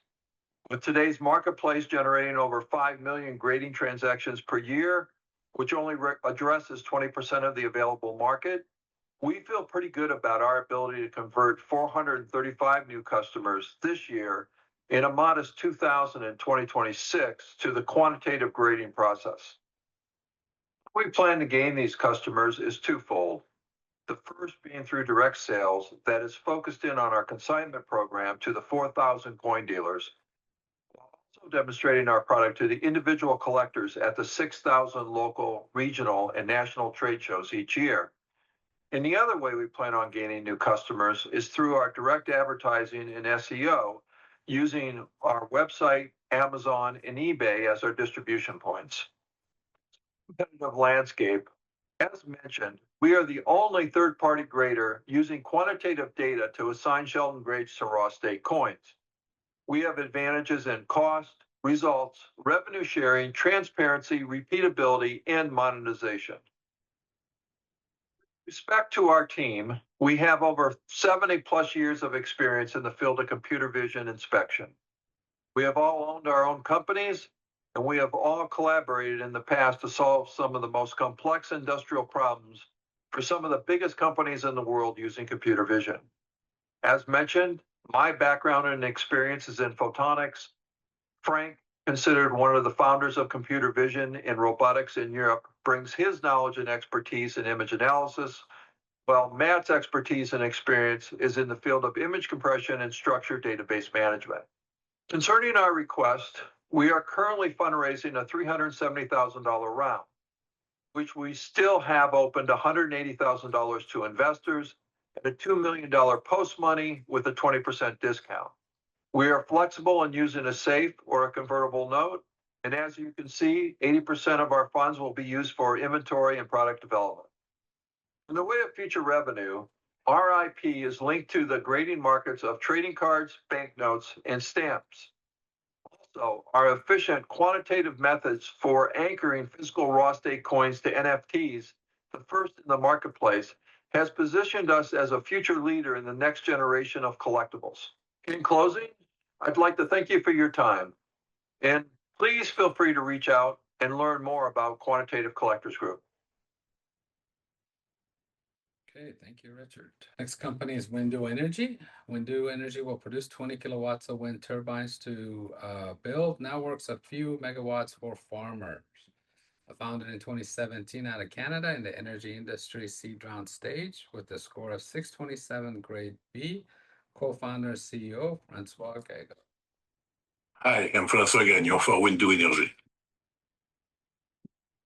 With today's marketplace generating over 5 million grading transactions per year, which only addresses 20% of the available market, we feel pretty good about our ability to convert 435 new customers this year in a modest 2,000 in 2026 to the quantitative grading process. We plan to gain these customers is twofold. The first being through direct sales that is focused in on our consignment program to the 4,000 coin dealers, while also also demonstrating our product to the individual collectors at the 6,000 local, regional, and national trade shows each year. And the other way we plan on gaining new customers is through our direct advertising and SEO, using our website, Amazon, and eBay as our distribution points. Competitive landscape. As mentioned, we are the only third-party grader using quantitative data to assign Sheldon grades to raw state coins. We have advantages in cost, results, revenue sharing, transparency, repeatability, and monetization. With respect to our team, we have over 70 plus years of experience in the field of computer vision inspection. We have all owned our own companies, and we have all collaborated in the past to solve some of the most complex industrial problems for some of the biggest companies in the world using computer vision. As mentioned, my background and experience is in photonics. Frank, considered one of the founders of computer vision and robotics in Europe, brings his knowledge and expertise in image analysis, while Matt's expertise and experience is in the field of image compression and structured database management. Concerning our request, we are currently fundraising a $370,000 round, which we still have open to $180,000 to investors and a $2 million post money with a 20% discount. We are flexible in using a safe or a convertible note, and as you can see, 80% of our funds will be used for inventory and product development. In the way of future revenue, our IP is linked to the grading markets of trading cards, banknotes, and stamps. Also, our efficient quantitative methods for anchoring physical raw state coins to NFTs, the first in the marketplace, has positioned us as a future leader in the next generation of collectibles. In closing, I'd like to thank you for your time, and please feel free to reach out and learn more about Quantitative Collectors Group. Okay, thank you, Richard. Next company is Windu Energy. Windu Energy will produce 20 kilowatts of wind turbines to build networks of few megawatts for farmers. Founded in 2017 out of Canada in the energy industry seed round stage with a score of 627 grade B. Co-founder CEO Francois Gagnon. Hi, I'm Francois Gagnon for Windu Energy.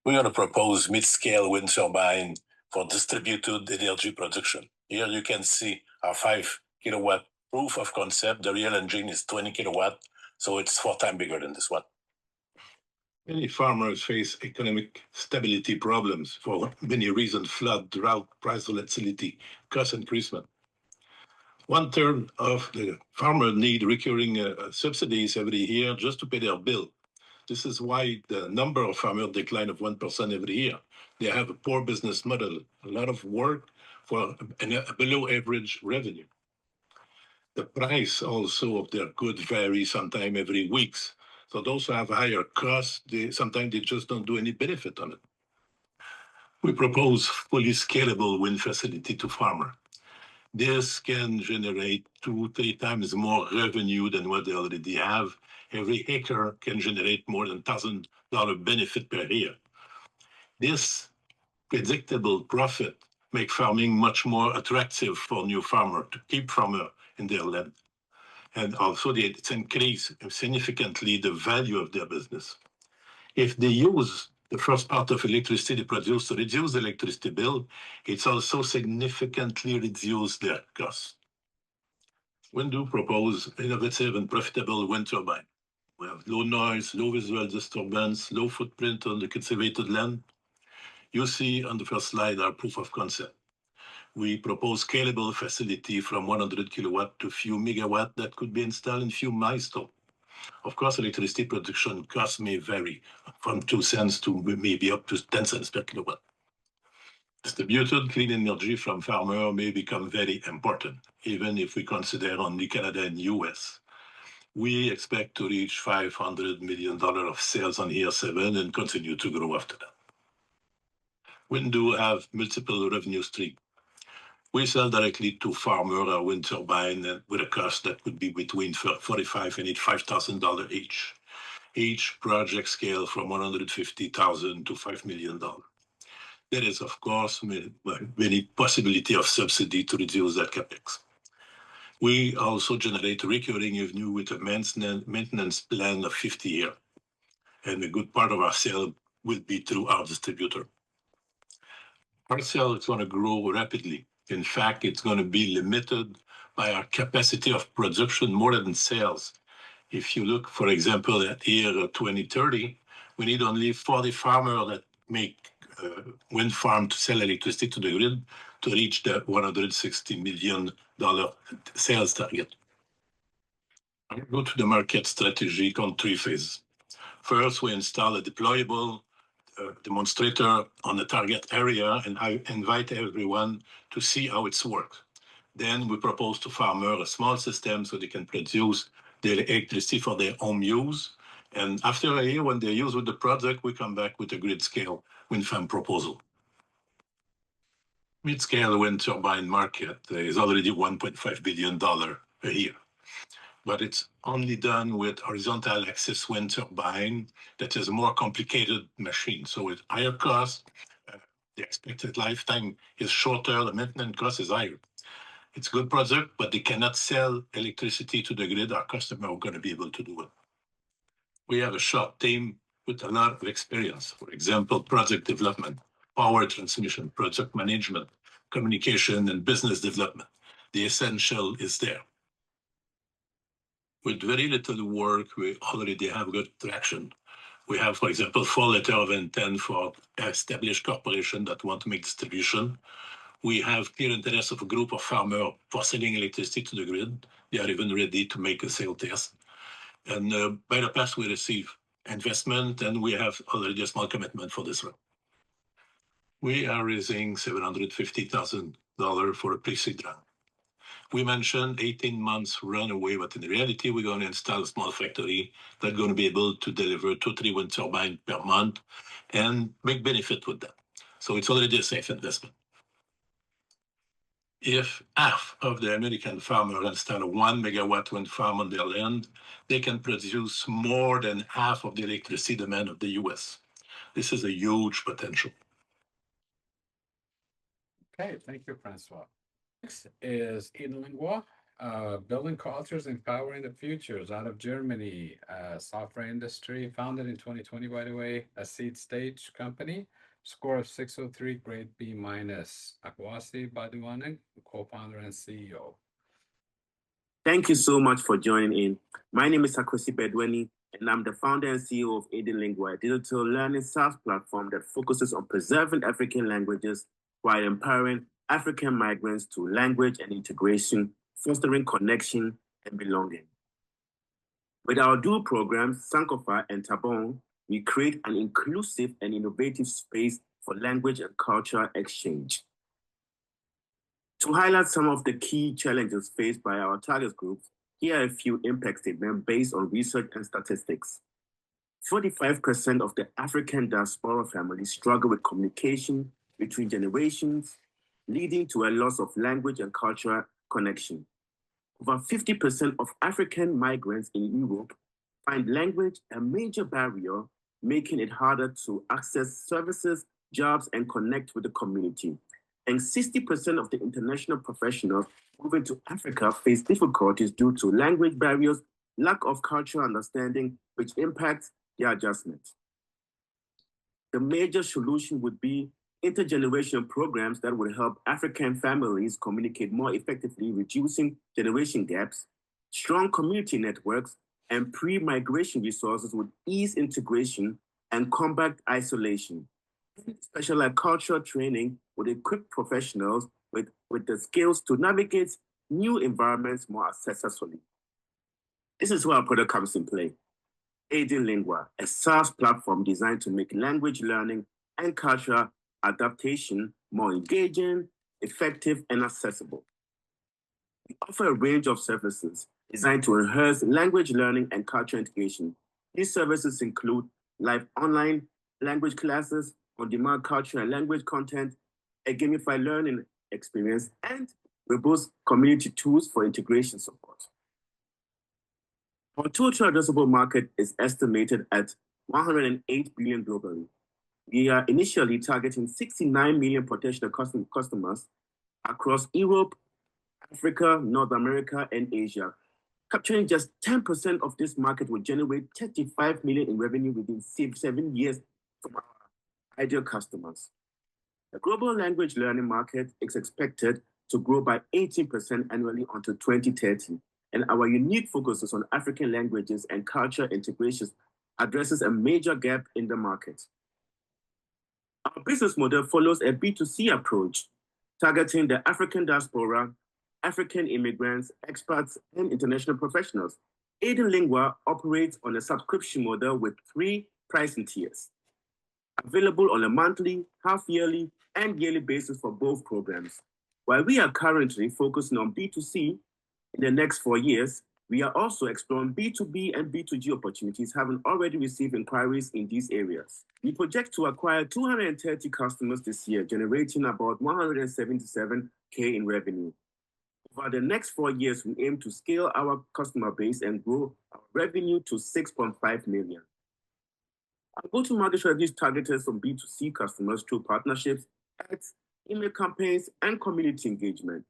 We're going to propose mid-scale wind turbine for distributed energy production. Here you can see our 5 kilowatt proof of concept. The real engine is 20 kilowatt, so it's 4 times bigger than this one. Many farmers face economic stability problems for many reasons: flood, drought, price volatility, cost increasement. 1/3 of the farmers need recurring subsidies every year just to pay their bill. This is why the number of farmers decline of 1% every year. They have a poor business model, a lot of work for a below average revenue. The price also of their goods vary sometime every weeks. So those who have higher costs, sometimes they just don't do any benefit on it. We propose fully scalable wind facility to farmer. This can generate 2-3 times more revenue than what they already have. Every acre can generate more than $1,000 benefit per year. This predictable profit makes farming much more attractive for new farmers to keep farmers in their land. And also it's increase significantly the value of their business. If they use the first part of electricity produced to reduce the electricity bill, it's also significantly reduced their costs. Windu propose innovative and profitable wind turbine. We have low noise, low visual disturbance, low footprint on the cultivated land. You see on the first slide our proof of concept. We propose scalable facility from 100 kilowatt to few megawatt that could be installed in few milestones. Of course, electricity production costs may vary from 2 cents to maybe up to 10 cents per kilowatt. Distributed clean energy from farmer may become very important, even if we consider only Canada and US. We expect to reach $500 million of sales on year 7 and continue to grow after that. Windu have multiple revenue streams. We sell directly to farmer a wind turbine with a cost that would be between $45,000 and $85,000 each. Each project scale from $150,000 to $5 million. There is, of course, many possibility of subsidy to reduce that capex. We also generate recurring revenue with a maintenance plan of 50 years. And a good part of our sale will be through our distributor. Our sale is going to grow rapidly. In fact, it's going to be limited by our capacity of production more than sales. If you look, for example, at year 2030, we need only 40 farmers that make wind farm to sell electricity to the grid to reach the $160 million sales target. I'll go to the market strategy on 3 phases. First, we install a deployable demonstrator on the target area, and I invite everyone to see how it's works. Then we propose to farmers a small system so they can produce their electricity for their home use. And after a year, when they use with the project, we come back with a grid scale wind farm proposal. Mid-scale wind turbine market is already $1.5 billion a year. But it's only done with horizontal axis wind turbine that is a more complicated machine. So with higher cost, the expected lifetime is shorter, the maintenance cost is higher. It's a good project, but they cannot sell electricity to the grid. Our customers are going to be able to do it. We have a short team with a lot of experience. For example, project development, power transmission, project management, communication, and business development. The essential is there. With very little work, we already have good traction. We have, for example, 4 letters of intent for established corporations that want to make distribution. We have clear interest of a group of farmers for selling electricity to the grid. They are even ready to make a sale test. And by the past, we receive investment, and we have already a small commitment for this one. We are raising $750,000 for a pre-seed round. We mentioned 18 months runaway, but in reality, we're going to install a small factory that's going to be able to deliver 2-3 wind turbines per month and make benefit with that. So it's already a safe investment. If half of the American farmers install a 1 megawatt wind farm on their land, they can produce more than half of the electricity demand of the US. This is a huge potential. Okay, thank you, Francois. Next is Edenlingua, Building Cultures, Empowering the Futures out of Germany, software industry, founded in 2020, by the way, a seed stage company, score of 603, grade B minus. Akwasi Baduanen, co-founder and CEO. Thank you so much for joining in. My name is Akwasi Bedweni, and I'm the founder and CEO of Edenlingua, a digital learning SaaS platform that focuses on preserving African languages while empowering African migrants through language and integration, fostering connection and belonging. With our dual programs, Sankofa and Tabon, we create an inclusive and innovative space for language and cultural exchange. To highlight some of the key challenges faced by our target groups, here are a few impact statements based on research and statistics. 45% of the African diaspora families struggle with communication between generations, leading to a loss of language and cultural connection. Over 50% of African migrants in Europe find language a major barrier, making it harder to access services, jobs, and connect with the community. And 60% of the international professionals moving to Africa face difficulties due to language barriers, lack of cultural understanding, which impacts their adjustment. The major solution would be intergenerational programs that would help African families communicate more effectively, reducing generation gaps. Strong community networks and pre-migration resources would ease integration and combat isolation. Specialized cultural training would equip professionals with the skills to navigate new environments more successfully. This is where our product comes in play. Edenlingua, a SaaS platform designed to make language learning and cultural adaptation more engaging, effective, and accessible. We offer a range of services designed to enhance language learning and cultural integration. These services include live online language classes, on-demand cultural and language content, a gamified learning experience, and robust community tools for integration support. Our total addressable market is estimated at $108 billion globally. We are initially targeting 69 million potential customers across Europe, Africa, North America, and Asia. Capturing just 10% of this market will generate 35 million in revenue within 7 years from our ideal customers. The global language learning market is expected to grow by 18% annually until 2030, and our unique focuses on African languages and culture integrations addresses a major gap in the market. Our business model follows a B2C approach, targeting the African diaspora, African immigrants, expats, and international professionals. Aiden Lingua operates on a subscription model with 3 pricing tiers, available on a monthly, half-yearly, and yearly basis for both programs. While we are currently focusing on B2C, in the next 4 years, we are also exploring B2B and B2G opportunities, having already received inquiries in these areas. We project to acquire 230 customers this year, generating about 177K in revenue. Over the next 4 years, we aim to scale our customer base and grow our revenue to 6.5 million. Our go-to-market strategy is targeted from B2C customers through partnerships, ads, email campaigns, and community engagement.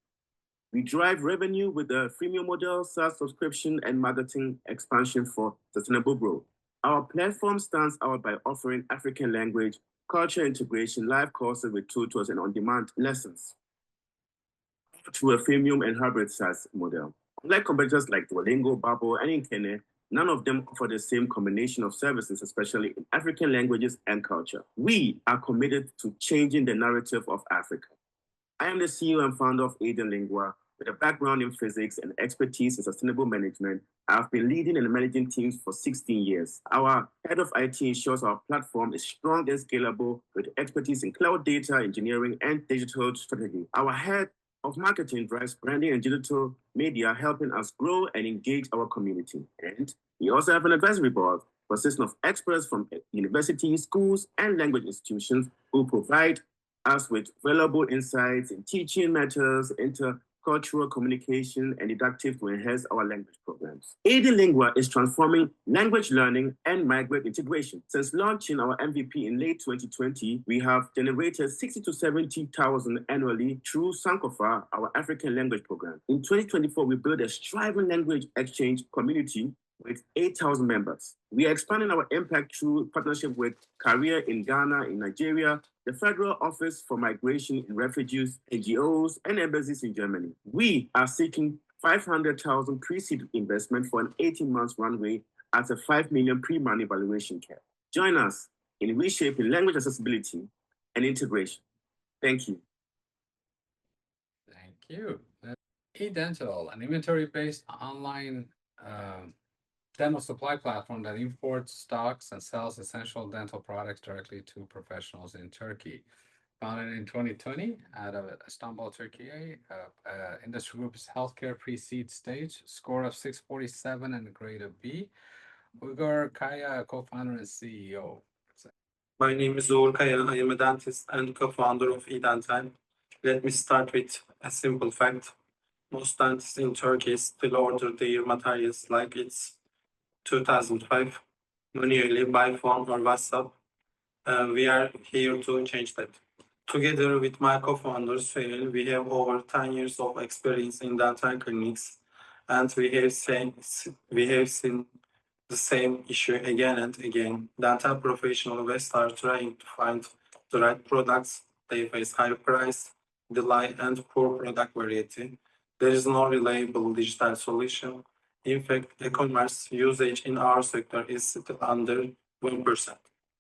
We drive revenue with a freemium model, SaaS subscription, and marketing expansion for sustainable growth. Our platform stands out by offering African language, culture integration, live courses with tutors, and on-demand lessons through a freemium and hybrid SaaS model. Unlike competitors like Duolingo, Babbel, and Inkene, none of them offer the same combination of services, especially in African languages and culture. We are committed to changing the narrative of Africa. I am the CEO and founder of Aiden Lingua. With a background in physics and expertise in sustainable management, I have been leading and managing teams for 16 years. Our head of IT ensures our platform is strong and scalable with expertise in cloud data engineering and digital strategy. Our head of marketing drives branding and digital media, helping us grow and engage our community. And we also have an advisory board consisting of experts from universities, schools, and language institutions who provide us with valuable insights in teaching matters, intercultural communication, and didactics to enhance our language programs. Aiden Lingua is transforming language learning and migrant integration. Since launching our MVP in late 2020, we have generated 60 to 70,000 annually through Sankofa, our African language program. In 2024, we built a thriving language exchange community with 8,000 members. We are expanding our impact through partnership with Career in Ghana, in Nigeria, the Federal Office for Migration and Refugees, NGOs, and embassies in Germany. We are seeking 500,000 pre-seed investment for an 18-month runway at a 5 million pre-money valuation cap. Join us in reshaping language accessibility and integration. Thank you. Thank you. eDental, an inventory-based online dental supply platform that imports, stocks, and sells essential dental products directly to professionals in Turkey. Founded in 2020 out of Istanbul, Turkey, industry group is healthcare pre-seed stage, score of 647 and a grade of B. Uygur Kaya, co-founder and CEO. My name is Uğur Kaya. I am a dentist and co-founder of eDental. Let me start with a simple fact. Most dentists in Turkey still order their materials like it's 2005, manually by phone or WhatsApp. We are here to change that. Together with my co-founders, we have over 10 years of experience in dental clinics, and we have seen the same issue again and again. Dental professionals are trying to find the right products. They face high price, delay, and poor product variety. There is no reliable digital solution. In fact, e-commerce usage in our sector is still under 1%.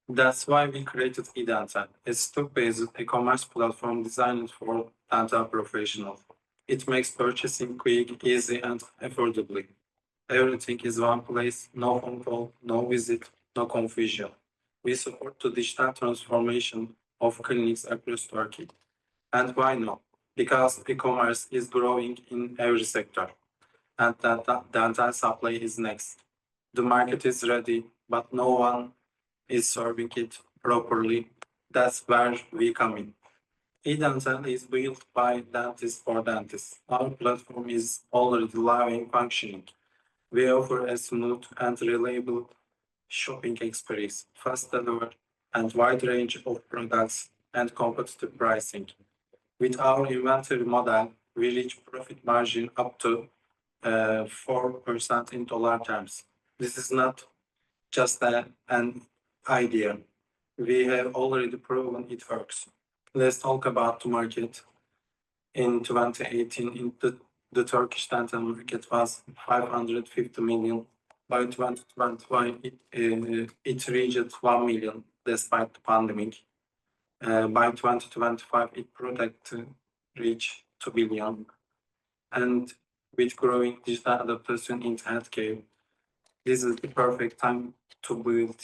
That's why we created eDental, a stock-based e-commerce platform designed for dental professionals. It makes purchasing quick, easy, and affordably. Everything is one place, no phone call, no visit, no confusion. We support the digital transformation of clinics across Turkey. And why not? Because e-commerce is growing in every sector. And dental supply is next. The market is ready, but no one is serving it properly. That's where we come in. eDental is built by dentists for dentists. Our platform is already live and functioning. We offer a smooth and reliable shopping experience, fast delivery, and wide range of products and competitive pricing. With our inventory model, we reach profit margin up to 4% in dollar terms. This is not just an idea. We have already proven it works. Let's talk about the market. In 2018, the Turkish dental market was 550 million. By 2021, it reached 1 million despite the pandemic. By 2025, it projected to reach 2 billion. And with growing digital adaptation in healthcare, this is the perfect time to build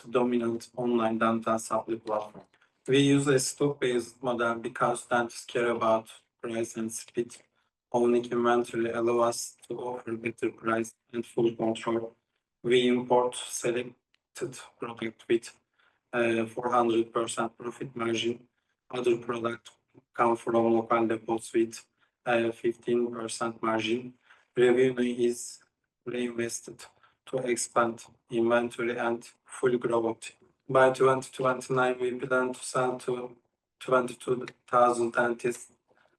the dominant online dental supply platform. We use a stock-based model because dentists care about price and speed. Owning inventory allows us to offer better price and full control. We import selected product with 400% profit margin. Other products come from local depots with 15% margin. Revenue is reinvested to expand inventory and full growth. By 2029, we plan to sell to 22,000 dentists,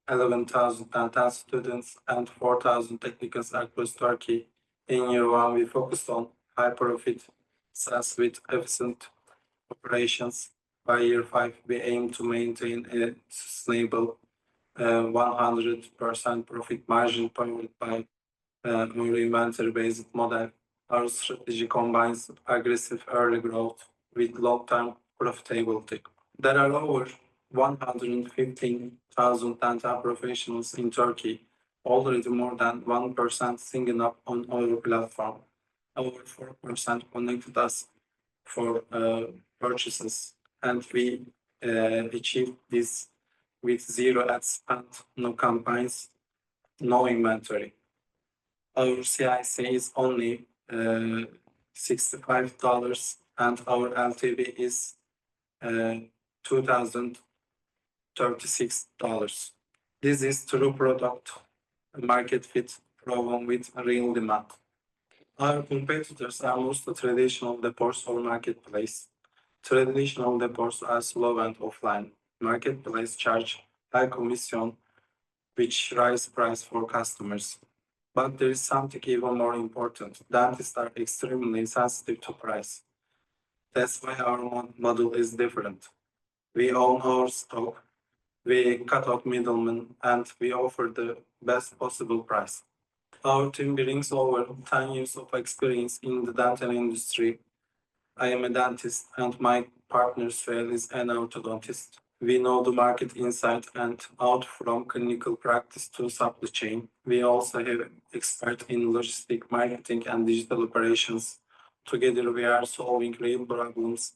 11,000 dental students, and 4,000 technicians across Turkey. In year one, we focused on high profit sales with efficient operations. By year five, we aim to maintain a sustainable 100% profit margin powered by our inventory-based model. Our strategy combines aggressive early growth with long-term profitability. There are over 115,000 dental professionals in Turkey, already more than 1% signing up on our platform. Over 4% connected us for purchases, and we achieved this with zero ad spend, no campaigns, no inventory. Our CIC is only $65 and our LTV is $2,036. This is true product market fit proven with real demand. Our competitors are mostly traditional depots or marketplace. Traditional depots are slow and offline. Marketplace charge high commission, which rise price for customers. But there is something even more important. Dentists are extremely sensitive to price. That's why our model is different. We own our stock, we cut out middlemen, and we offer the best possible price. Our team brings over 10 years of experience in the dental industry. I am a dentist and my partner Suel is an orthodontist. We know the market inside and out from clinical practice to supply chain. We also have experts in logistic marketing and digital operations. Together we are solving real problems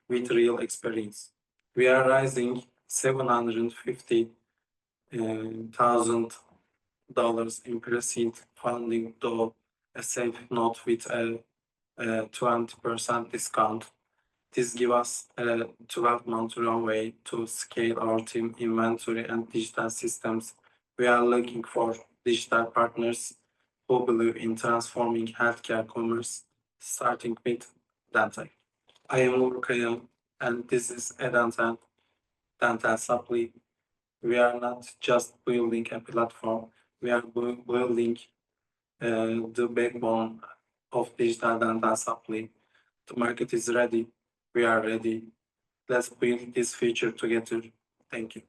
with real experience. We are raising $750,000 in pre-seed funding to a safe note with a 20% discount. This gives us a 12-month runway to scale our team, inventory, and digital systems. We are looking for digital partners who believe in transforming healthcare commerce, starting with dental. I am Urkaya, and this is a dental supply. We are not just building a platform, we are building the backbone of digital dental supply. The market is ready. We are ready. Let's build this future together. Thank you.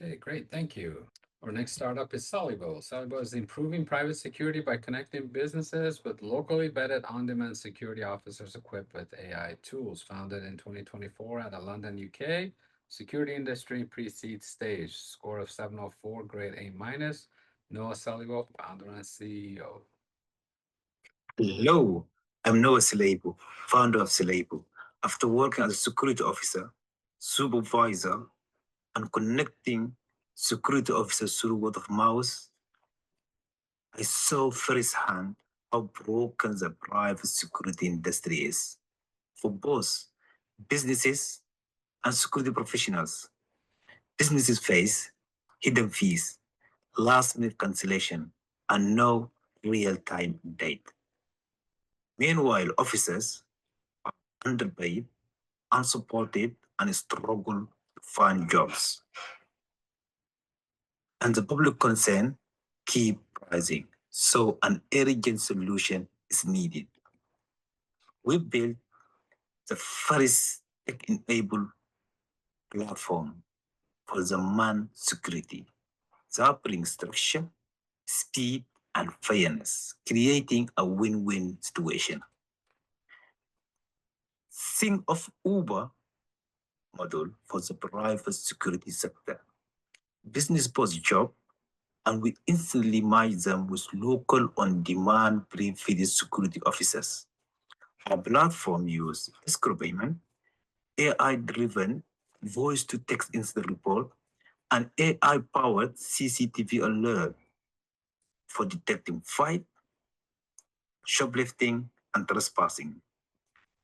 Okay, great. Thank you. Our next startup is Salibo. Salibo is improving private security by connecting businesses with locally vetted on-demand security officers equipped with AI tools. Founded in 2024 at London, UK. Security industry pre-seed stage. Score of 704, grade A-. Noah Salibo, founder and CEO. Hello, I'm Noah Salibo, founder of Salibo. After working as a security officer, supervisor, and connecting security officers through word of mouth, I saw firsthand how broken the private security industry is for both businesses and security professionals. Businesses face hidden fees, last-minute cancellation, and no real-time update. Meanwhile, officers are underpaid, unsupported, and struggle to find jobs. and the public concern keep rising. So an urgent solution is needed. We built the first tech-enabled platform for the man security that brings structure, speed, and fairness, creating a win-win situation. Think of Uber model for the private security sector. Business post job, and we instantly match them with local on-demand pre-fitted security officers. Our platform uses escrow payment, AI-driven voice-to-text incident report, and AI-powered CCTV alert for detecting fight, shoplifting, and trespassing,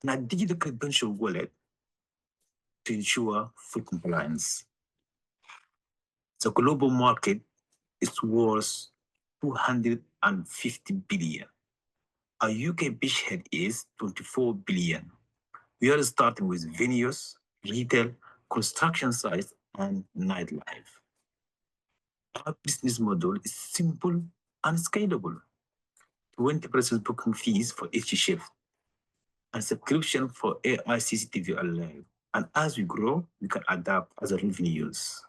and a digital credential wallet to ensure full compliance. The global market is worth 250 billion. Our UK beachhead is 24 billion. We are starting with venues, retail, construction sites, and nightlife. Our business model is simple and scalable. 20% booking fees for each shift, and subscription for AI CCTV alert. And as we grow, we can adapt other revenues.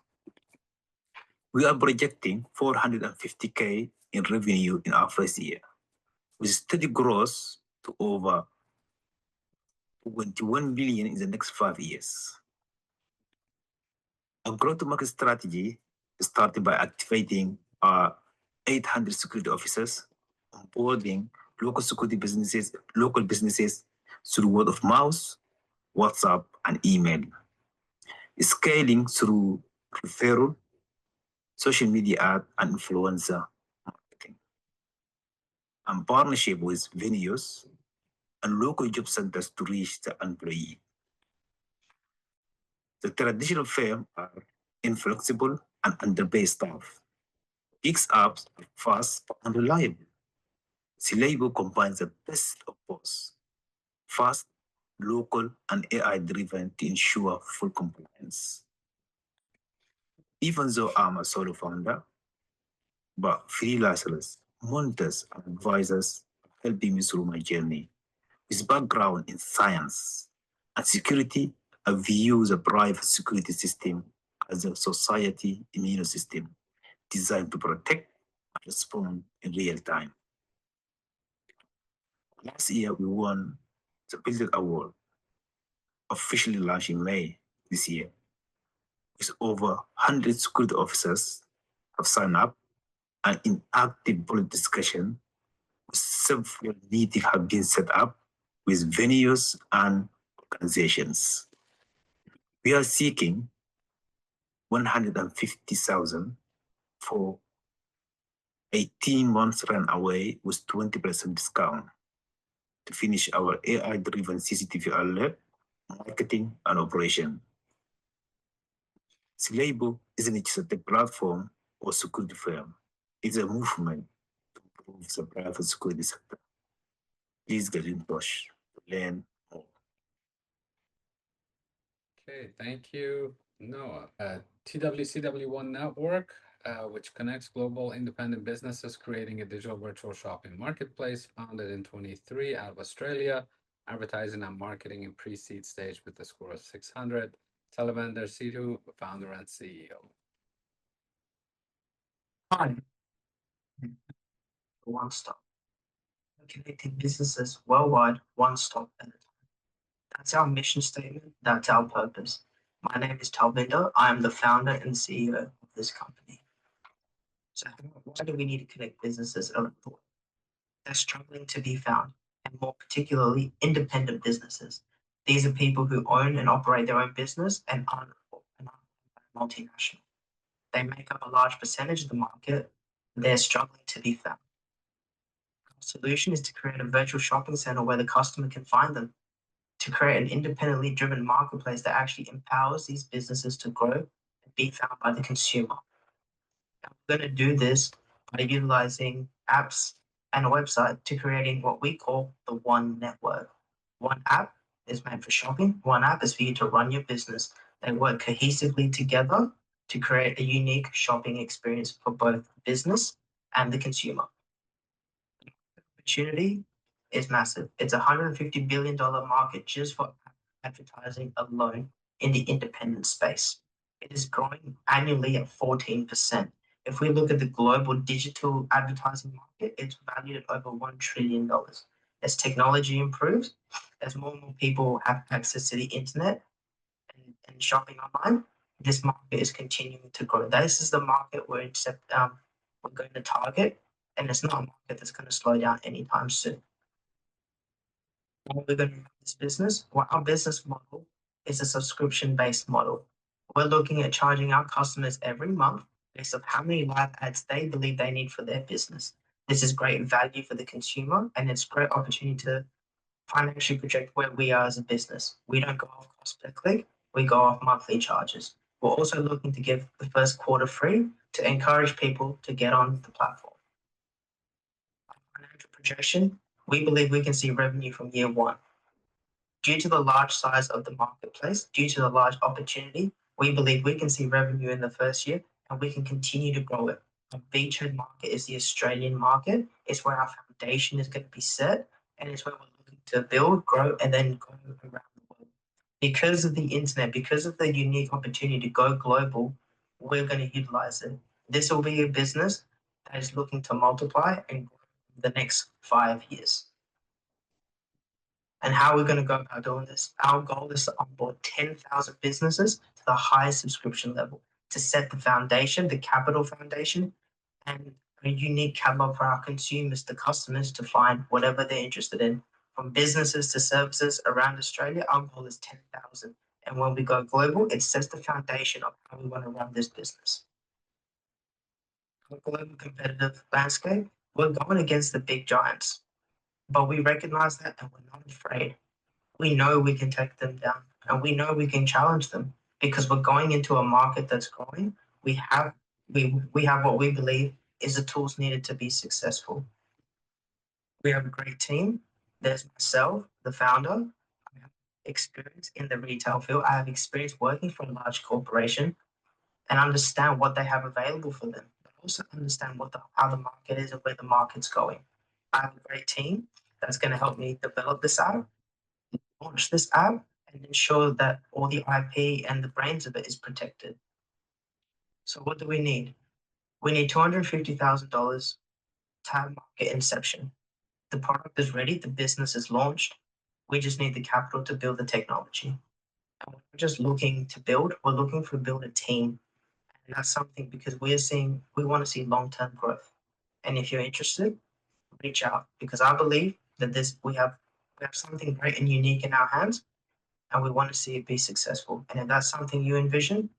We are projecting 450K in revenue in our first year, with steady growth to over 21 billion in the next 5 years. Our growth-to-market strategy is starting by activating our 800 security officers, onboarding local businesses through word of mouth, WhatsApp, and email. Scaling through referral, social media ad, and influencer marketing. And partnership with venues and local job centers to reach the employee. The traditional firms are inflexible and underpaid staff. X apps are fast and reliable. Celebo combines the best of both, fast, local, and AI-driven to ensure full compliance. Even though I'm a solo founder, but freelancers, monitors, and advisors are helping me through my journey. With background in science and security, I view the private security system as a society immune system designed to protect and respond in real time. Last year, we won the Build Award, officially launched in May this year, with over 100 security officers have signed up, and in active bullet discussion, several meetings have been set up with venues and organizations. We are seeking 150,000 for 18 months runaway with 20% discount to finish our AI-driven CCTV alert, marketing, and operation. Celebo isn't just a tech platform or security firm. It's a movement to improve the private security sector. Please get in touch to learn more. Okay, thank you, Noah. TWCW1 Network, which connects global independent businesses, creating a digital virtual shopping marketplace, founded in 23 out of Australia, advertising and marketing in pre-seed stage with a score of 600. Televender Sidhu, founder and CEO. Hi. One stop. Connecting businesses worldwide, one stop at a time. That's our mission statement. That's our purpose. My name is Talvinder. I am the founder and CEO of this company. So why do we need to connect businesses around the world? They're struggling to be found, and more particularly, independent businesses. These are people who own and operate their own business and aren't multinational. They make up a large percentage of the market. They're struggling to be found. Our solution is to create a virtual shopping center where the customer can find them, to create an independently driven marketplace that actually empowers these businesses to grow and be found by the consumer. And we're going to do this by utilizing apps and a website to creating what we call the One Network. One app is meant for shopping. One app is for you to run your business. They work cohesively together to create a unique shopping experience for both business and the consumer. Opportunity is massive. It's a $150 billion market just for advertising alone in the independent space. It is growing annually at 14%. If we look at the global digital advertising market, it's valued at over $1 trillion. As technology improves, as more and more people have access to the internet and shopping online, this market is continuing to grow. This is the market we're going to target, and it's not a market that's going to slow down anytime soon. How are we going to run this business? Well, our business model is a subscription-based model. We're looking at charging our customers every month based on how many live ads they believe they need for their business. This is great value for the consumer, and it's a great opportunity to financially project where we are as a business. We don't go off cost per click, we go off monthly charges. We're also looking to give the first quarter free to encourage people to get on the platform. Our financial projection, we believe we can see revenue from year one. Due to the large size of the marketplace, due to the large opportunity, we believe we can see revenue in the first year and we can continue to grow it. The beachhead market is the Australian market. It's where our foundation is going to be set, and it's where we're looking to build, grow, and then go around the world. Because of the internet, because of the unique opportunity to go global, we're going to utilize it. This will be a business that is looking to multiply and grow the next 5 years. And how are we going to go about doing this? Our goal is to onboard 10,000 businesses to the highest subscription level to set the foundation, the capital foundation, and a unique catalog for our consumers, the customers, to find whatever they're interested in. From businesses to services around Australia, our goal is 10,000. And when we go global, it sets the foundation of how we want to run this business. On a global competitive landscape, we're going against the big giants, but we recognize that and we're not afraid. We know we can take them down and we know we can challenge them because we're going into a market that's growing. We have what we believe is the tools needed to be successful. We have a great team. There's myself, the founder. I have experience in the retail field. I have experience working for a large corporation and understand what they have available for them, but also understand how the market is and where the market's going. I have a great team that's going to help me develop this app, launch this app, and ensure that all the IP and the brains of it is protected. So what do we need? We need $250,000 to have market inception. The product is ready, the business is launched. We just need the capital to build the technology. And we're not just looking to build, we're looking to build a team. And that's something because we want to see long-term growth. And if you're interested, reach out because I believe that we have something great and unique in our hands and we want to see it be successful. And if that's something you envision,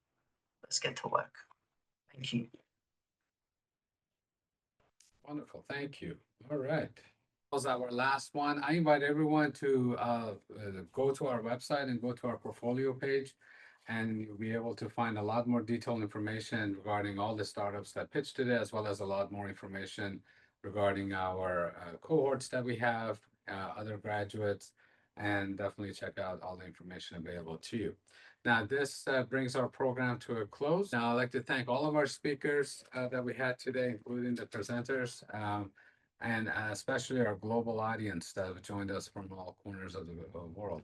let's get to work. Thank you. Wonderful. Thank you. All right. That was our last one. I invite everyone to go to our website and go to our portfolio page, and you'll be able to find a lot more detailed information regarding all the startups that pitched today, as well as a lot more information regarding our cohorts that we have, other graduates, and definitely check out all the information available to you. Now, this brings our program to a close. Now, I'd like to thank all of our speakers that we had today, including the presenters, and especially our global audience that have joined us from all corners of the world.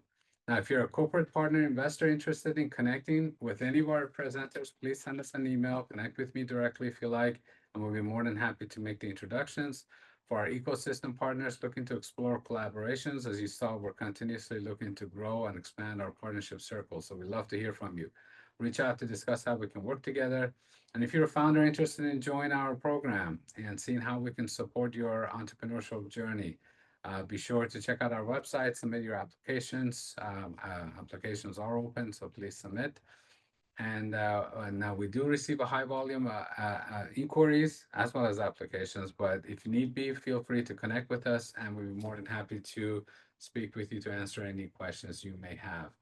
Now, if you're a corporate partner investor interested in connecting with any of our presenters, please send us an email, connect with me directly if you like, and we'll be more than happy to make the introductions. For our ecosystem partners looking to explore collaborations, as you saw, we're continuously looking to grow and expand our partnership circle. So we'd love to hear from you. Reach out to discuss how we can work together. And if you're a founder interested in joining our program and seeing how we can support your entrepreneurial journey, be sure to check out our website, submit your applications. Applications are open, so please submit. And now we do receive a high volume inquiries as well as applications, but if you need be, feel free to connect with us and we'll be more than happy to speak with you to answer any questions you may have.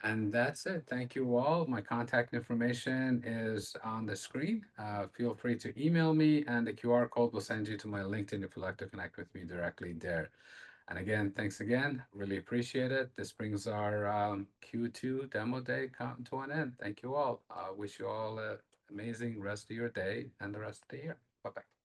And that's it. Thank you all. My contact information is on the screen. Feel free to email me and the QR code will send you to my LinkedIn if you'd like to connect with me directly there. And again, thanks again. Really appreciate it. This brings our Q2 demo day come to an end. Thank you all. Wish you all an amazing rest of your day and the rest of the year. Bye-bye.